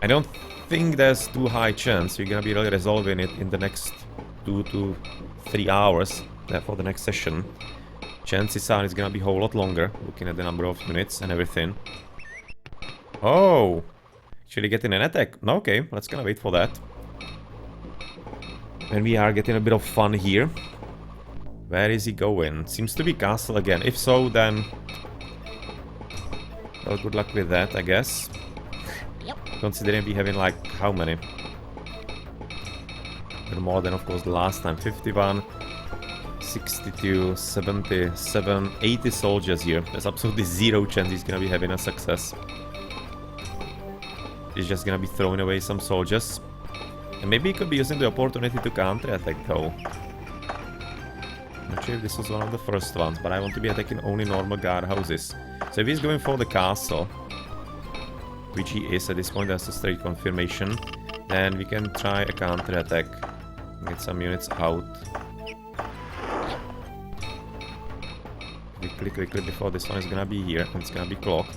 I don't think there's too high chance you're gonna be really resolving it in the next 2 to 3 hours. Therefore, the next session, chances are it's gonna be a whole lot longer, looking at the number of units and everything. Oh! Actually getting an attack. No, okay, let's gonna wait for that. And we are getting a bit of fun here. Where is he going? Seems to be castle again. If so, then... well, good luck with that, I guess. Considering we having like, how many? More than, of course, the last time. 51, 62, 77, 80 soldiers here. There's absolutely zero chance he's gonna be having a success. He's just gonna be throwing away some soldiers. And maybe he could be using the opportunity to counter-attack though. Not sure if this was one of the first ones, but I want to be attacking only normal guardhouses. So if he's going for the castle, which he is at this point, that's a straight confirmation, then we can try a counter-attack. Get some units out. Quickly before this one is gonna be here, and it's gonna be clocked.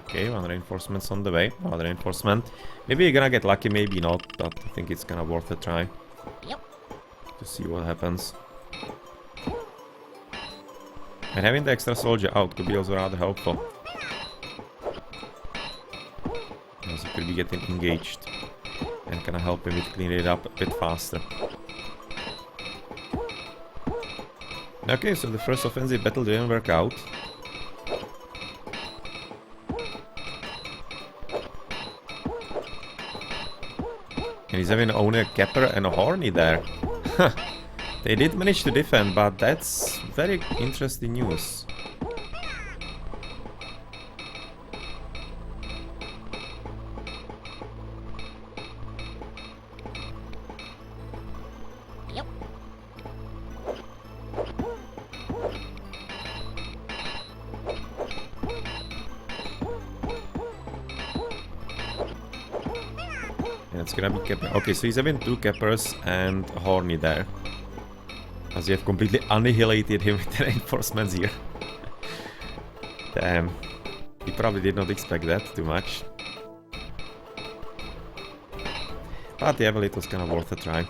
Okay, one reinforcement's on the way. Another reinforcement. Maybe you're gonna get lucky, maybe not, but I think it's gonna worth a try. Yep. To see what happens. And having the extra soldier out could be also rather helpful. As he could be getting engaged. And kind of help him with cleaning it up a bit faster. Okay, so the first offensive battle didn't work out. And he's having only a Kepper and a Horny there. They did manage to defend, but that's very interesting news. Yep. That's gonna be Kepper. Okay, so he's having 2 Keppers and Horny there. As you have completely annihilated him with the reinforcements here. Damn. He probably did not expect that too much. But yeah, well, it was kind of worth a try.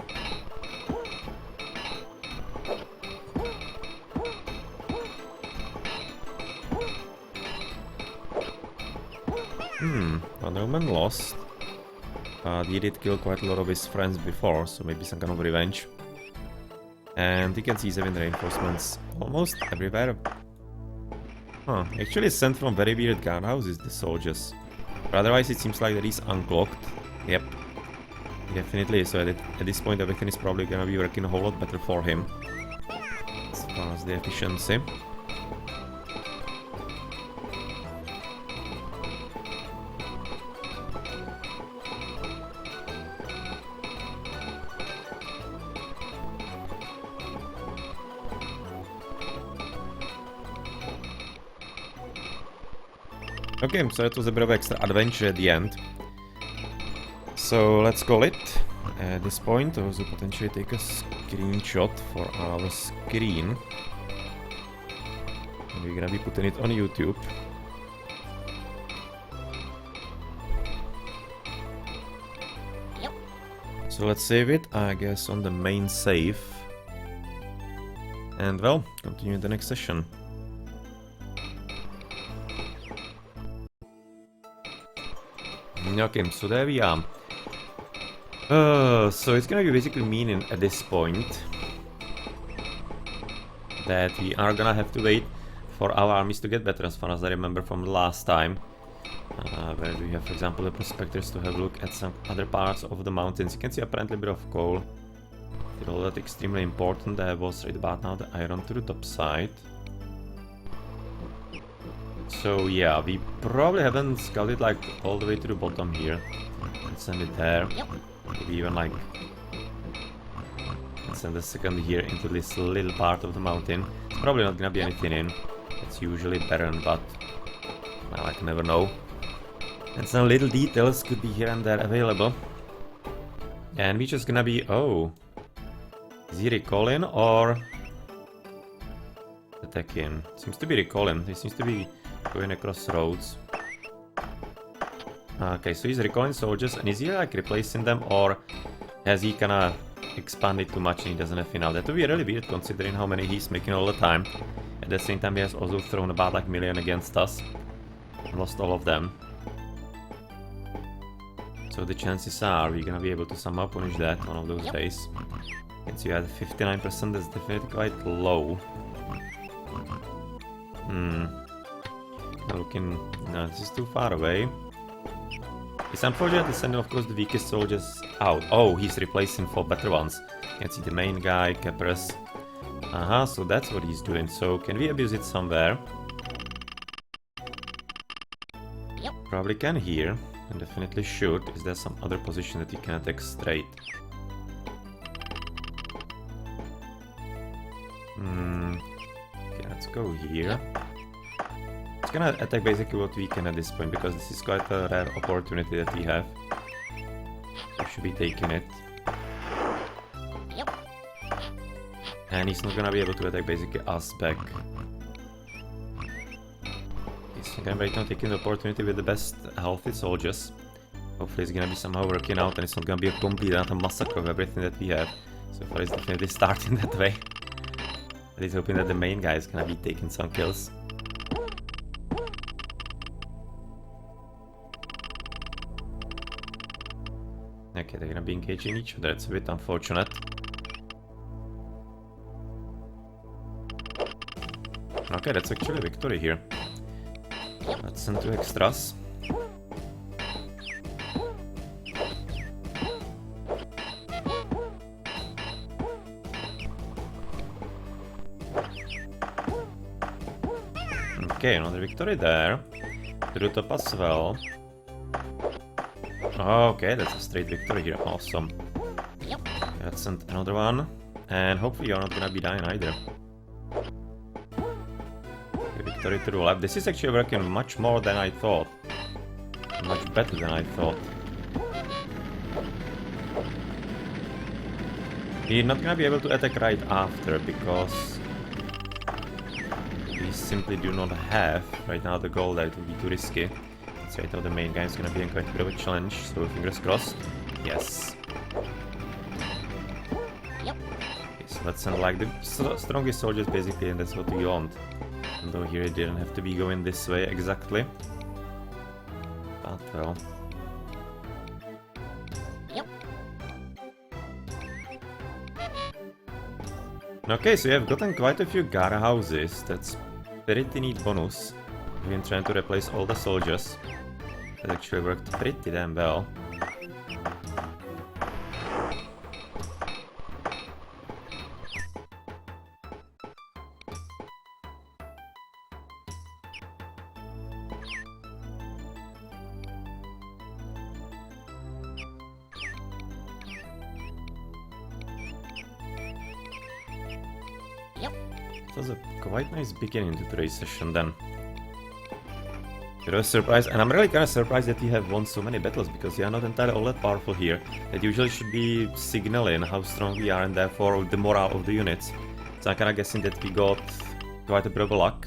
One Roman lost. But he did kill quite a lot of his friends before, so maybe some kind of revenge. And you can see 7 reinforcements almost everywhere. Huh, actually sent from very weird guardhouses, the soldiers. But otherwise it seems like that he's unclocked. Yep. Definitely, so at this point everything is probably gonna be working a whole lot better for him. As far as the efficiency. Okay, so that was a bit of extra adventure at the end. So let's call it. At this point, I also potentially take a screenshot for our screen. And we're gonna be putting it on YouTube. Yep. So let's save it, I guess, on the main save. And well, continue the next session. Okay, so there we are. So it's gonna be basically meaning at this point that we are gonna have to wait for our armies to get better, as far as I remember from the last time. Where we have, for example, the prospectors to have a look at some other parts of the mountains. You can see apparently a bit of coal. Did all that extremely important. There was right about now the iron to the top side. So yeah, we probably haven't scouted like all the way to the bottom here. Let's send it there. Maybe even like let's send a second here into this little part of the mountain. It's probably not gonna be anything in. It's usually barren, but well, I can never know. And some little details could be here and there available. And we're just gonna be is he recalling or attacking? Seems to be recalling. He seems to be going across roads. Okay, so he's recalling soldiers, and is he like replacing them, or has he kinda expanded too much and he doesn't have enough? That would be really weird considering how many he's making all the time. At the same time, he has also thrown about like 1,000,000 against us. Lost all of them. So the chances are we're gonna be able to somehow punish that one of those days. You can see you had 59%, that's definitely quite low. Looking... no, this is too far away. It's unfortunately sending, of course, the weakest soldiers out. Oh, he's replacing for better ones. You can see the main guy, Keppers. So that's what he's doing. So can we abuse it somewhere? Yep. Probably can here. And definitely should. Is there some other position that you can attack straight? Okay, let's go here. It's gonna attack basically what we can at this point, because this is quite a rare opportunity that we have. We should be taking it. Yep. And he's not gonna be able to attack basically us back. He's gonna be right now taking the opportunity with the best healthy soldiers. Hopefully it's gonna be somehow working out and it's not gonna be a complete and utter massacre of everything that we have. So far it's definitely starting that way. But he's hoping that the main guy is gonna be taking some kills. Okay, they're gonna be engaging each other. It's a bit unfortunate. Okay, that's actually a victory here. Let's send 2 extras. Okay, another victory there. To the top as well. Okay, that's a straight victory here. Awesome. Yep. Let's send another one. And hopefully you're not gonna be dying either. Okay, victory to the left. This is actually working much more than I thought. Much better than I thought. We're not gonna be able to attack right after because we simply do not have right now the gold. That would be too risky. So I thought the main guy is gonna be in quite a bit of a challenge, so fingers crossed. Yes. Yep. Okay, so let's send like the strongest soldiers basically, and that's what we want. Although here it didn't have to be going this way exactly. But well. Yep. Okay, so you have gotten quite a few guard houses. That's pretty neat bonus. We've been trying to replace all the soldiers. That actually worked pretty damn well. Yep. It was a quite nice beginning to today's session then. It was surprised, and I'm really kind of surprised that we have won so many battles because we are not entirely all that powerful here. That usually should be signaling how strong we are and therefore the morale of the units. So I'm kind of guessing that we got quite a bit of luck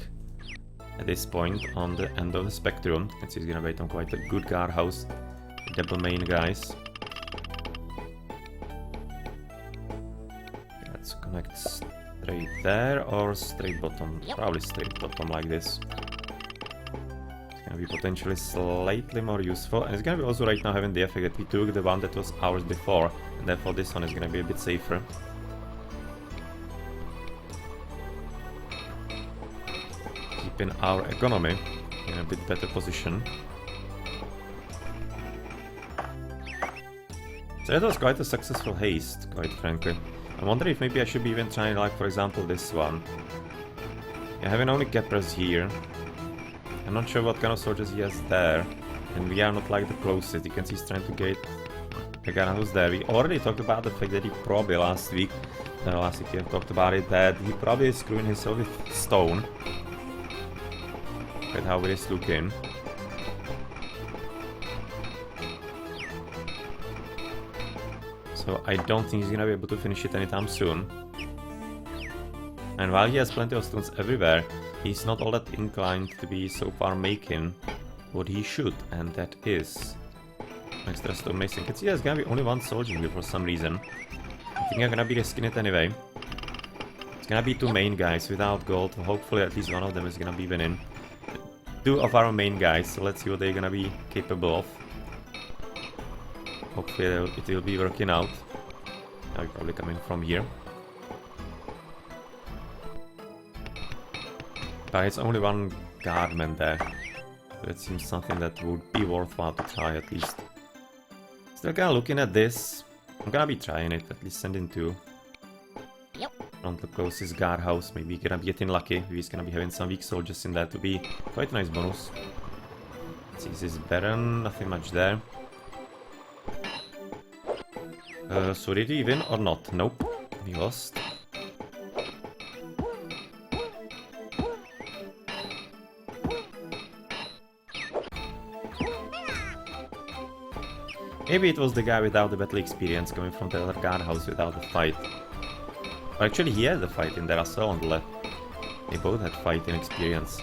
at this point on the end of the spectrum. And so he's gonna wait on quite a good guard house. Double main guys. Okay, let's connect straight there or straight bottom. Yep. Probably straight bottom like this. Be potentially slightly more useful, and it's gonna be also right now having the effect that we took the one that was ours before, and therefore this one is gonna be a bit safer. Keeping our economy in a bit better position. So that was quite a successful haste, quite frankly. I wonder if maybe I should be even trying, like for example this one. Yeah, having only Keppers here. I'm not sure what kind of soldiers he has there, and we are not like the closest. You can see he's trying to get the guy who's there. We already talked about the fact that he probably last week we have talked about it, that he probably is screwing himself with stone. Look at how it is looking. So I don't think he's gonna be able to finish it anytime soon. And while he has plenty of stones everywhere, he's not all that inclined to be so far making what he should, and that is extra stone mason. You can see there's gonna be only one soldier here for some reason. I think I'm gonna be risking it anyway. It's gonna be two main guys without gold. Hopefully at least one of them is gonna be winning. Two of our main guys, so let's see what they're gonna be capable of. Hopefully it will be working out. Now we're probably coming from here. But it's only one guardman there, so it seems something that would be worthwhile to try at least. Still kinda looking at this. I'm gonna be trying it, at least sending two. Yep. On the closest guard house, maybe gonna be getting lucky. He's gonna be having some weak soldiers in there to be quite a nice bonus. Let's see, this is Baron, nothing much there. So did he win or not? Nope, he lost. Maybe it was the guy without the battle experience coming from the other guard house without the fight. Or actually he had the fight in there as well on the left. They both had fighting experience.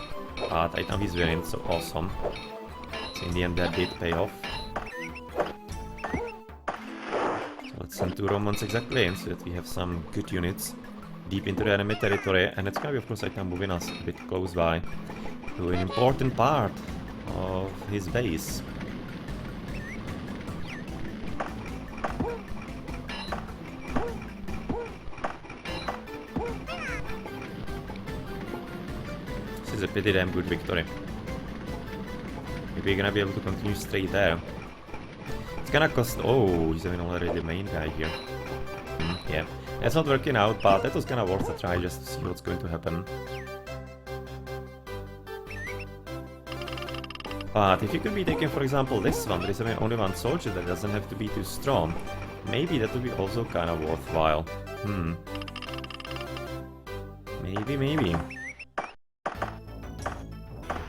But right now he's winning, so awesome. So in the end that did pay off. So let's send two Romans exactly in so that we have some good units deep into the enemy territory. And it's gonna be of course right now moving us a bit close by to an important part of his base. Is a pretty damn good victory. Maybe we're gonna be able to continue straight there. It's gonna cost... Oh, he's having already the main guy here. Yeah, it's not working out, but that was kinda worth a try just to see what's going to happen. But if you could be taking, for example, this one, there is only one soldier that doesn't have to be too strong. Maybe that would be also kinda worthwhile. Maybe.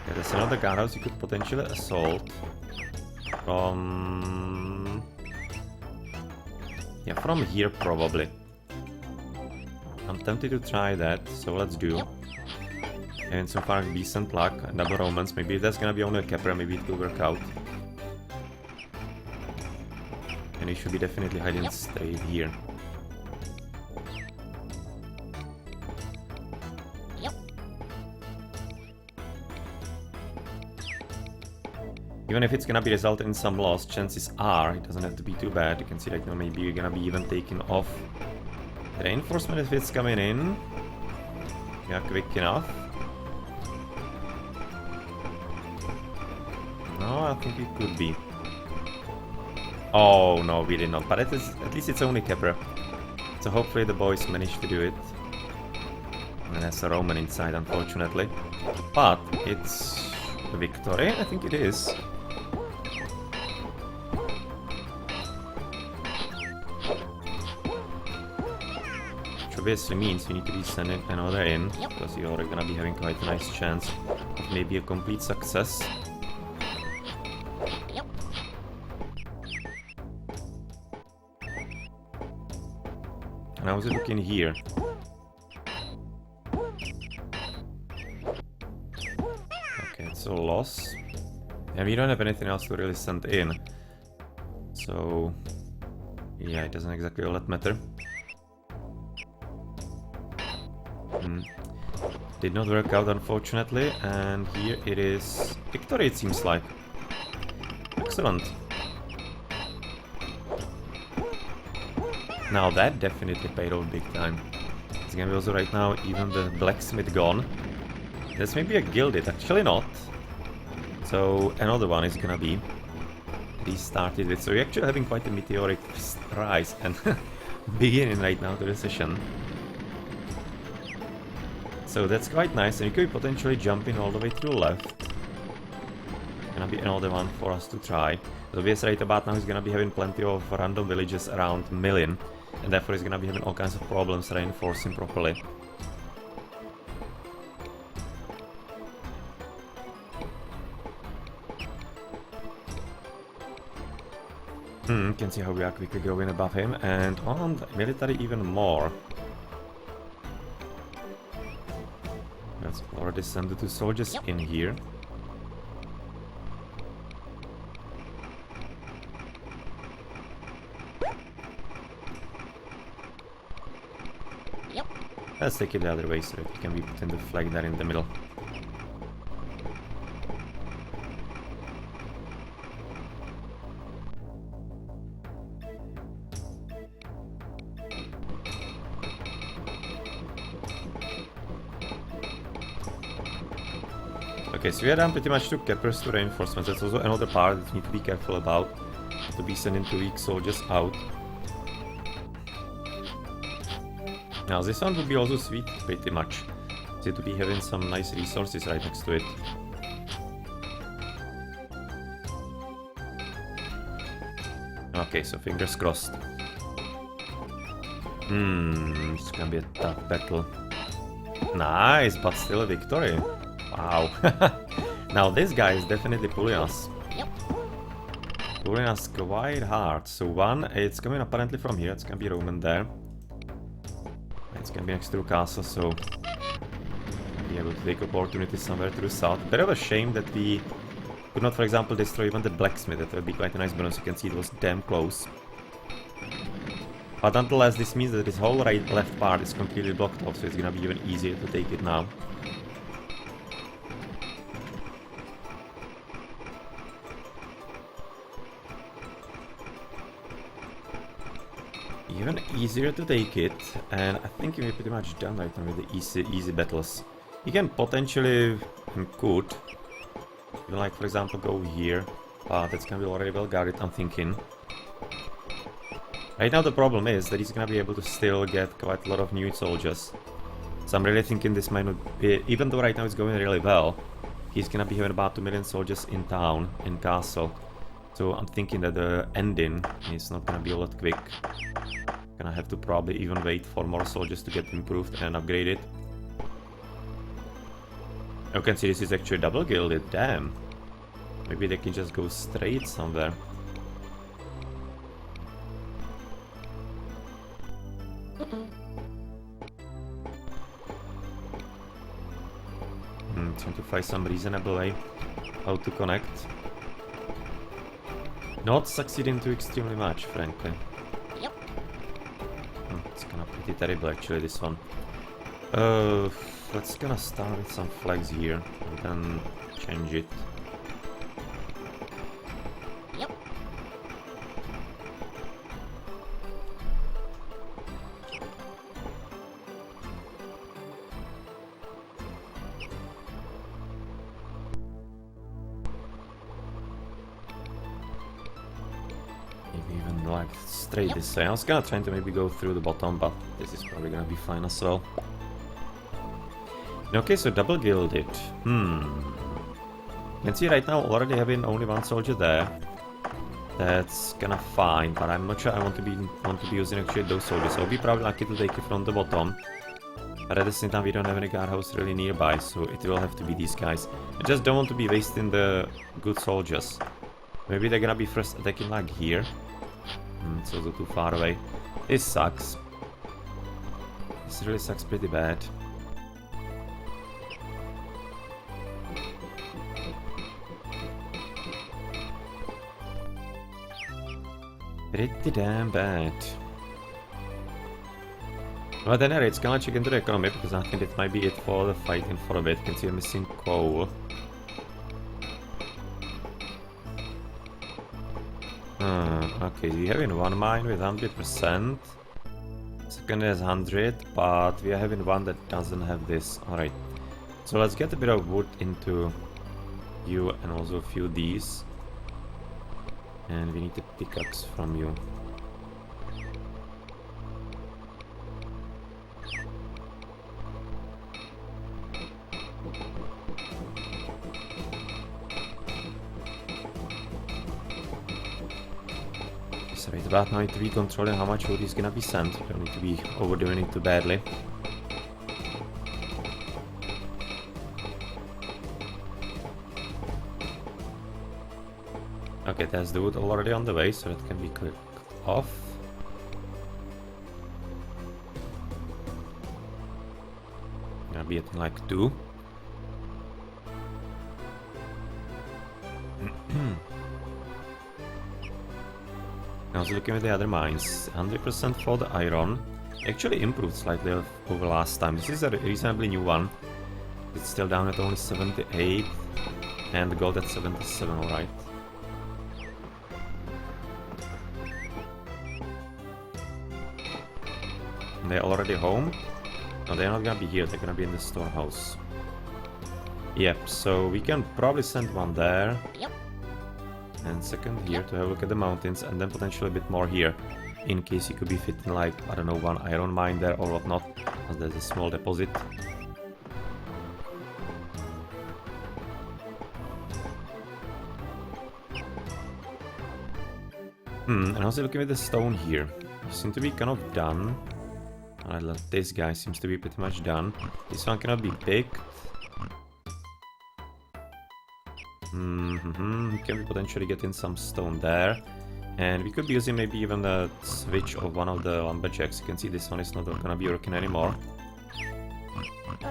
Yeah, there's another guardhouse you could potentially assault from... Yeah, from here probably. I'm tempted to try that, so let's do. And so far decent luck, double Romans, maybe if that's gonna be only a Capra, maybe it will work out. And he should be definitely hiding straight here. Even if it's gonna be resulting in some loss, chances are it doesn't have to be too bad. You can see right now maybe you're gonna be even taking off reinforcement if it's coming in. Yeah, quick enough. No, I think it could be. Oh no, we did not. But at least it's only Capra. So hopefully the boys managed to do it. And there's a Roman inside, unfortunately. But it's a victory, I think it is. Which obviously means you need to be sending another in, because you're already gonna be having quite a nice chance of maybe a complete success. And how's it looking here? Okay, it's a loss. And we don't have anything else to really send in. So yeah, it doesn't exactly all that matter. Did not work out, unfortunately, and here it is victory, it seems like. Excellent. Now that definitely paid off big time. It's gonna be also right now even the blacksmith gone. That's maybe a gilded, actually not. So another one is gonna be restarted with. So we're actually having quite a meteoric rise and beginning right now to the session. So that's quite nice, and you could potentially jump in all the way to the left. Gonna be another one for us to try. The obvious right about now is gonna be having plenty of random villages around million, and therefore he's gonna be having all kinds of problems reinforcing properly. Can see how we are quickly going above him, and on military even more. Let's already send the 2 soldiers in here. Let's take it the other way so that it can be put in the flag there in the middle. Okay, so we are done pretty much to Keppers to reinforcements. That's also another part that you need to be careful about. To be sending 2 weak soldiers out. Now this one would be also sweet, pretty much. So to be having some nice resources right next to it. Okay, so fingers crossed. It's gonna be a tough battle. Nice, but still a victory. Wow. Now this guy is definitely pulling us. Pulling us quite hard. So one, it's coming apparently from here. It's gonna be Roman there. It's gonna be next to the castle, so be able to take opportunity somewhere to the south. Bit of a shame that we could not, for example, destroy even the blacksmith. That would be quite a nice bonus. You can see it was damn close. But nonetheless, this means that this whole left part is completely blocked off, so it's gonna be even easier to take it now. Even easier to take it, and I think we're pretty much done right now with the easy battles. You can potentially, could, even like for example go here, but that's gonna be already well guarded, I'm thinking. Right now the problem is that he's gonna be able to still get quite a lot of new soldiers. So I'm really thinking this might not be, even though right now it's going really well, he's gonna be having about 2 million soldiers in town, in castle. So I'm thinking that the ending is not gonna be all that quick. Gonna have to probably even wait for more soldiers to get improved and upgraded. You can see this is actually double gilded, damn. Maybe they can just go straight somewhere. trying to find some reasonable way how to connect. Not succeeding too extremely much, frankly. Yep. It's kinda pretty terrible actually, this one. Let's gonna start with some flags here and then change it. Yep. Maybe even like straight this way. I was gonna try to maybe go through the bottom, but this is probably gonna be fine as well. Okay, so double gilded. You can see right now already having only one soldier there. That's kinda fine, but I'm not sure I want to be using actually those soldiers. So I'll be probably lucky to take it from the bottom. But at the same time we don't have any guardhouse really nearby, so it will have to be these guys. I just don't want to be wasting the good soldiers. Maybe they're gonna be first attacking like here. It's also too far away. This sucks. This really sucks pretty bad. Pretty damn bad. But anyway, it's gonna check into the economy because I think it might be it for the fighting for a bit. You can see I'm missing coal. Okay, we having one mine with 100%. Second is 100, but we are having one that doesn't have this. Alright. So let's get a bit of wood into you and also a few of these. And we need a pickaxe from you. So right about now I need to be controlling how much wood is gonna be sent. We don't need to be overdoing it too badly. Okay, there's the wood already on the way, so it can be clicked off. Gonna be at like 2. Now looking at the other mines, 100% for the iron. Actually improved slightly over last time. This is a reasonably new one. It's still down at only 78 and the gold at 77, alright. They're already home? No, they're not gonna be here, they're gonna be in the storehouse. Yep, so we can probably send one there. Yep. And second here to have a look at the mountains, and then potentially a bit more here. In case you could be fitting like, I don't know, one iron mine there or whatnot. As there's a small deposit. And also looking at the stone here. You seem to be kind of done. This guy seems to be pretty much done. This one cannot be picked. Can we potentially get in some stone there? And we could be using maybe even the switch of one of the lumberjacks. You can see this one is not gonna be working anymore.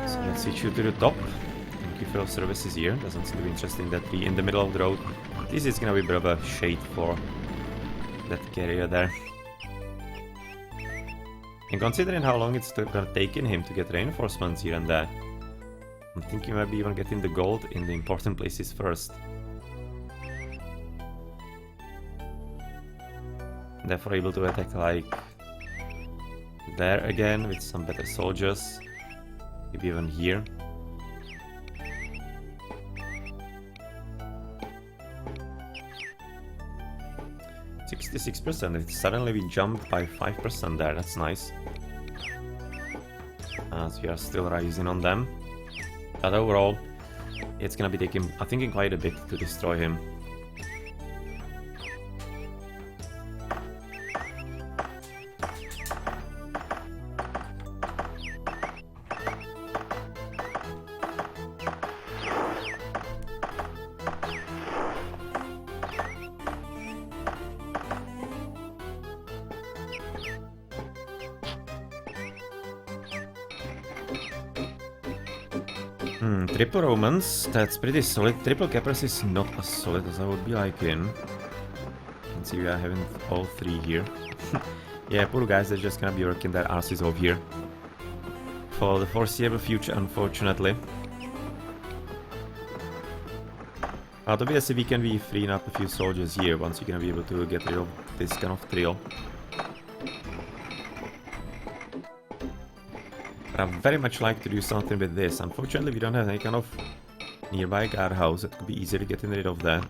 So let's switch you to the top. Thank you for your services here. Doesn't seem to be interesting that we in the middle of the road. This is gonna be a bit of a shade for that carrier there. And considering how long it's gonna take in him to get reinforcements here and there, I'm thinking maybe even getting the gold in the important places first. Therefore able to attack like there again with some better soldiers. Maybe even here. %. Suddenly we jumped by 5% there, that's nice. As we are still rising on them. But overall, it's gonna be taking, I think, quite a bit to destroy him. Triple Romance, that's pretty solid. Triple Capers is not as solid as I would be liking. You can see we are having all three here. Yeah, poor guys, they're just gonna be working their asses off here. For the foreseeable future, unfortunately. But obviously we can be freeing up a few soldiers here once we're gonna be able to get rid of this kind of trio. But I'd very much like to do something with this. Unfortunately, we don't have any kind of nearby guardhouse. It could be easier to get rid of that.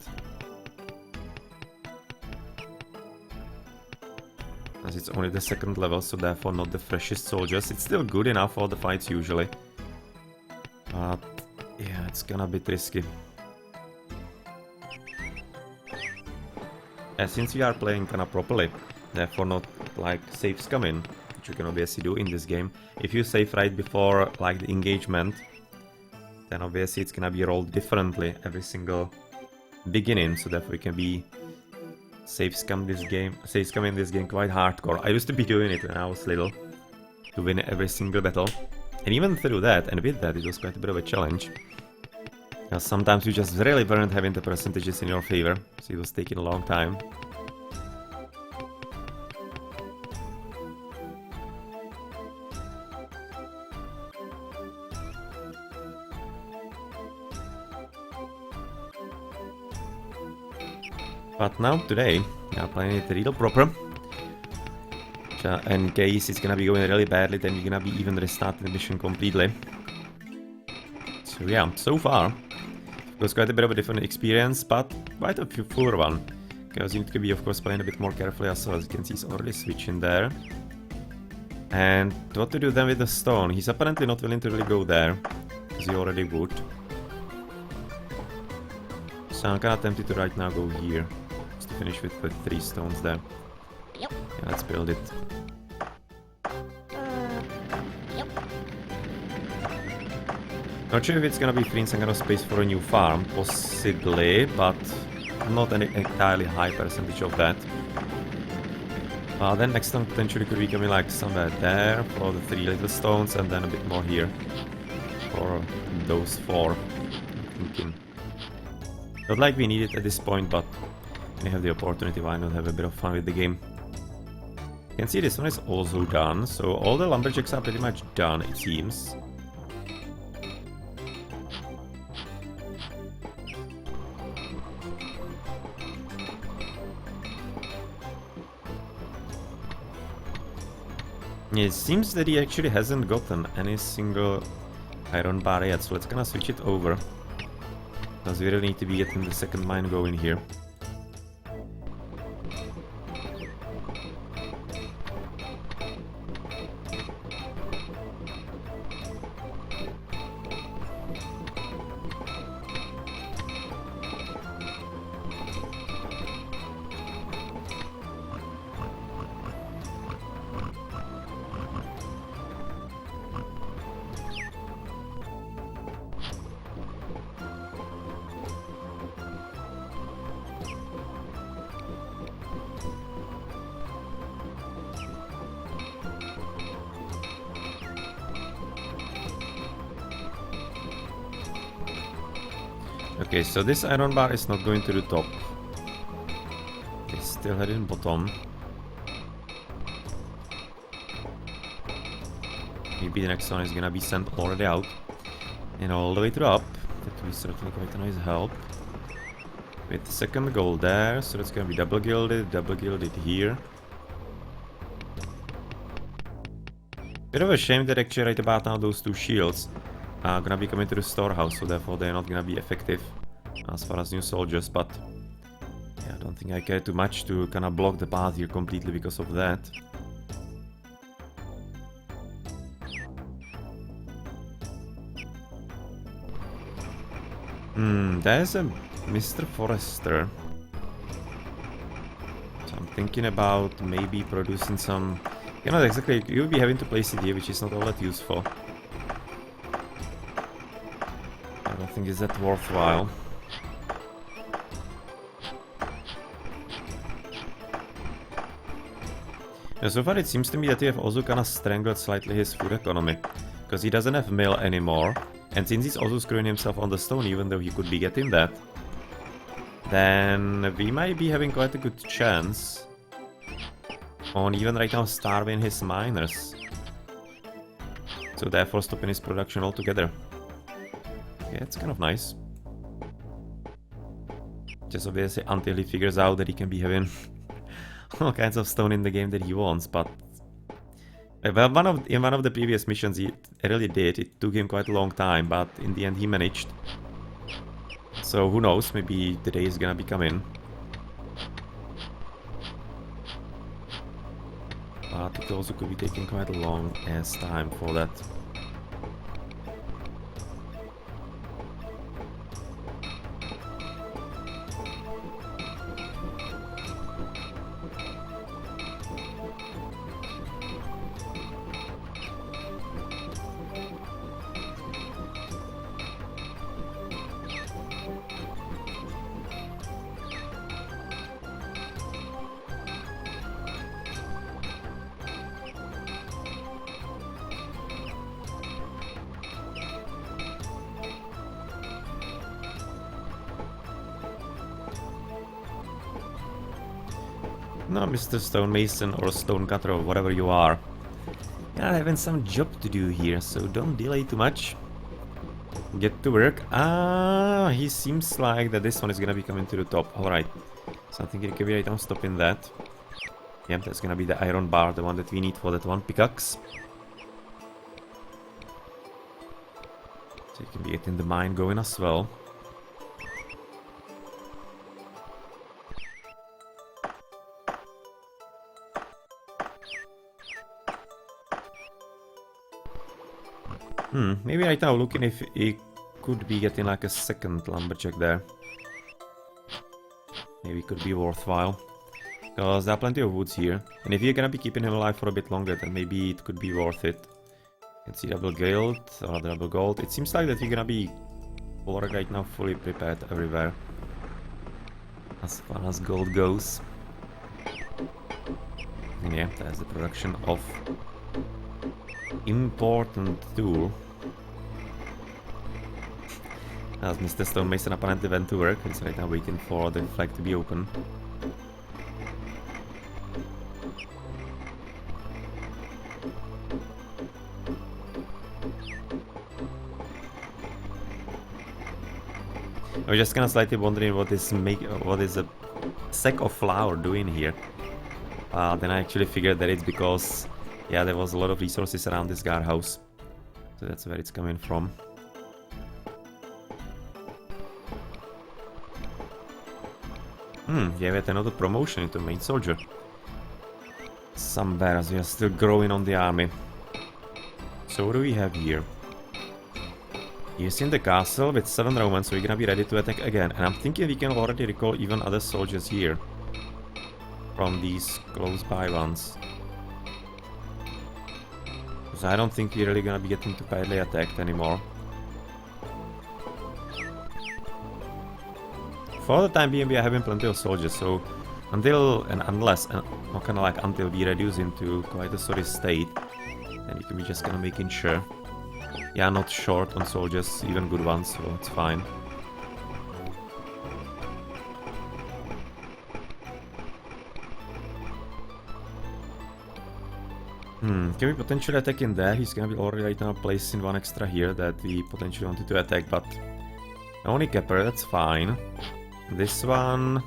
As it's only the second level, so therefore not the freshest soldiers. It's still good enough for the fights usually. But yeah, it's gonna be risky. Since we are playing kinda properly, therefore not like safe scumming, which you can obviously do in this game. If you save right before like the engagement, then obviously it's gonna be rolled differently every single beginning, so therefore you can be safe scumming this game quite hardcore. I used to be doing it when I was little, to win every single battle. And even through that, and with that, it was quite a bit of a challenge. Sometimes you just really weren't having the percentages in your favor, so it was taking a long time. But now, today, we are playing it real proper. In case it's gonna be going really badly, then we're gonna be even restarting the mission completely. So yeah, so far, it was quite a bit of a different experience, but quite a fuller one. Because you need to be, of course, playing a bit more carefully as well. As you can see, he's already switching there. And what to do then with the stone? He's apparently not willing to really go there, because he already would. So I'm kinda tempted to right now go here, just to finish with 3 stones there. Yep. Yeah, let's build it. Not sure if it's gonna be freeing some kind of space for a new farm, possibly, but not an entirely high percentage of that. Then next time potentially could be coming like somewhere there for the 3 little stones, and then a bit more here for those 4. I'm thinking. Not like we need it at this point, but when you have the opportunity, why not have a bit of fun with the game? You can see this one is also done, so all the lumberjacks are pretty much done, it seems. It seems that he actually hasn't gotten any single iron bar yet, so let's gonna switch it over. Because we really need to be getting the second mine going here. Okay, so this iron bar is not going to the top. It's still heading bottom. Maybe the next one is gonna be sent already out. And all the way to the up. That will be certainly quite a nice help. With the second gold there, so that's gonna be double gilded here. Bit of a shame that actually right about now those 2 shields are gonna be coming to the storehouse, so therefore they're not gonna be effective as far as new soldiers, but yeah, I don't think I care too much to kinda block the path here completely because of that. There's a Mr. Forester. So I'm thinking about maybe producing some... You know, exactly, you'll be having to place it here, which is not all that useful. I don't think it's that worthwhile. Yeah, so far it seems to me that we have also kinda strangled slightly his food economy. Because he doesn't have mail anymore. And since he's also screwing himself on the stone, even though he could be getting that, then we might be having quite a good chance on even right now starving his miners. So therefore stopping his production altogether. Yeah, it's kind of nice. Just obviously until he figures out that he can be having all kinds of stone in the game that he wants, but well, in one of the previous missions he really did. It took him quite a long time, but in the end he managed. So who knows, maybe the day is gonna be coming. But it also could be taking quite a long ass time for that. No, Mr. Stonemason or Stonecutter or whatever you are. You're having some job to do here, so don't delay too much. Get to work. Ah, he seems like that this one is gonna be coming to the top. Alright. So I think it can be right now stopping that. Yeah, that's gonna be the iron bar, the one that we need for that one pickaxe. So you can be getting the mine going as well. Maybe right now looking if he could be getting like a second lumberjack there. Maybe it could be worthwhile. Because there are plenty of woods here. And if you're gonna be keeping him alive for a bit longer, then maybe it could be worth it. You can see double gold or double gold. It seems like that we're gonna be already right now fully prepared everywhere. As far as gold goes. And yeah, that's the production of important tool. As Mr. Stonemason apparently went to work, he's right now waiting for the flag to be open. I was just kind of slightly wondering what is a sack of flour doing here. Then I actually figured that it's because, yeah, there was a lot of resources around this guardhouse. So that's where it's coming from. Yeah, we had another promotion into main soldier. Some bears, we are still growing on the army. So what do we have here? He's in the castle with 7 Romans, so we're gonna be ready to attack again. And I'm thinking we can already recall even other soldiers here. From these close by ones. Because I don't think we're really gonna be getting too badly attacked anymore. For the time being we are having plenty of soldiers, so until and unless, not kinda like until we reduce into quite a sorry state, then you can be just kinda making sure. Yeah, not short on soldiers, even good ones, so it's fine. Can we potentially attack in there? He's gonna be already right now placing one extra here that we potentially wanted to attack, but only Kepper, that's fine. This one...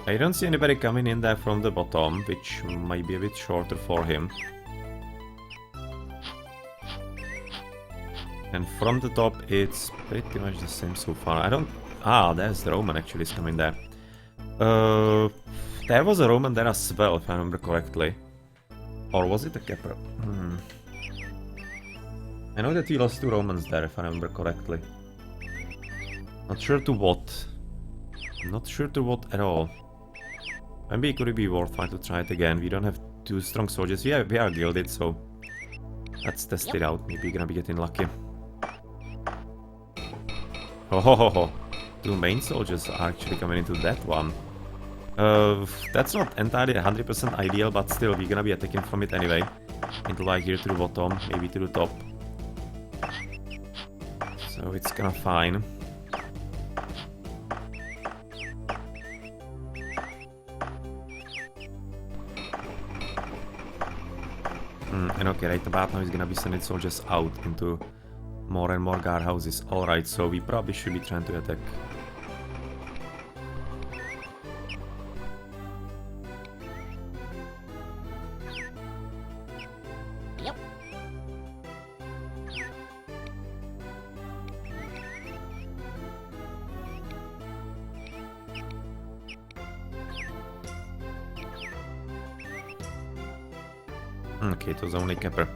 I don't see anybody coming in there from the bottom, which might be a bit shorter for him. And from the top it's pretty much the same so far. I don't... Ah, there's the Roman actually is coming there. There was a Roman there as well, if I remember correctly. Or was it a Kepper? I know that we lost 2 Romans there, if I remember correctly. Not sure to what. Not sure to what at all. Maybe it could be worthwhile to try it again. We don't have 2 strong soldiers. We are gilded, so let's test it out. Maybe we're gonna be getting lucky. Oh ho ho ho. 2 main soldiers are actually coming into that one. That's not entirely 100% ideal, but still we're gonna be attacking from it anyway. into like here to the bottom, maybe to the top. So it's kinda fine. And okay, right about now he's gonna be sending soldiers out into more and more guardhouses. Alright, so we probably should be trying to attack. Yep. Okay, it was only Kepper.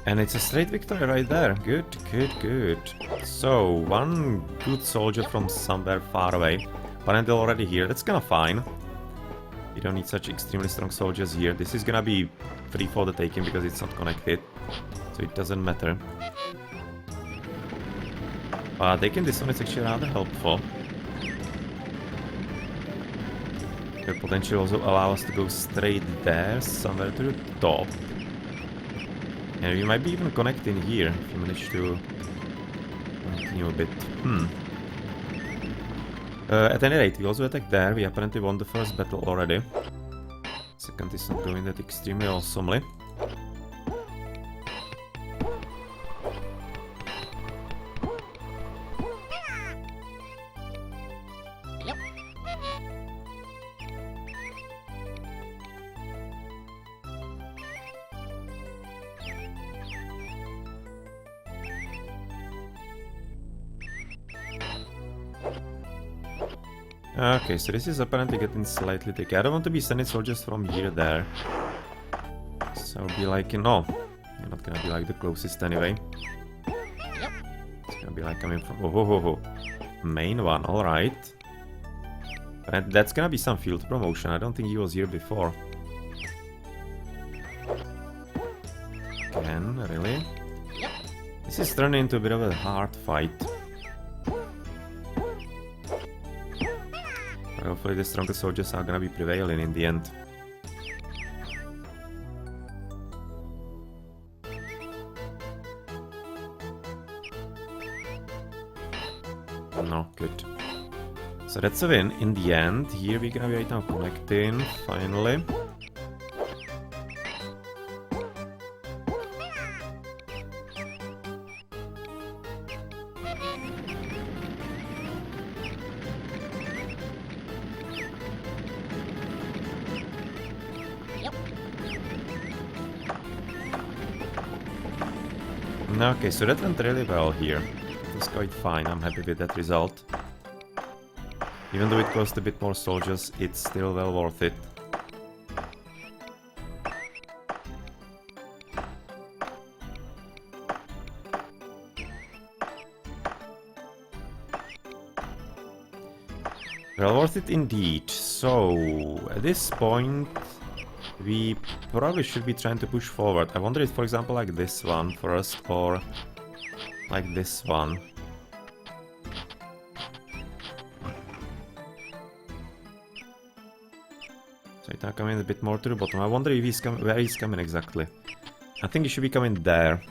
And it's a straight victory right there. Good, good, good. So, one good soldier from somewhere far away. Apparently already here. That's kinda fine. You don't need such extremely strong soldiers here. This is gonna be free for the taking because it's not connected. So it doesn't matter. But taking this one is actually rather helpful. Could potentially also allow us to go straight there, somewhere to the top. And we might be even connecting here if we manage to continue a bit. At any rate, we also attacked there. We apparently won the first battle already. Second is not doing that extremely awesomely. Yep. Okay, so this is apparently getting slightly tricky. I don't want to be sending soldiers from here there. So be like, no, you're not gonna be like the closest anyway. Yep. It's gonna be like coming from main one, alright. And that's gonna be some field promotion. I don't think he was here before. Again, really? Yep. This is turning into a bit of a hard fight. But hopefully the stronger soldiers are gonna be prevailing in the end. No, good. So that's a win. In the end, here we're gonna be right now connecting, finally. Yep. Okay, so that went really well here. It's quite fine, I'm happy with that result. Even though it cost a bit more soldiers, it's still well worth it. Well worth it indeed. So, at this point, we probably should be trying to push forward. I wonder if, for example, like this one first, or like this one. So it's now coming a bit more to the bottom. I wonder if he's coming, where he's coming exactly. I think he should be coming there.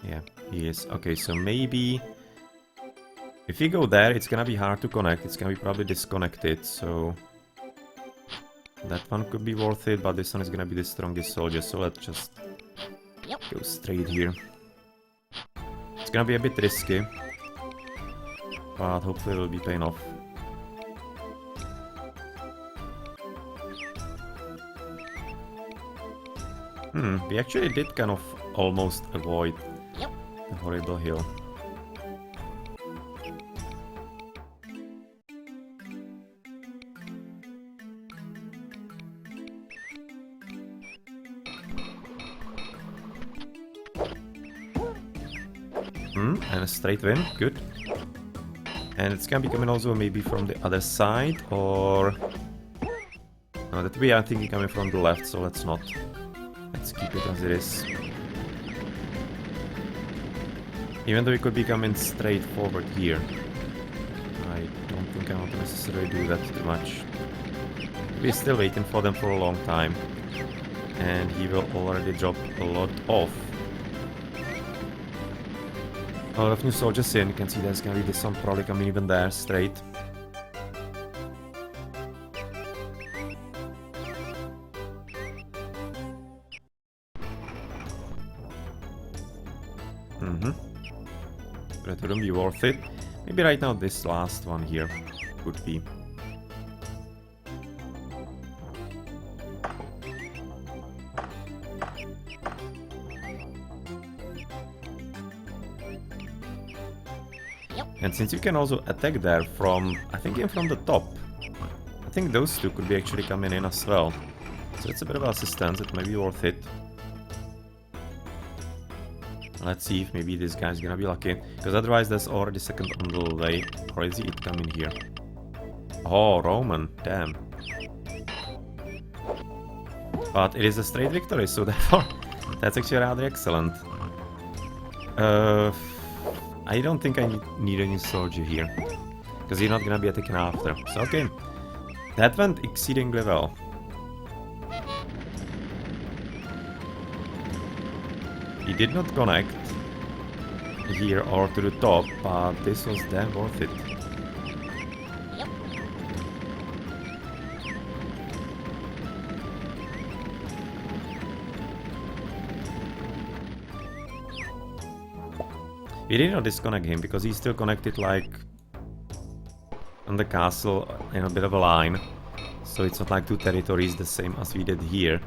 Yeah, he is. Okay, so maybe if you go there, it's gonna be hard to connect. It's gonna be probably disconnected, so that one could be worth it, but this one is gonna be the strongest soldier, so let's just go straight here. It's gonna be a bit risky, but hopefully it will be paying off. We actually did kind of almost avoid the horrible hill. And a straight win, good. And it's gonna be coming also maybe from the other side, or... No, that way I'm thinking coming from the left, so let's not. Let's keep it as it is. Even though it could be coming straight forward here. I don't think I want to necessarily do that too much. We're still waiting for them for a long time. And he will already drop a lot off. A lot of new soldiers in. You can see there's gonna be this one probably coming even there straight. But it wouldn't be worth it. Maybe right now this last one here would be. And since you can also attack there from, I think even from the top, I think those two could be actually coming in as well. So it's a bit of assistance, it might be worth it. Let's see if maybe this guy's gonna be lucky, because otherwise there's already second on the way. Or is it coming here? Oh, Roman, damn. But it is a straight victory, so therefore that's actually rather excellent. I don't think I need a new soldier here, because he's not gonna be attacking after. So okay, that went exceedingly well. He did not connect here or to the top, but this was damn worth it. We did not disconnect him because he's still connected like on the castle in a bit of a line. So it's not like two territories the same as we did here.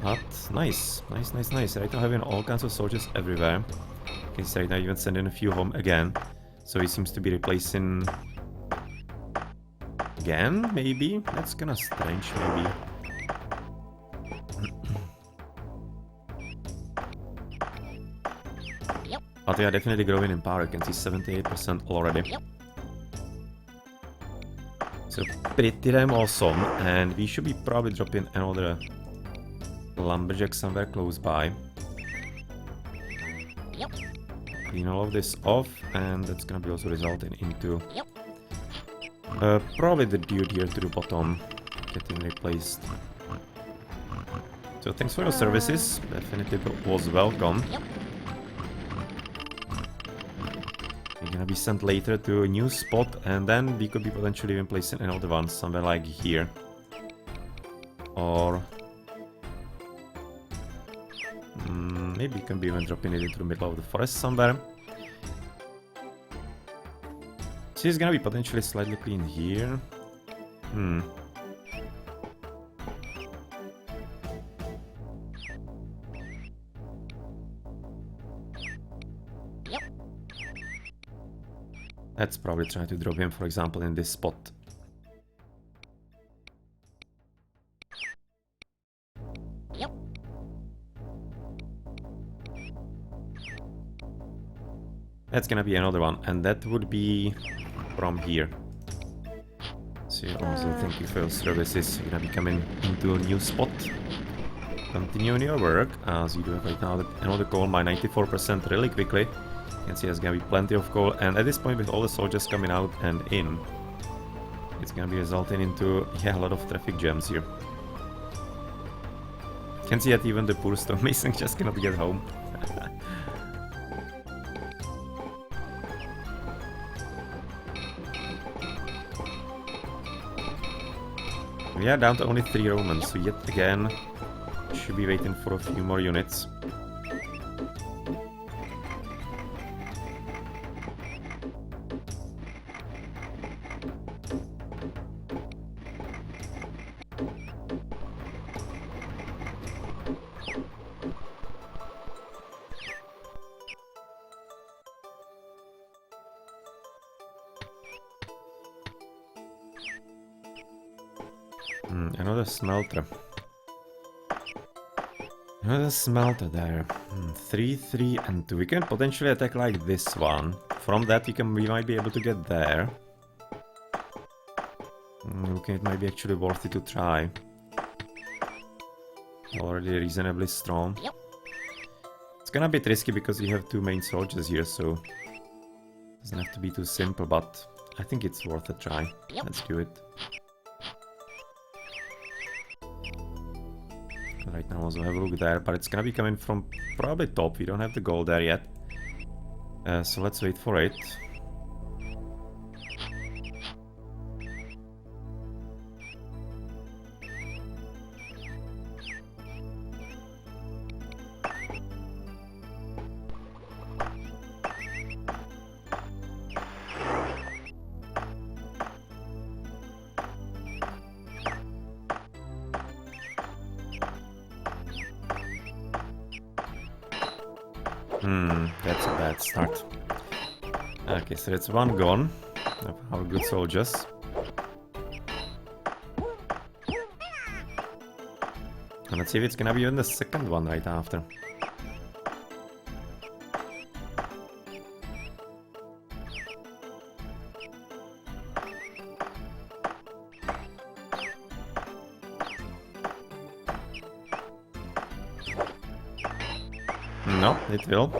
But nice. Right now having all kinds of soldiers everywhere. Okay, so right now even sending a few home again. So he seems to be replacing again, maybe? That's kinda strange, maybe. But they are definitely growing in power. You can see 78% already. So pretty damn awesome. And we should be probably dropping another lumberjack somewhere close by. Clean all of this off, and that's gonna be also resulting into probably the dude here to the bottom getting replaced. So thanks for your services. Definitely was welcome. You're gonna be sent later to a new spot, and then we could be potentially even placing another one somewhere like here. Or maybe you can be even dropping it into the middle of the forest somewhere. So it's gonna be potentially slightly clean here. Let's probably try to drop him, for example, in this spot. That's gonna be another one, and that would be from here. So also thank you for your services. You're gonna be coming into a new spot. Continuing your work, as you do have right now another coal mine, 94% really quickly. You can see there's gonna be plenty of coal, and at this point with all the soldiers coming out and in, it's gonna be resulting into, a lot of traffic jams here. You can see that even the poor stonemason just cannot get home. We are down to only 3 Romans, so yet again, should be waiting for a few more units. Another smelter. Another smelter there. 3, 3, and 2. We can potentially attack like this one. From that we might be able to get there. Okay, it might be actually worth it to try. Already reasonably strong. It's gonna be risky because you have 2 main soldiers here, so doesn't have to be too simple, but I think it's worth a try. Yep. Let's do it. Right now, also have a look there, but it's gonna be coming from probably top. We don't have the gold there yet. So let's wait for it. That's a bad start. Okay, so it's one gone of our good soldiers. And let's see if it's gonna be on the second one right after. No, it will.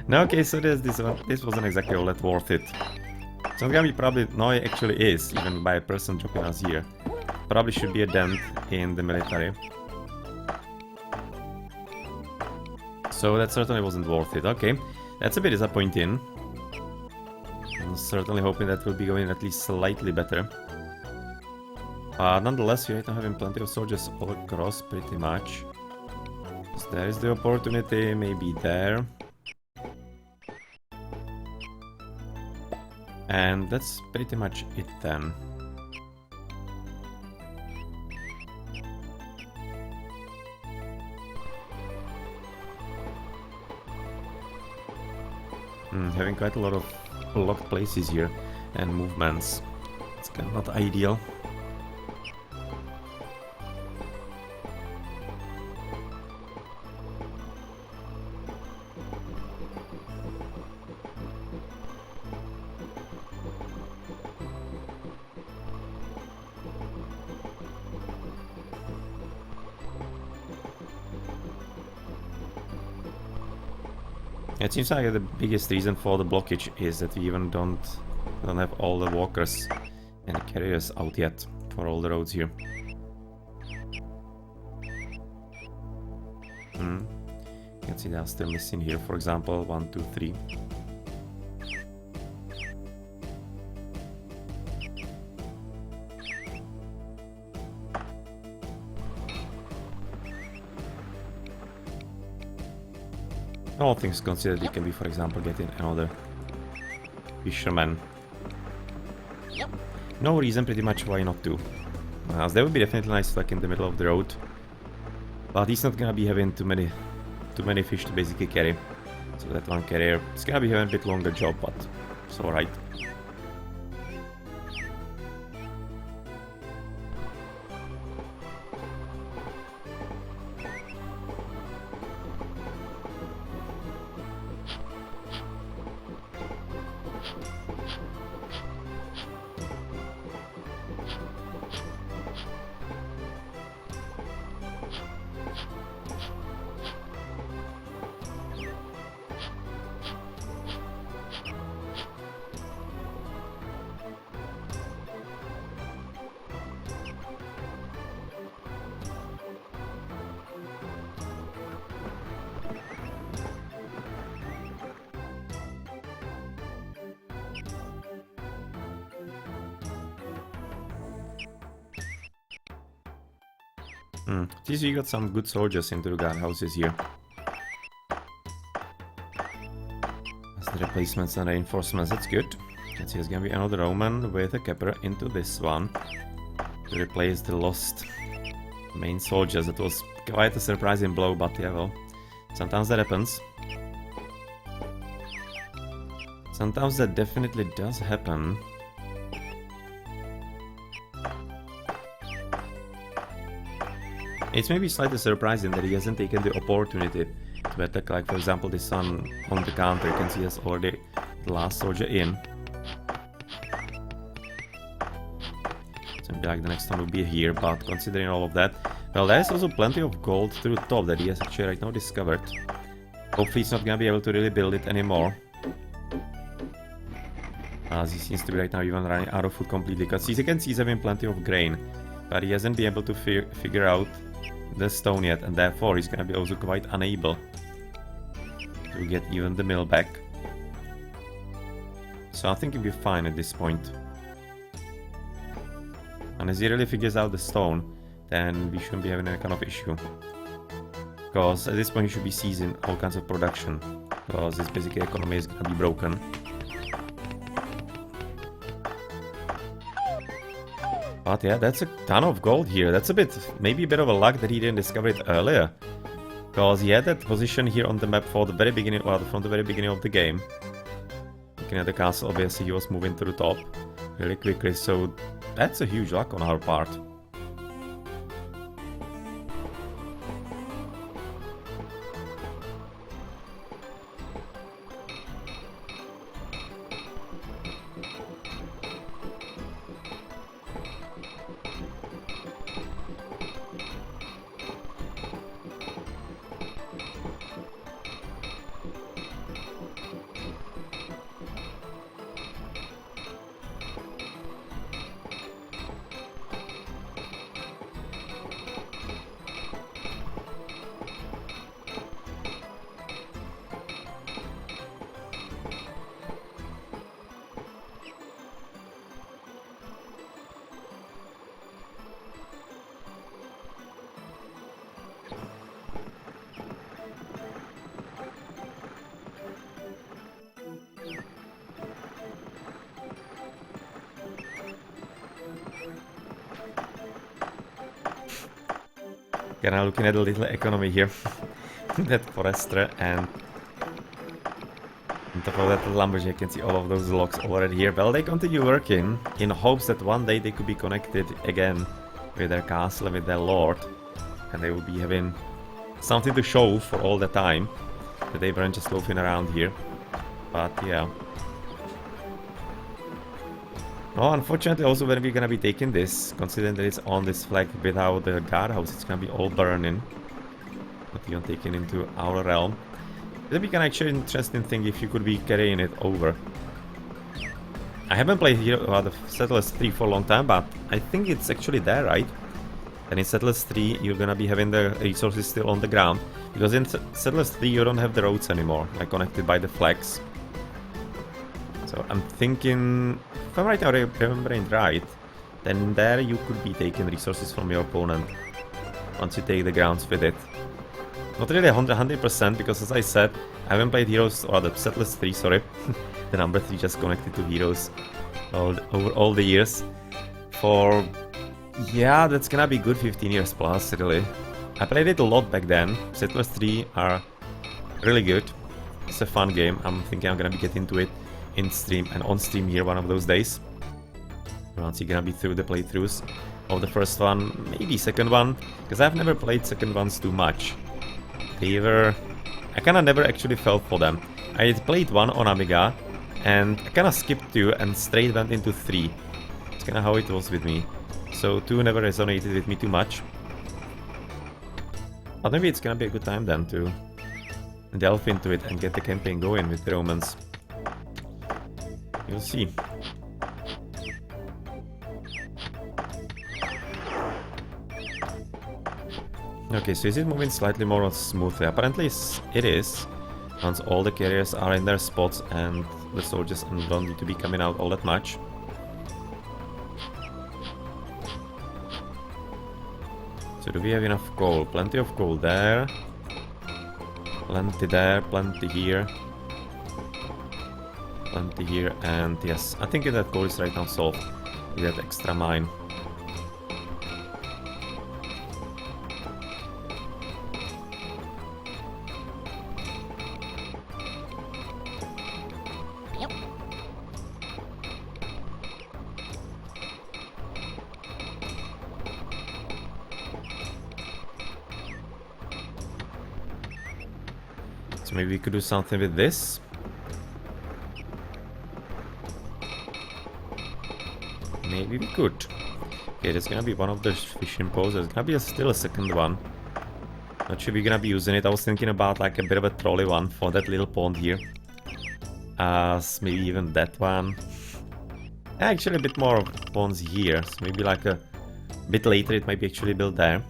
No, okay, so there's this one. This wasn't exactly all that worth it. So it's gonna be probably, no, it actually is, even by a person dropping us here. Probably should be a dent in the military. So that certainly wasn't worth it. Okay, that's a bit disappointing. I'm certainly hoping that will be going at least slightly better. Nonetheless, we're having plenty of soldiers all across, pretty much. So there is the opportunity, maybe there. And that's pretty much it then. Having quite a lot of locked places here and movements. It's kind of not ideal. It seems like the biggest reason for the blockage is that we even don't have all the walkers and the carriers out yet for all the roads here. You can see they are still missing here, for example, 1, 2, 3. All things considered, we can be, for example, getting another fisherman. Yep. No reason pretty much why not to. As that would be definitely nice, like in the middle of the road. But he's not gonna be having too many fish to basically carry. So that one carrier is gonna be having a bit longer job, but it's alright. This we got some good soldiers into the guardhouses here. As the replacements and reinforcements, that's good. Let's see, it's gonna be another Roman with a capper into this one to replace the lost main soldiers. That was quite a surprising blow, but yeah, well, sometimes that happens. Sometimes that definitely does happen. It's maybe slightly surprising that he hasn't taken the opportunity to attack, like for example this one on the counter. You can see there's already the last soldier in. So maybe like the next one will be here, but considering all of that, well, there's also plenty of gold through the top that he has actually right now discovered. Hopefully he's not gonna be able to really build it anymore. As he seems to be right now even running out of food completely, because he can see he's having plenty of grain, but he hasn't been able to figure out the stone yet, and therefore he's gonna be also quite unable to get even the mill back. So I think he'll be fine at this point. Unless he really figures out the stone, then we shouldn't be having any kind of issue. Because at this point he should be seizing all kinds of production, because his basic economy is gonna be broken. But yeah, that's a ton of gold here. That's maybe a bit of a luck that he didn't discover it earlier. Because he had that position here on the map for the very beginning, well, from the very beginning of the game. Looking at the castle, obviously he was moving to the top really quickly, so that's a huge luck on our part. Okay, now looking at the little economy here. That forester, and on top of that the lumberjack, you can see all of those logs already here. Well, they continue working in hopes that one day they could be connected again with their castle and with their lord, and they will be having something to show for all the time that they weren't just loafing around here. But yeah. Oh, unfortunately, also when we're gonna be taking this, considering that it's on this flag without the guardhouse, it's gonna be all burning. Not even taken into our realm. It would be an actually interesting thing if you could be carrying it over. I haven't played here the Settlers 3 for a long time, but I think it's actually there, right? And in Settlers 3, you're gonna be having the resources still on the ground, because in Settlers 3 you don't have the roads anymore, like connected by the flags. So I'm thinking, if I'm right now remembering right, then there you could be taking resources from your opponent once you take the grounds with it. Not really 100%, because as I said, I haven't played Heroes, or the Settlers 3, sorry. The number 3 just connected to Heroes over all the years. For, yeah, that's gonna be good 15 years plus, really. I played it a lot back then. Settlers 3 are really good. It's a fun game. I'm thinking I'm gonna be getting into it in stream and on stream here one of those days. Once you're gonna be through the playthroughs of the first one, maybe second one, because I've never played second ones too much. They were... I kinda never actually fell for them. I had played one on Amiga, and I kinda skipped 2 and straight went into 3. It's kinda how it was with me. So 2 never resonated with me too much. But maybe it's gonna be a good time then to delve into it and get the campaign going with the Romans. You'll see. Okay, so is it moving slightly more smoothly? Apparently it is. Once all the carriers are in their spots and the soldiers don't need to be coming out all that much. So do we have enough coal? Plenty of coal there. Plenty there, plenty here. Plenty here, and yes, I think that goal is right now solved with that extra mine. Yep. So maybe we could do something with this. Maybe we could. Okay, there's gonna be one of the fishing posts. There's gonna be still a second one. Not sure we're gonna be using it. I was thinking about like a bit of a trolley one for that little pond here. Maybe even that one. Actually, a bit more bones here. So maybe like a bit later it might be actually built there.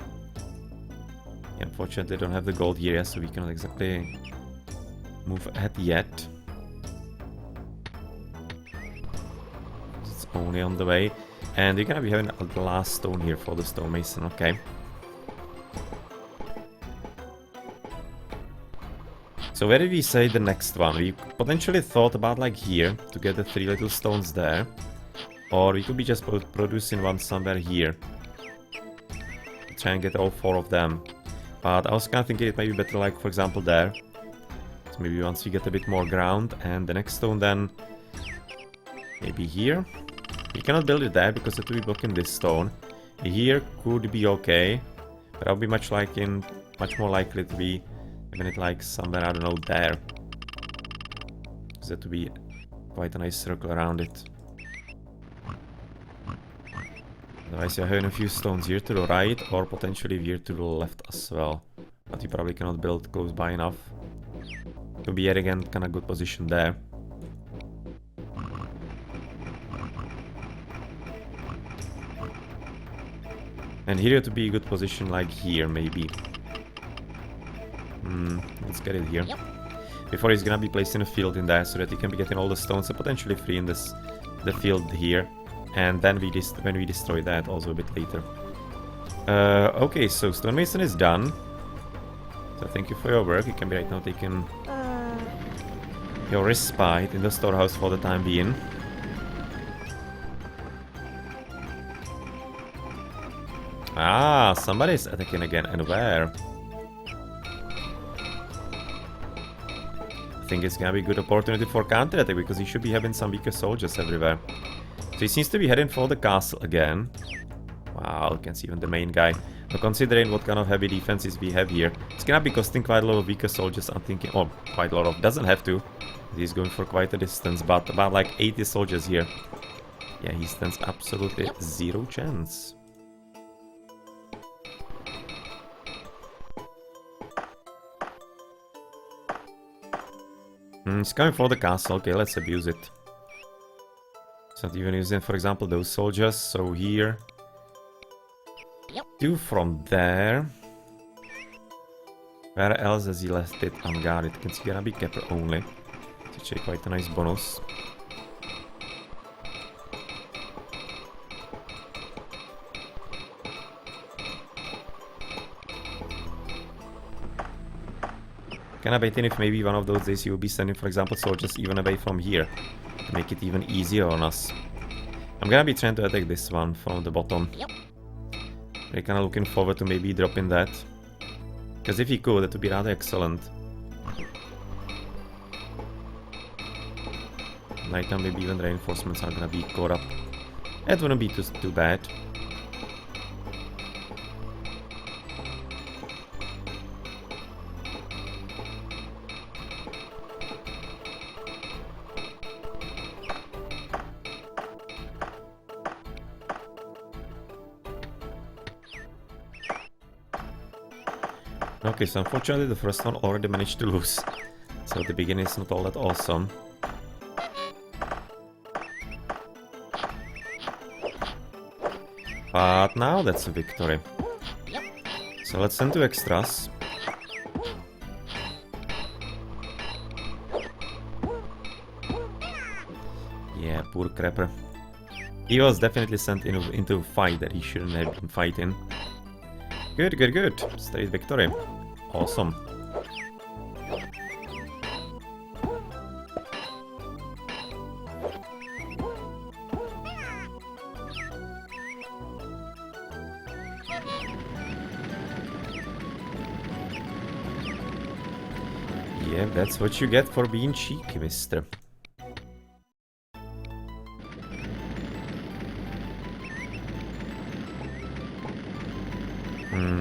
Yeah, unfortunately, I don't have the gold here, so we cannot exactly move ahead yet. It's only on the way. And you're gonna be having the last stone here for the stonemason, okay. So where did we say the next one? We potentially thought about like here, to get the 3 little stones there. Or we could be just producing one somewhere here. Try and get all 4 of them. But I was kind of thinking it might be better like, for example, there. So maybe once we get a bit more ground, and the next stone then... maybe here? We cannot build it there because it will be blocking this stone. Here could be okay. But I'll be much more likely to be having it like somewhere, I don't know, there. Because that would be quite a nice circle around it. Otherwise you're having a few stones here to the right, or potentially here to the left as well. But you probably cannot build close by enough. To be yet again kinda good position there. And here to be a good position like here, maybe. Let's get it here. Yep. Before he's gonna be placing a field in there so that he can be getting all the stones and potentially free in the field here. And then when we destroy that also a bit later. Okay, so stonemason is done. So thank you for your work. You can be right now taking your respite in the storehouse for the time being. Ah, somebody's attacking again, and where? I think it's gonna be a good opportunity for counter-attack because he should be having some weaker soldiers everywhere. So he seems to be heading for the castle again. Wow, you can see even the main guy. But considering what kind of heavy defenses we have here, it's gonna be costing quite a lot of weaker soldiers, I'm thinking. Oh, quite a lot of. Doesn't have to. He's going for quite a distance, but about like 80 soldiers here. Yeah, he stands absolutely zero chance. He's coming for the castle. Okay, let's abuse it. It's not even using, for example, those soldiers. So here. Yep. 2 from there. Where else has he left it unguarded? It's gonna be Kepler only. It's actually quite a nice bonus. Can I bet in if maybe one of those days you will be sending, for example, soldiers even away from here to make it even easier on us. I'm gonna be trying to attack this one from the bottom. Yep. We're kinda looking forward to maybe dropping that. Because if he could, that would be rather excellent. Right now maybe even reinforcements are gonna be caught up. That wouldn't be too bad. Okay, so unfortunately the first one already managed to lose. So the beginning is not all that awesome. But now that's a victory. Yep. So let's send 2 extras. Yeah, poor crapper. He was definitely sent into a fight that he shouldn't have been fighting. Good, good, good. Straight victory. Awesome. Yeah, that's what you get for being cheeky, mister.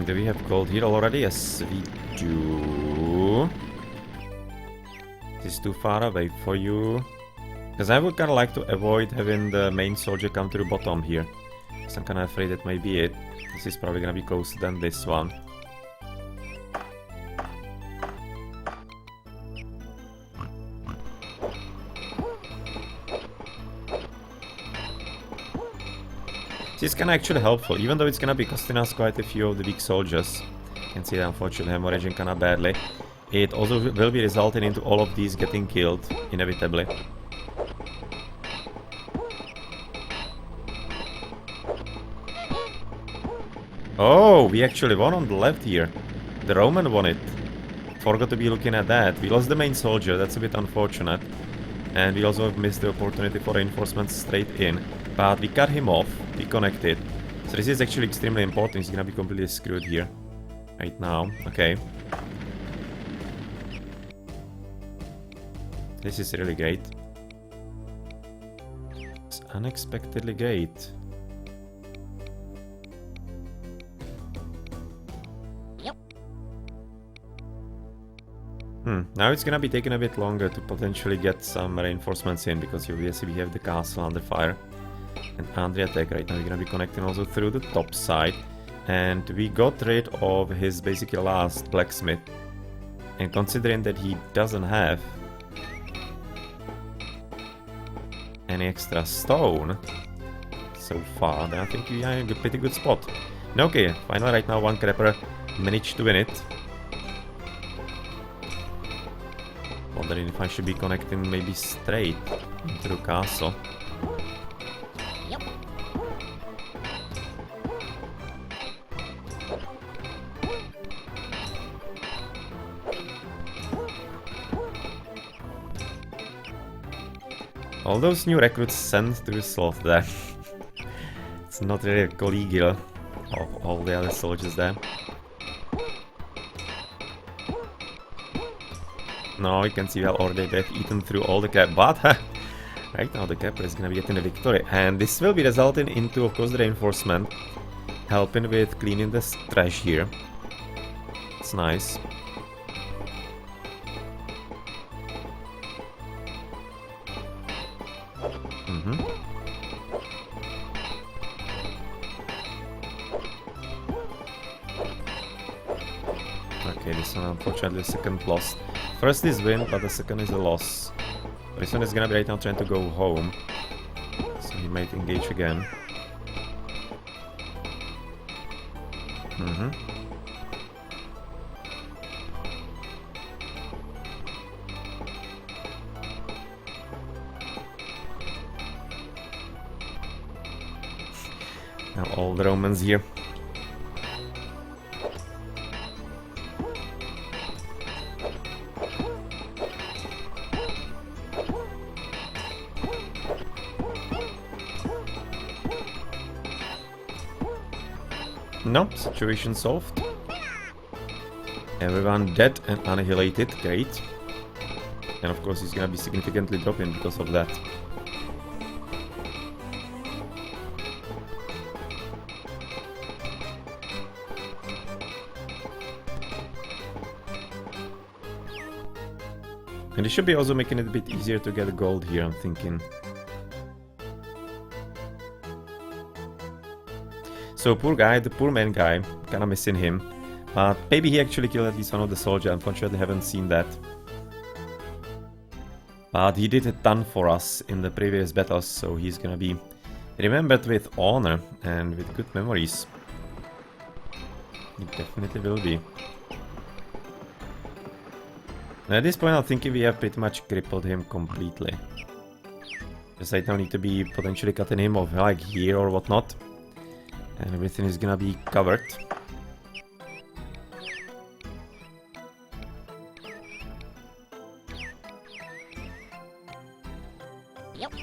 Do we have gold here already? Yes, we do. This is too far away for you. Because I would kind of like to avoid having the main soldier come to the bottom here. Because I'm kind of afraid that might be it. This is probably going to be closer than this one. This is kinda actually helpful, even though it's gonna be costing us quite a few of the weak soldiers. You can see that unfortunately hemorrhaging kinda badly. It also will be resulting into all of these getting killed, inevitably. Oh, we actually won on the left here. The Roman won it. Forgot to be looking at that. We lost the main soldier, that's a bit unfortunate. And we also missed the opportunity for reinforcements straight in. But we cut him off, we connected. So this is actually extremely important, he's gonna be completely screwed here. Right now, okay. This is really great. It's unexpectedly great. Now it's gonna be taking a bit longer to potentially get some reinforcements in, because obviously we have the castle under fire. And under attack right now, we're gonna be connecting also through the top side. And we got rid of his basically last blacksmith. And considering that he doesn't have any extra stone so far, then I think we are in a pretty good spot. And okay, finally right now one crapper managed to win it. Wondering if I should be connecting maybe straight into the castle. Yep. All those new recruits sent to the slot there. It's not really collegial of all the other soldiers there. No, you can see well already they've eaten through all the cap, but right now the capper is gonna be getting a victory, and this will be resulting into, of course, the reinforcement, helping with cleaning the trash here. It's nice. Okay, this one unfortunately second lost. First is win, but the second is a loss. This one is gonna be right now trying to go home, so he might engage again. Now all the Romans here. No, situation solved. Everyone dead and annihilated, great. And of course he's gonna be significantly dropping because of that. And it should be also making it a bit easier to get gold here, I'm thinking. So poor guy, the poor man guy, kinda missing him. But maybe he actually killed at least one of the soldiers, unfortunately I haven't seen that. But he did a ton for us in the previous battles, so he's gonna be remembered with honor and with good memories. He definitely will be. And at this point I'm thinking we have pretty much crippled him completely. Just right now need to be potentially cutting him off like here or whatnot. And everything is gonna be covered. Yep.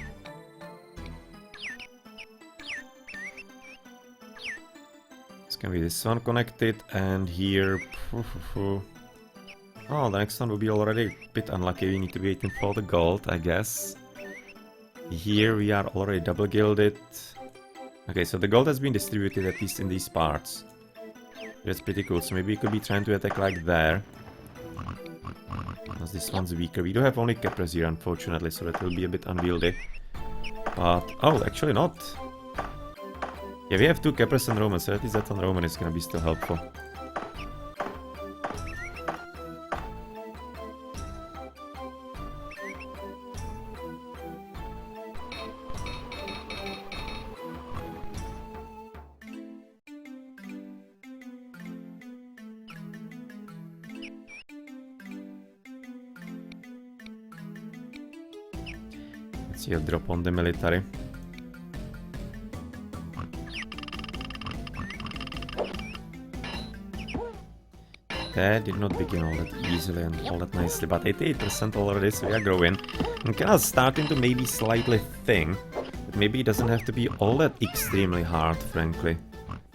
It's gonna be this one connected, and here... Oh, the next one will be already a bit unlucky, we need to be waiting for the gold, I guess. Here we are already double gilded. Okay, so the gold has been distributed at least in these parts. That's pretty cool, so maybe we could be trying to attack like there. Because this one's weaker. We do have only cappers here, unfortunately, so that will be a bit unwieldy. But, oh, actually not. Yeah, we have two cappers and Romans, so at least that on Roman is gonna be still helpful. Let's see a drop on the military. That did not begin all that easily and all that nicely, but 88% already, so we are growing. I'm kind of starting to maybe slightly think that maybe it doesn't have to be all that extremely hard, frankly.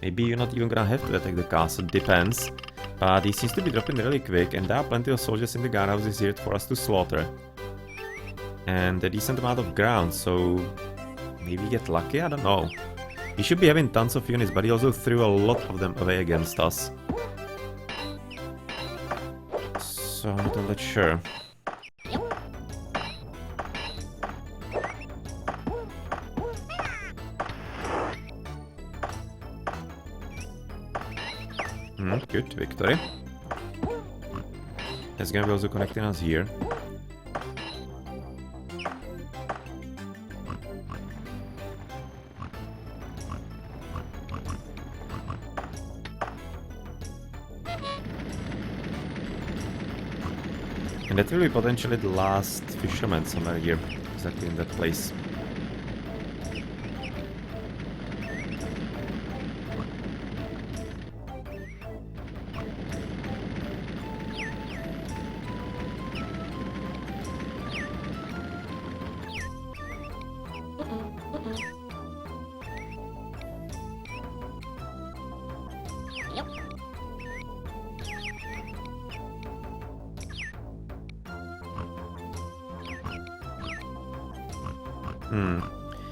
Maybe you're not even gonna have to attack the castle, depends. But he seems to be dropping really quick, and there are plenty of soldiers in the guardhouses here for us to slaughter. And a decent amount of ground, so maybe get lucky? I don't know. He should be having tons of units, but he also threw a lot of them away against us. So I'm not all that sure. Good victory. That's gonna be also connecting us here. And that will be potentially the last fisherman somewhere here, exactly in that place.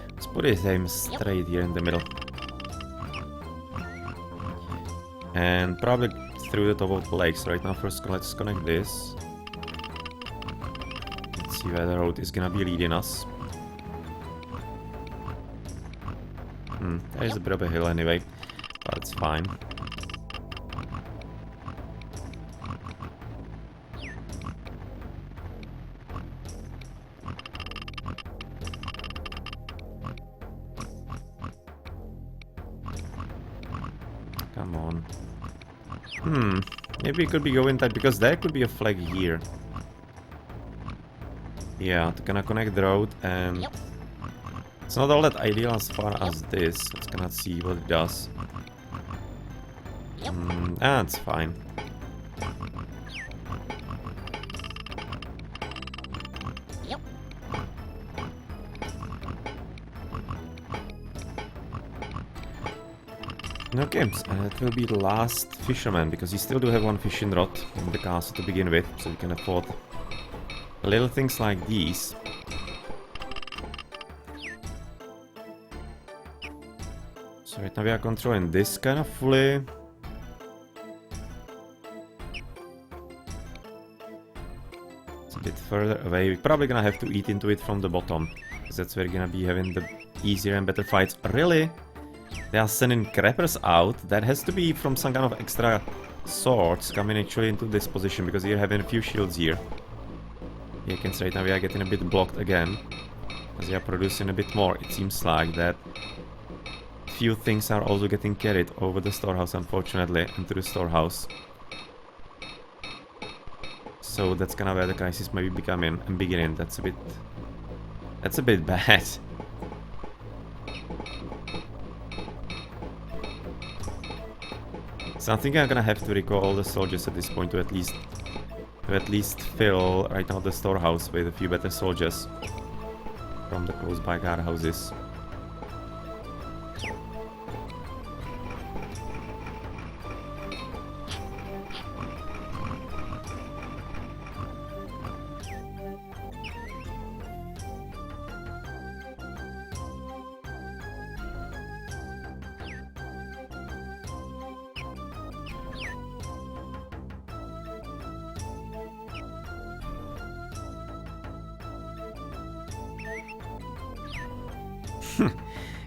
Let's put him straight here in the middle. And probably through the top of the lakes. Right now, first let's connect this. Let's see where the road is gonna be leading us. There's a bit of a hill anyway, but it's fine. Come on. Maybe we could be going that because there could be a flag here. Yeah, to kind of connect the road, and it's not all that ideal as far as this. Let's kind of see what it does. It's fine. Okay, that will be the last fisherman, because you still do have one fishing rod in the castle to begin with, so you can afford little things like these. So right now we are controlling this kind of fully. It's a bit further away. We're probably gonna have to eat into it from the bottom, because that's where we're gonna be having the easier and better fights. Really? They are sending crappers out. That has to be from some kind of extra swords coming actually into this position, because you're having a few shields here. You can see right now we are getting a bit blocked again, as we are producing a bit more. It seems like that few things are also getting carried over the storehouse, unfortunately, into the storehouse. So that's kind of where the crisis may be becoming and beginning. That's a bit bad. So I think I'm gonna have to recall all the soldiers at this point to at least fill right now the storehouse with a few better soldiers from the close by guardhouses.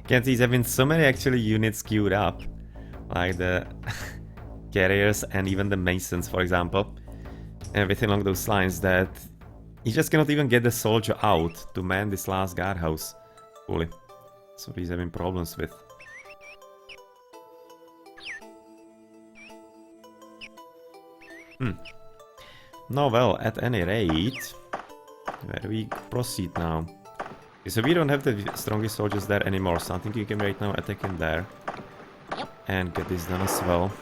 Can see he's having so many actually units queued up, like the carriers and even the masons, for example, and everything along those lines, that he just cannot even get the soldier out to man this last guardhouse fully. So he's having problems with. No, well, at any rate, where do we proceed now? So we don't have the strongest soldiers there anymore, so I think you can right now attack in there. Yep. And get this done as well.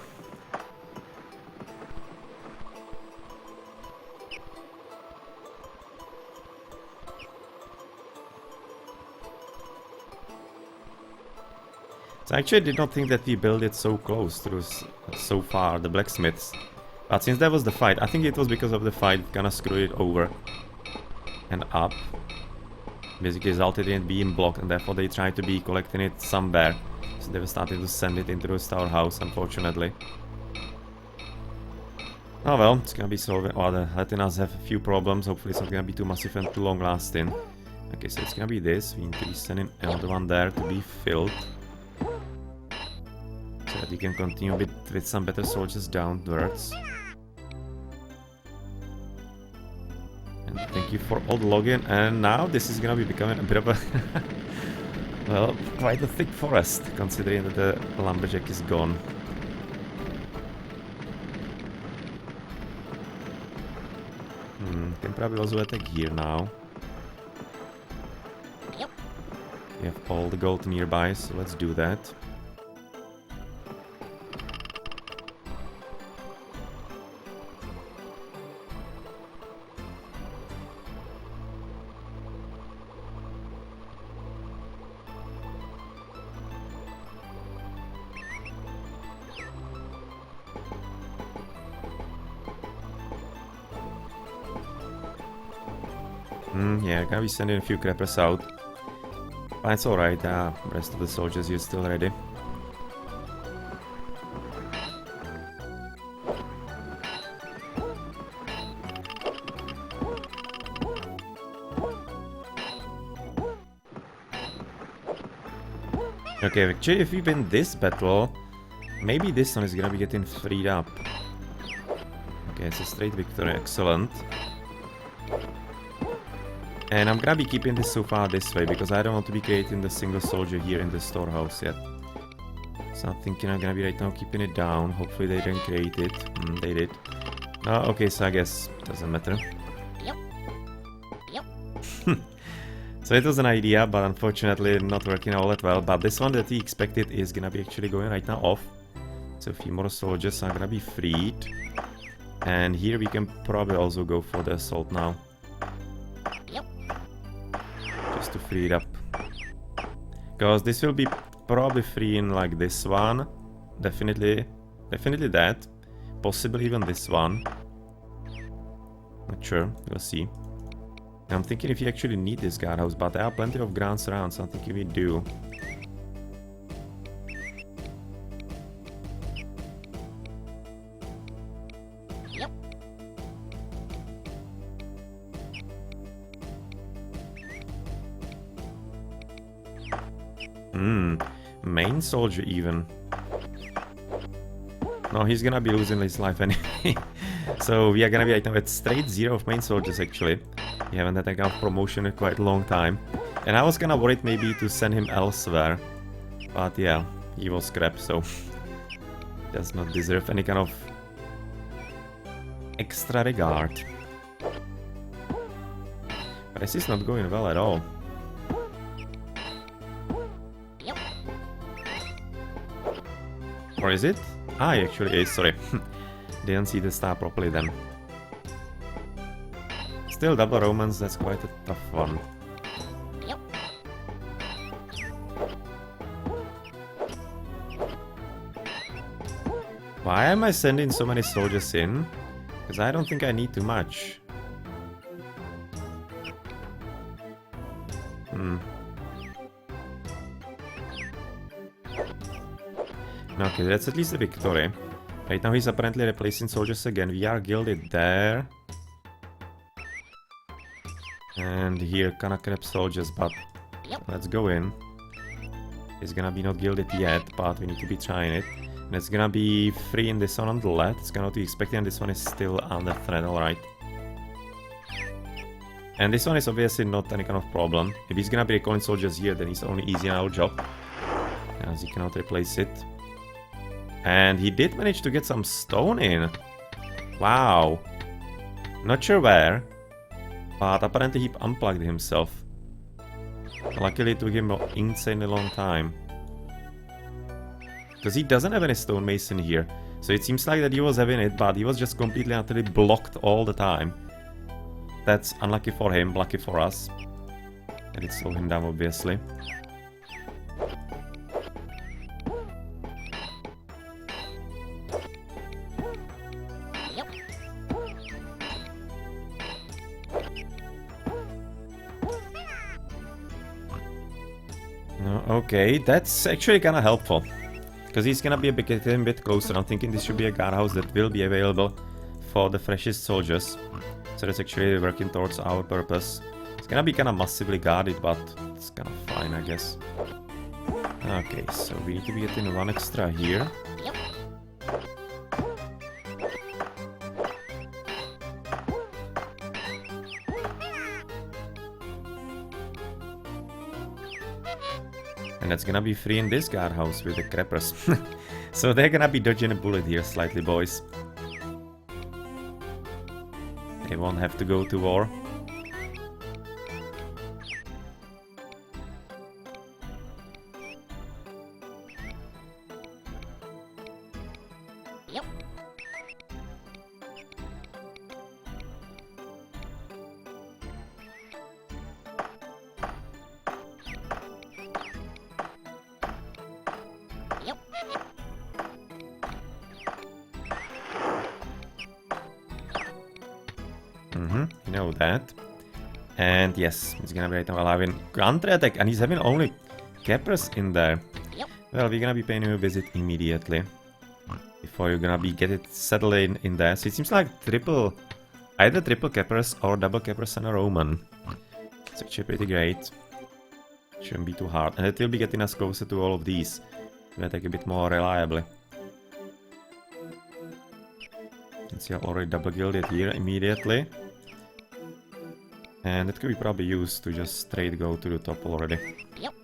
So I actually did not think that we built it so close to so far, the blacksmiths. But since that was the fight, I think it was because of the fight, kinda screwed it over and up. Basically resulted in it being blocked, and therefore they tried to be collecting it somewhere. So they were starting to send it into the storehouse, unfortunately. Oh well, it's gonna be solving, or letting us have a few problems. Hopefully it's not gonna be too massive and too long lasting. Okay, so it's gonna be this. We need to be sending another one there to be filled. So that you can continue with some better soldiers downwards. And thank you for all the login. And now this is gonna be becoming a bit of a well, quite a thick forest, considering that the lumberjack is gone. Can probably also attack here now. Yep. We have all the gold nearby, so let's do that. Yeah, gonna be sending a few crappers out. But it's alright, rest of the soldiers are still ready. Okay, actually if we win this battle, maybe this one is gonna be getting freed up. Okay, it's a straight victory, excellent. And I'm gonna be keeping this so far this way, because I don't want to be creating the single soldier here in the storehouse yet. So I'm thinking I'm gonna be right now keeping it down. Hopefully they didn't create it. They did. No, okay, so I guess doesn't matter. Yep. Yep. So it was an idea, but unfortunately not working all that well. But this one that we expected is gonna be actually going right now off. So a few more soldiers are gonna be freed. And here we can probably also go for the assault now. Just to free it up. Because this will be probably freeing like this one. Definitely that. Possibly even this one. Not sure, we'll see. I'm thinking if you actually need this guardhouse, but there are plenty of grounds around, so I'm thinking we do. Yep. Main soldier even. No, he's gonna be losing his life anyway. So we are gonna be right now at straight 0 of main soldiers actually. We haven't had a kind of promotion in quite a long time. And I was kinda worried maybe to send him elsewhere. But yeah, he was crap, so does not deserve any kind of extra regard. But this is not going well at all. Or is it? Ah, it actually is, sorry. Didn't see the star properly then. Still double Romans, that's quite a tough one. Yep. Why am I sending so many soldiers in? Because I don't think I need too much. Okay, that's at least a victory. Right now he's apparently replacing soldiers again. We are gilded there. And here kinda crap soldiers, but let's go in. It's gonna be not gilded yet, but we need to be trying it. And it's gonna be free in this one on the left. It's gonna be expected, and this one is still under threat, alright. And this one is obviously not any kind of problem. If he's gonna be recalling soldiers here, then it's only easy on our job. As he cannot replace it. And he did manage to get some stone in. Wow. Not sure where. But apparently he unplugged himself. Luckily it took him an insanely long time. Because he doesn't have any stonemason here. So it seems like that he was having it, but he was just completely utterly blocked all the time. That's unlucky for him, lucky for us. And it slowed him down, obviously. Yep. No, okay, that's actually kind of helpful. Because he's gonna be getting a bit closer. I'm thinking this should be a guardhouse that will be available for the freshest soldiers. So that's actually working towards our purpose. It's gonna be kind of massively guarded, but it's kind of fine, I guess. Okay, so we need to be getting one extra here. Yep. And that's gonna be free in this guardhouse with the creepers. So they're gonna be dodging a bullet here slightly, boys. They won't have to go to war. Yep. Yep. You know that. And yes, he's gonna be right now alive in counter-attack, and he's having only Keppers in there. Yep. Well, we're gonna be paying him a visit immediately. Before you're gonna be get it settled in there. So it seems like either triple Keppers or double Keppers and a Roman. It's actually pretty great. Shouldn't be too hard. And it will be getting us closer to all of these. To attack a bit more reliably. You see, I've already double gilded here immediately. And it could be probably used to just straight go to the top already. Yep.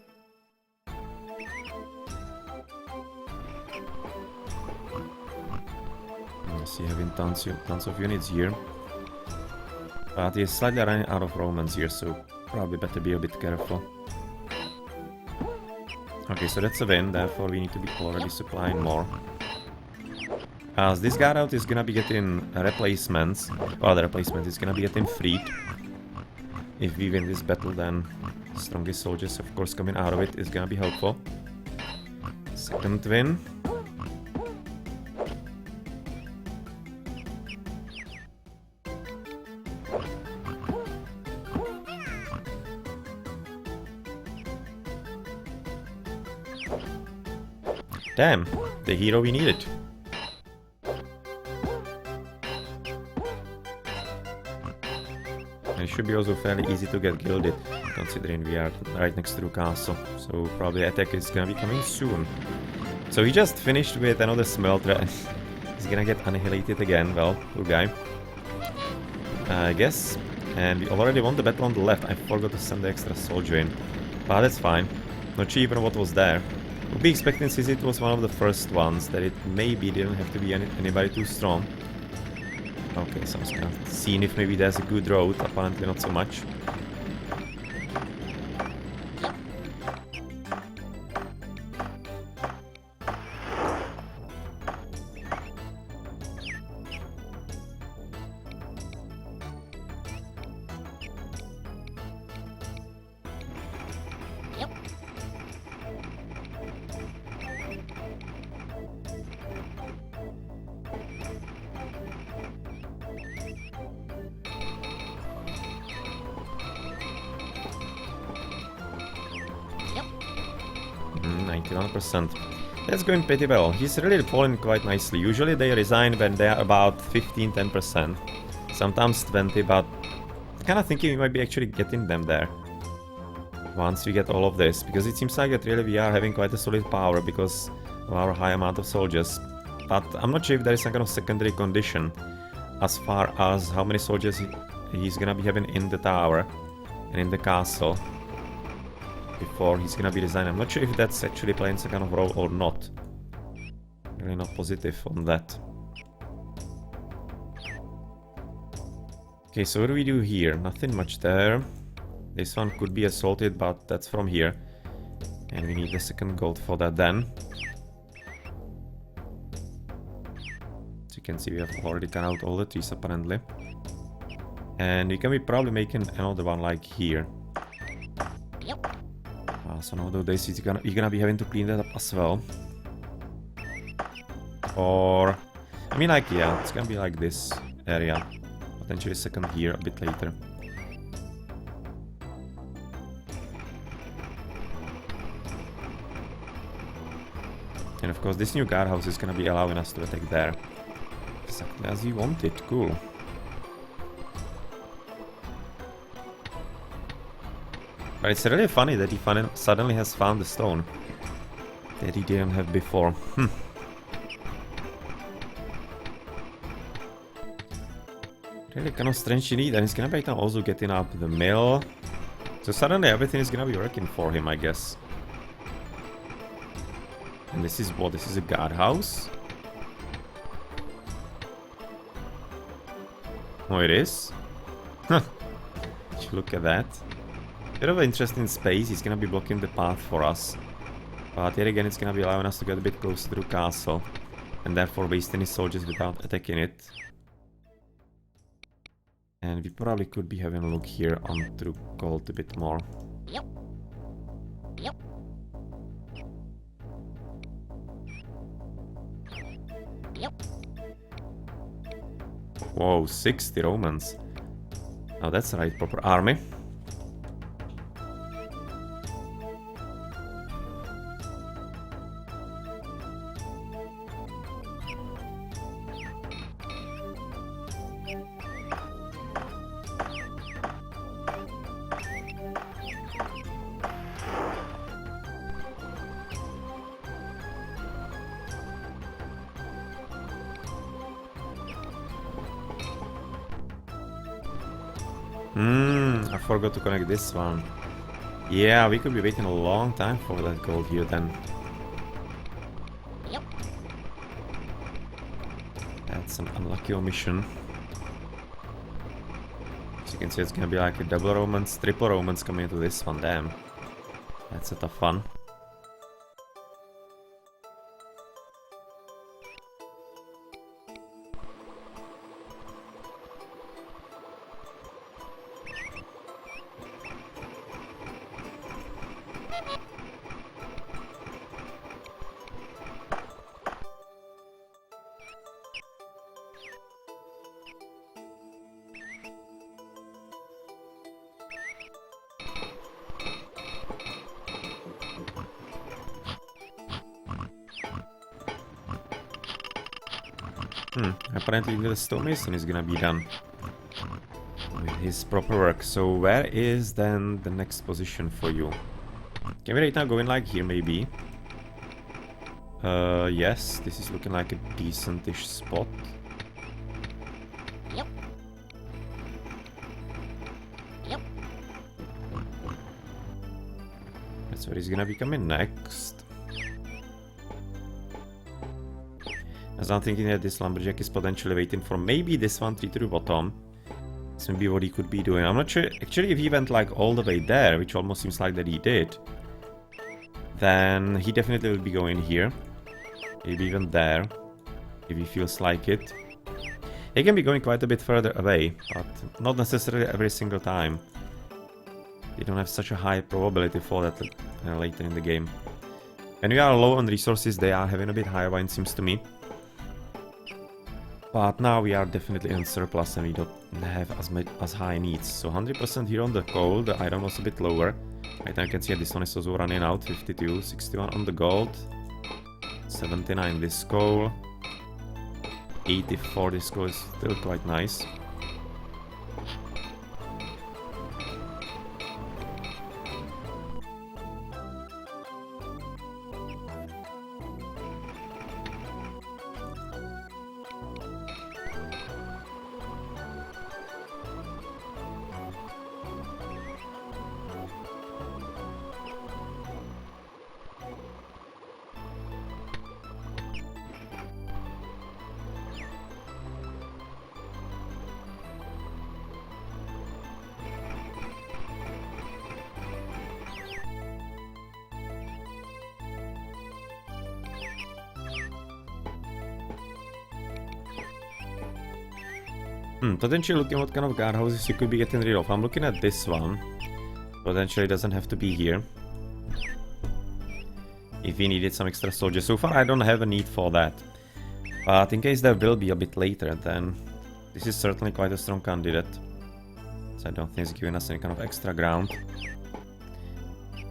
I see having tons of units here. But he's slightly running out of Romans here, so probably better be a bit careful. Okay, so that's a win, therefore we need to be already supplying more. As this guard out is gonna be getting replacements, well, the replacement is gonna be getting freed. If we win this battle, then strongest soldiers, of course, coming out of it is gonna be helpful. Second win. Damn, the hero we needed. It should be also fairly easy to get gilded, considering we are right next to the castle. So probably attack is gonna be coming soon. So he just finished with another smelter and he's gonna get annihilated again. Well, poor guy. I guess. And we already won the battle on the left. I forgot to send the extra soldier in. But that's fine. Not sure even what was there. Would be expecting, since it was one of the first ones, that it maybe didn't have to be anybody too strong. Okay, so I was kind of seeing if maybe there's a good road. Apparently not so much. Yep. Yep. 91%. That's going pretty well. He's really falling quite nicely. Usually they resign when they are about 15-10%. Sometimes 20, but kind of thinking we might be actually getting them there. Once we get all of this, because it seems like that really we are having quite a solid power because of our high amount of soldiers. But I'm not sure if there is some kind of secondary condition as far as how many soldiers he's gonna be having in the tower and in the castle before he's gonna be resigned. I'm not sure if that's actually playing some kind of role or not. Really not positive on that. Okay, so what do we do here? Nothing much there. This one could be assaulted, but that's from here. And we need the second gold for that then. As you can see, we have already cut out all the trees apparently. And we can be probably making another one like here. Yep. So nowadays you're gonna be having to clean that up as well. Or, I mean, like, yeah, it's gonna be like this area. Potentially second here a bit later. And of course this new guardhouse is gonna be allowing us to attack there. Exactly as we want it, cool. But it's really funny that he suddenly has found the stone that he didn't have before. Really kind of strange indeed, and he's gonna be now also getting up the mill. So suddenly everything is gonna be working for him, I guess. And this is what? This is a guardhouse? Oh, it is? Huh. Look at that. Bit of an interesting space. He's gonna be blocking the path for us. But yet again, it's gonna be allowing us to get a bit closer to the castle. And therefore waste any soldiers without attacking it. And we probably could be having a look here on True Gold a bit more. Yep. Yep. Yep. Whoa, 60 Romans. Now that's the right proper army. I forgot to connect this one. Yeah, we could be waiting a long time for that gold here then. Yep. That's an unlucky omission. As you can see, it's gonna be like a double Romans, triple Romans coming into this one, damn. That's a tough one. Apparently the stonemason is gonna be done with his proper work. So where is then the next position for you? Can we right now go in like here maybe? Yes, this is looking like a decentish spot. Yep. Yep. That's where he's gonna be coming next. As I'm thinking that this lumberjack is potentially waiting for maybe this one tree to the bottom. That's maybe what he could be doing. I'm not sure actually if he went like all the way there, which almost seems like that he did. Then he definitely will be going here. Maybe even there, if he feels like it. He can be going quite a bit further away, but not necessarily every single time. You don't have such a high probability for that later in the game. When we are low on resources, they are having a bit higher one, seems to me. But now we are definitely in surplus and we don't have as high needs. So 100% here on the gold, the iron was a bit lower. Right now you can see this one is also running out, 52, 61 on the gold. 79 this coal. 84 this coal is still quite nice. Potentially looking what kind of guardhouses you could be getting rid of. I'm looking at this one. Potentially doesn't have to be here. If we needed some extra soldiers. So far I don't have a need for that. But in case there will be a bit later, then this is certainly quite a strong candidate. So I don't think it's giving us any kind of extra ground.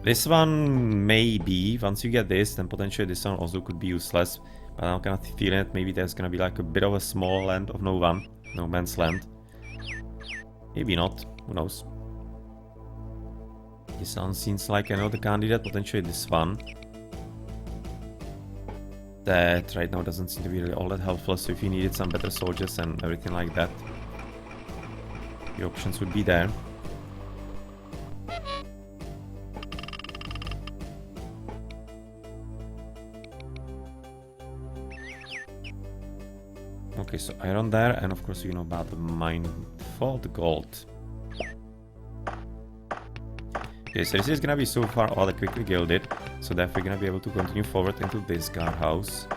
This one maybe, once you get this, then potentially this one also could be useless. But I'm kind of feeling it, maybe there's gonna be like a bit of a small land of no man's land. Maybe not, who knows. This one seems like another candidate, potentially this one. That right now doesn't seem to be really all that helpful, so if you needed some better soldiers and everything like that, the options would be there. Okay, so iron there, and of course you know about the mine for the gold. Okay, so this is gonna be so far all quickly gilded, so therefore we're gonna be able to continue forward into this guardhouse.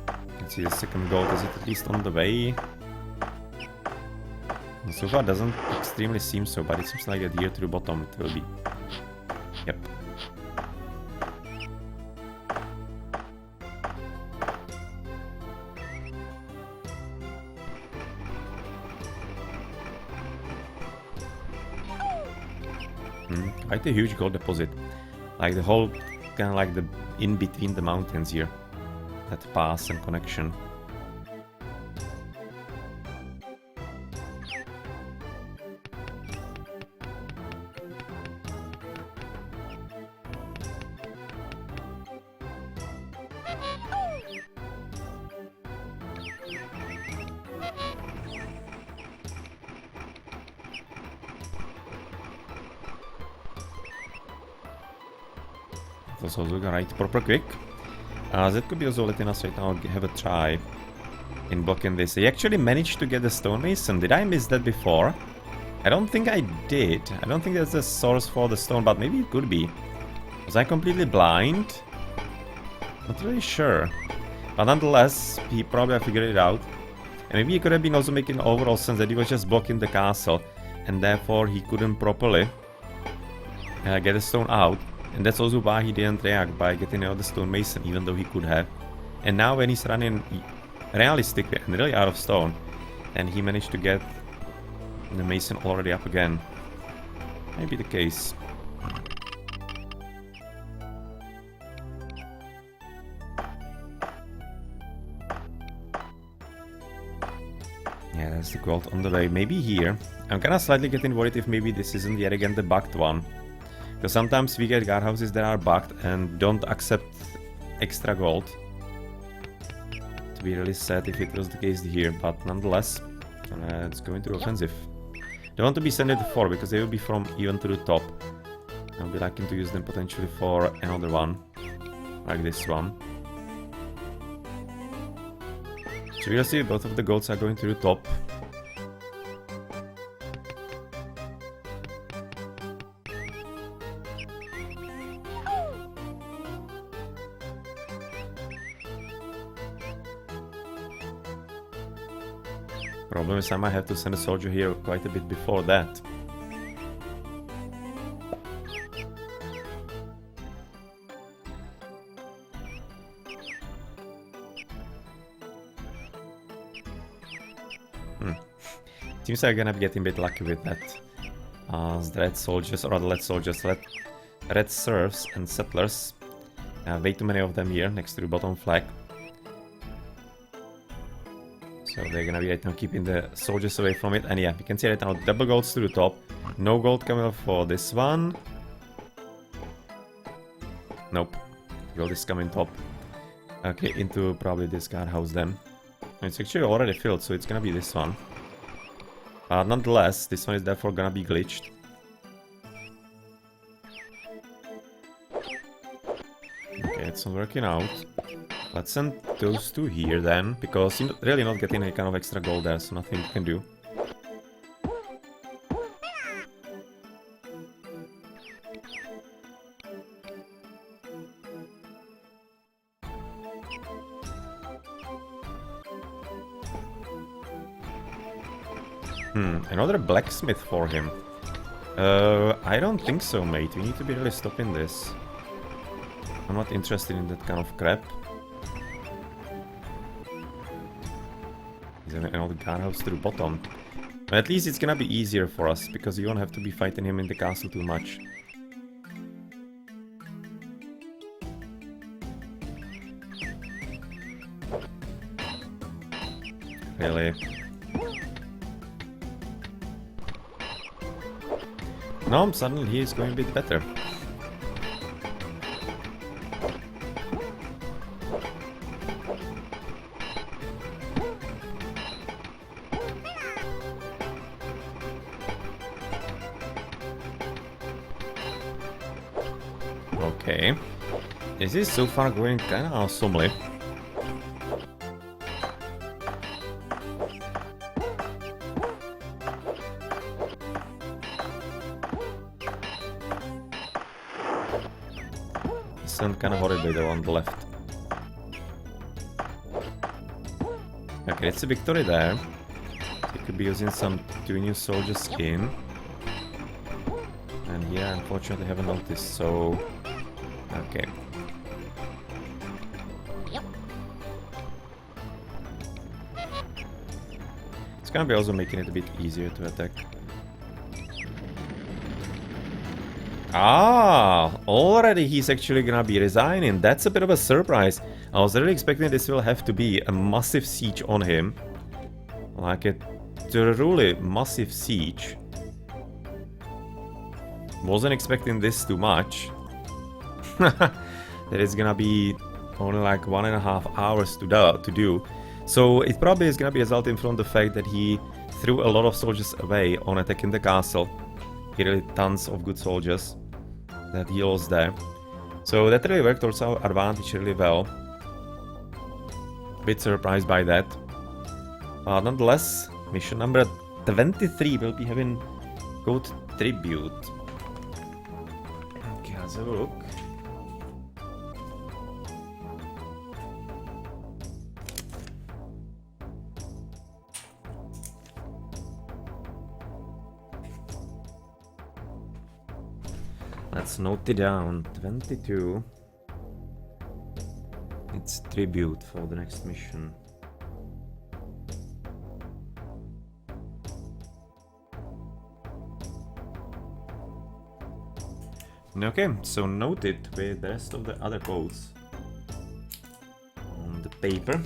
You can see the second gold, is it at least on the way? And so far doesn't extremely seem so, but it seems like that here to the bottom it will be. Yep. Quite a huge gold deposit. Like the whole, kind of like the in between the mountains here. That pass and connection. That's also right, proper quick. That could be also letting us right now have a try in blocking this. I actually managed to get the stonemason. Did I miss that before? I don't think I did. I don't think that's the source for the stone, but maybe it could be. Was I completely blind? Not really sure. But nonetheless, he probably figured it out. And maybe he could have been also making overall sense that he was just blocking the castle, and therefore he couldn't properly get the stone out. And that's also why he didn't react by getting out the stonemason, even though he could have. And now when he's running realistically and really out of stone, and he managed to get the mason already up again. Maybe the case. Yeah, that's the gold on the way. Maybe here. I'm kinda slightly getting worried if maybe this isn't yet again the bugged one. Because sometimes we get guardhouses that are bugged and don't accept extra gold. To be really sad if it was the case here, but nonetheless, let's go into offensive. Don't want to be sent it to 4 because they will be from even to the top. I'll be liking to use them potentially for another one, like this one. So we'll see, both of the golds are going to the top. Problem is I might have to send a soldier here quite a bit before that. Seems like I'm gonna be getting a bit lucky with that. The red soldiers, or the red serfs and settlers. Way too many of them here next to the bottom flag. So they're gonna be right now keeping the soldiers away from it. And yeah, you can see right now double golds to the top. No gold coming up for this one. Nope. Gold is coming top. Okay, into probably this guardhouse then. It's actually already filled, so it's gonna be this one. Nonetheless, this one is therefore gonna be glitched. Okay, it's not working out. Let's send those two here then, because you're really not getting any kind of extra gold there, so nothing you can do. Another blacksmith for him. I don't think so, mate. We need to be really stopping this. I'm not interested in that kind of crap. He's another guardhouse to the bottom. But at least it's gonna be easier for us, because you don't have to be fighting him in the castle too much. Really? No, suddenly he is going a bit better. Okay. This is so far going kinda awesomely. Sound kinda horribly though on the left. Okay, it's a victory there. He could be using some 2 new soldiers in. And here, unfortunately, I haven't noticed, so... Okay. It's gonna be also making it a bit easier to attack. Ah, already he's actually gonna be resigning. That's a bit of a surprise. I was really expecting this will have to be a massive siege on him. Like a truly massive siege. Wasn't expecting this too much. That is gonna be only like 1.5 hours to do. So it probably is gonna be resulting from the fact that he threw a lot of soldiers away on attacking the castle. Really tons of good soldiers that he lost there. So that really worked towards our advantage really well. Bit surprised by that. Nonetheless, mission number 23 will be having Goat Tribute. Okay, let's have a look. Let's note it down. 22. It's tribute for the next mission. Okay, so note it with the rest of the other codes on the paper.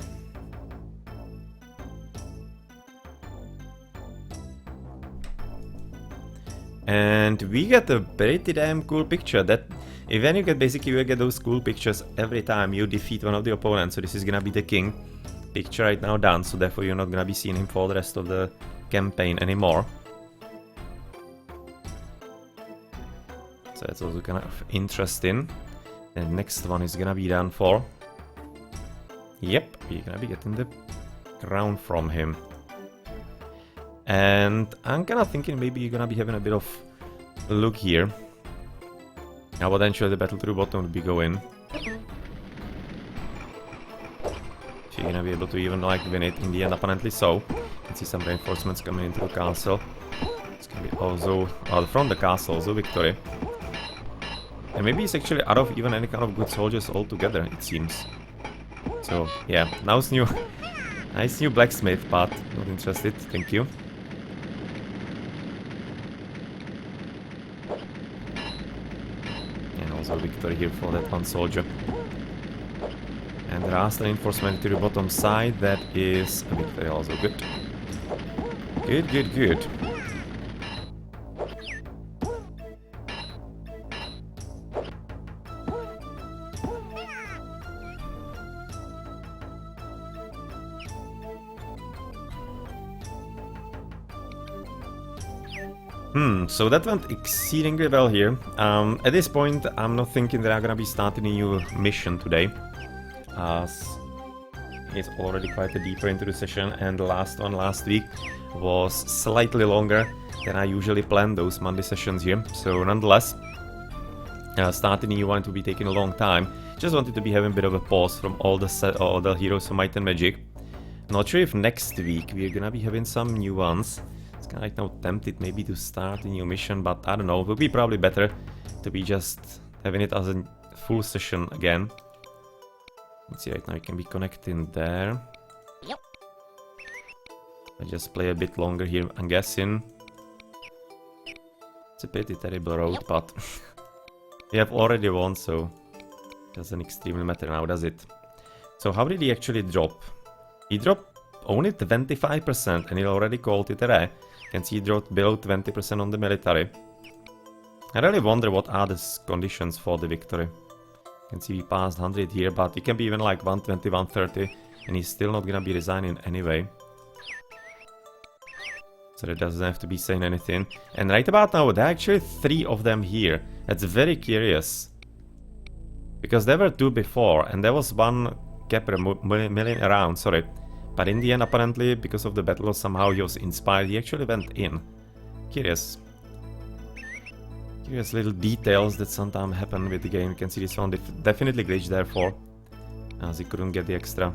And we get a pretty damn cool picture. That when you get basically you get those cool pictures every time you defeat one of the opponents. So this is gonna be the king picture right now done. So therefore you're not gonna be seeing him for the rest of the campaign anymore. So that's also kind of interesting. And next one is gonna be done for. Yep, we're gonna be getting the crown from him. And I'm kind of thinking maybe you're gonna be having a bit of a look here. Now potentially the battle to the bottom would be going. If you're gonna be able to even like win it in the end, apparently so. You can see some reinforcements coming into the castle. It's gonna be also from the castle, also victory. And maybe it's actually out of even any kind of good soldiers altogether, it seems. So yeah, now it's new. Nice new blacksmith, but not interested, thank you. And also victory here for that one soldier. And the last reinforcement to the bottom side, that is a victory also, good. Good, good, good. So that went exceedingly well here. At this point, I'm not thinking that I'm gonna be starting a new mission today, as it's already quite a deeper into the session, and the last one last week was slightly longer than I usually plan those Monday sessions here. So nonetheless, starting a new one to be taking a long time. Just wanted to be having a bit of a pause from all the heroes of Might and Magic. Not sure if next week we're gonna be having some new ones. It's kinda right now tempted maybe to start a new mission, but I don't know, it would be probably better to be just having it as a full session again. Let's see, right now you can be connecting there. Yep. I just play a bit longer here, I'm guessing. It's a pretty terrible road, Yep. but we have already won, so doesn't extremely matter now, does it? So how did he actually drop? He dropped only 25% and he already called it a re. Can see he dropped below 20% on the military. I really wonder what are the conditions for the victory. Can see we passed 100 here, but it can be even like 120, 130, and he's still not gonna be resigning anyway. So that doesn't have to be saying anything. And right about now, there are actually 3 of them here. That's very curious. Because there were 2 before, and there was 1 Kepler milling around, sorry. But in the end, apparently, because of the battle, somehow he was inspired. He actually went in. Curious. Curious little details that sometimes happen with the game. You can see this one definitely glitched there for, as he couldn't get the extra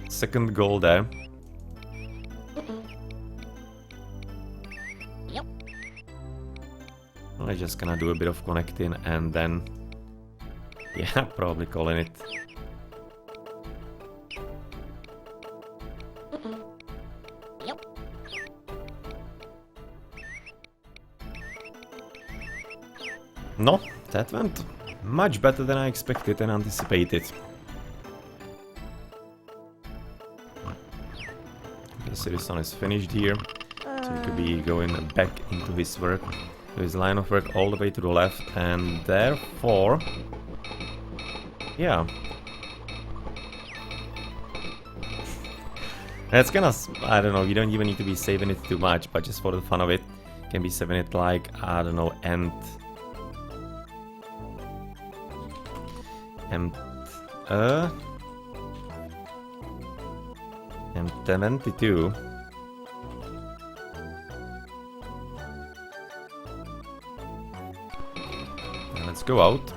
second goal there. Yep. I'm just gonna do a bit of connecting and then, yeah, probably calling it. Yep. No, that went much better than I expected and anticipated. Okay, so this one is finished here. So he could be going back into his work, to his line of work all the way to the left, and therefore, yeah. That's kinda, I don't know, you don't even need to be saving it too much, but just for the fun of it, you can be saving it like, I don't know, and 72. Now let's go out.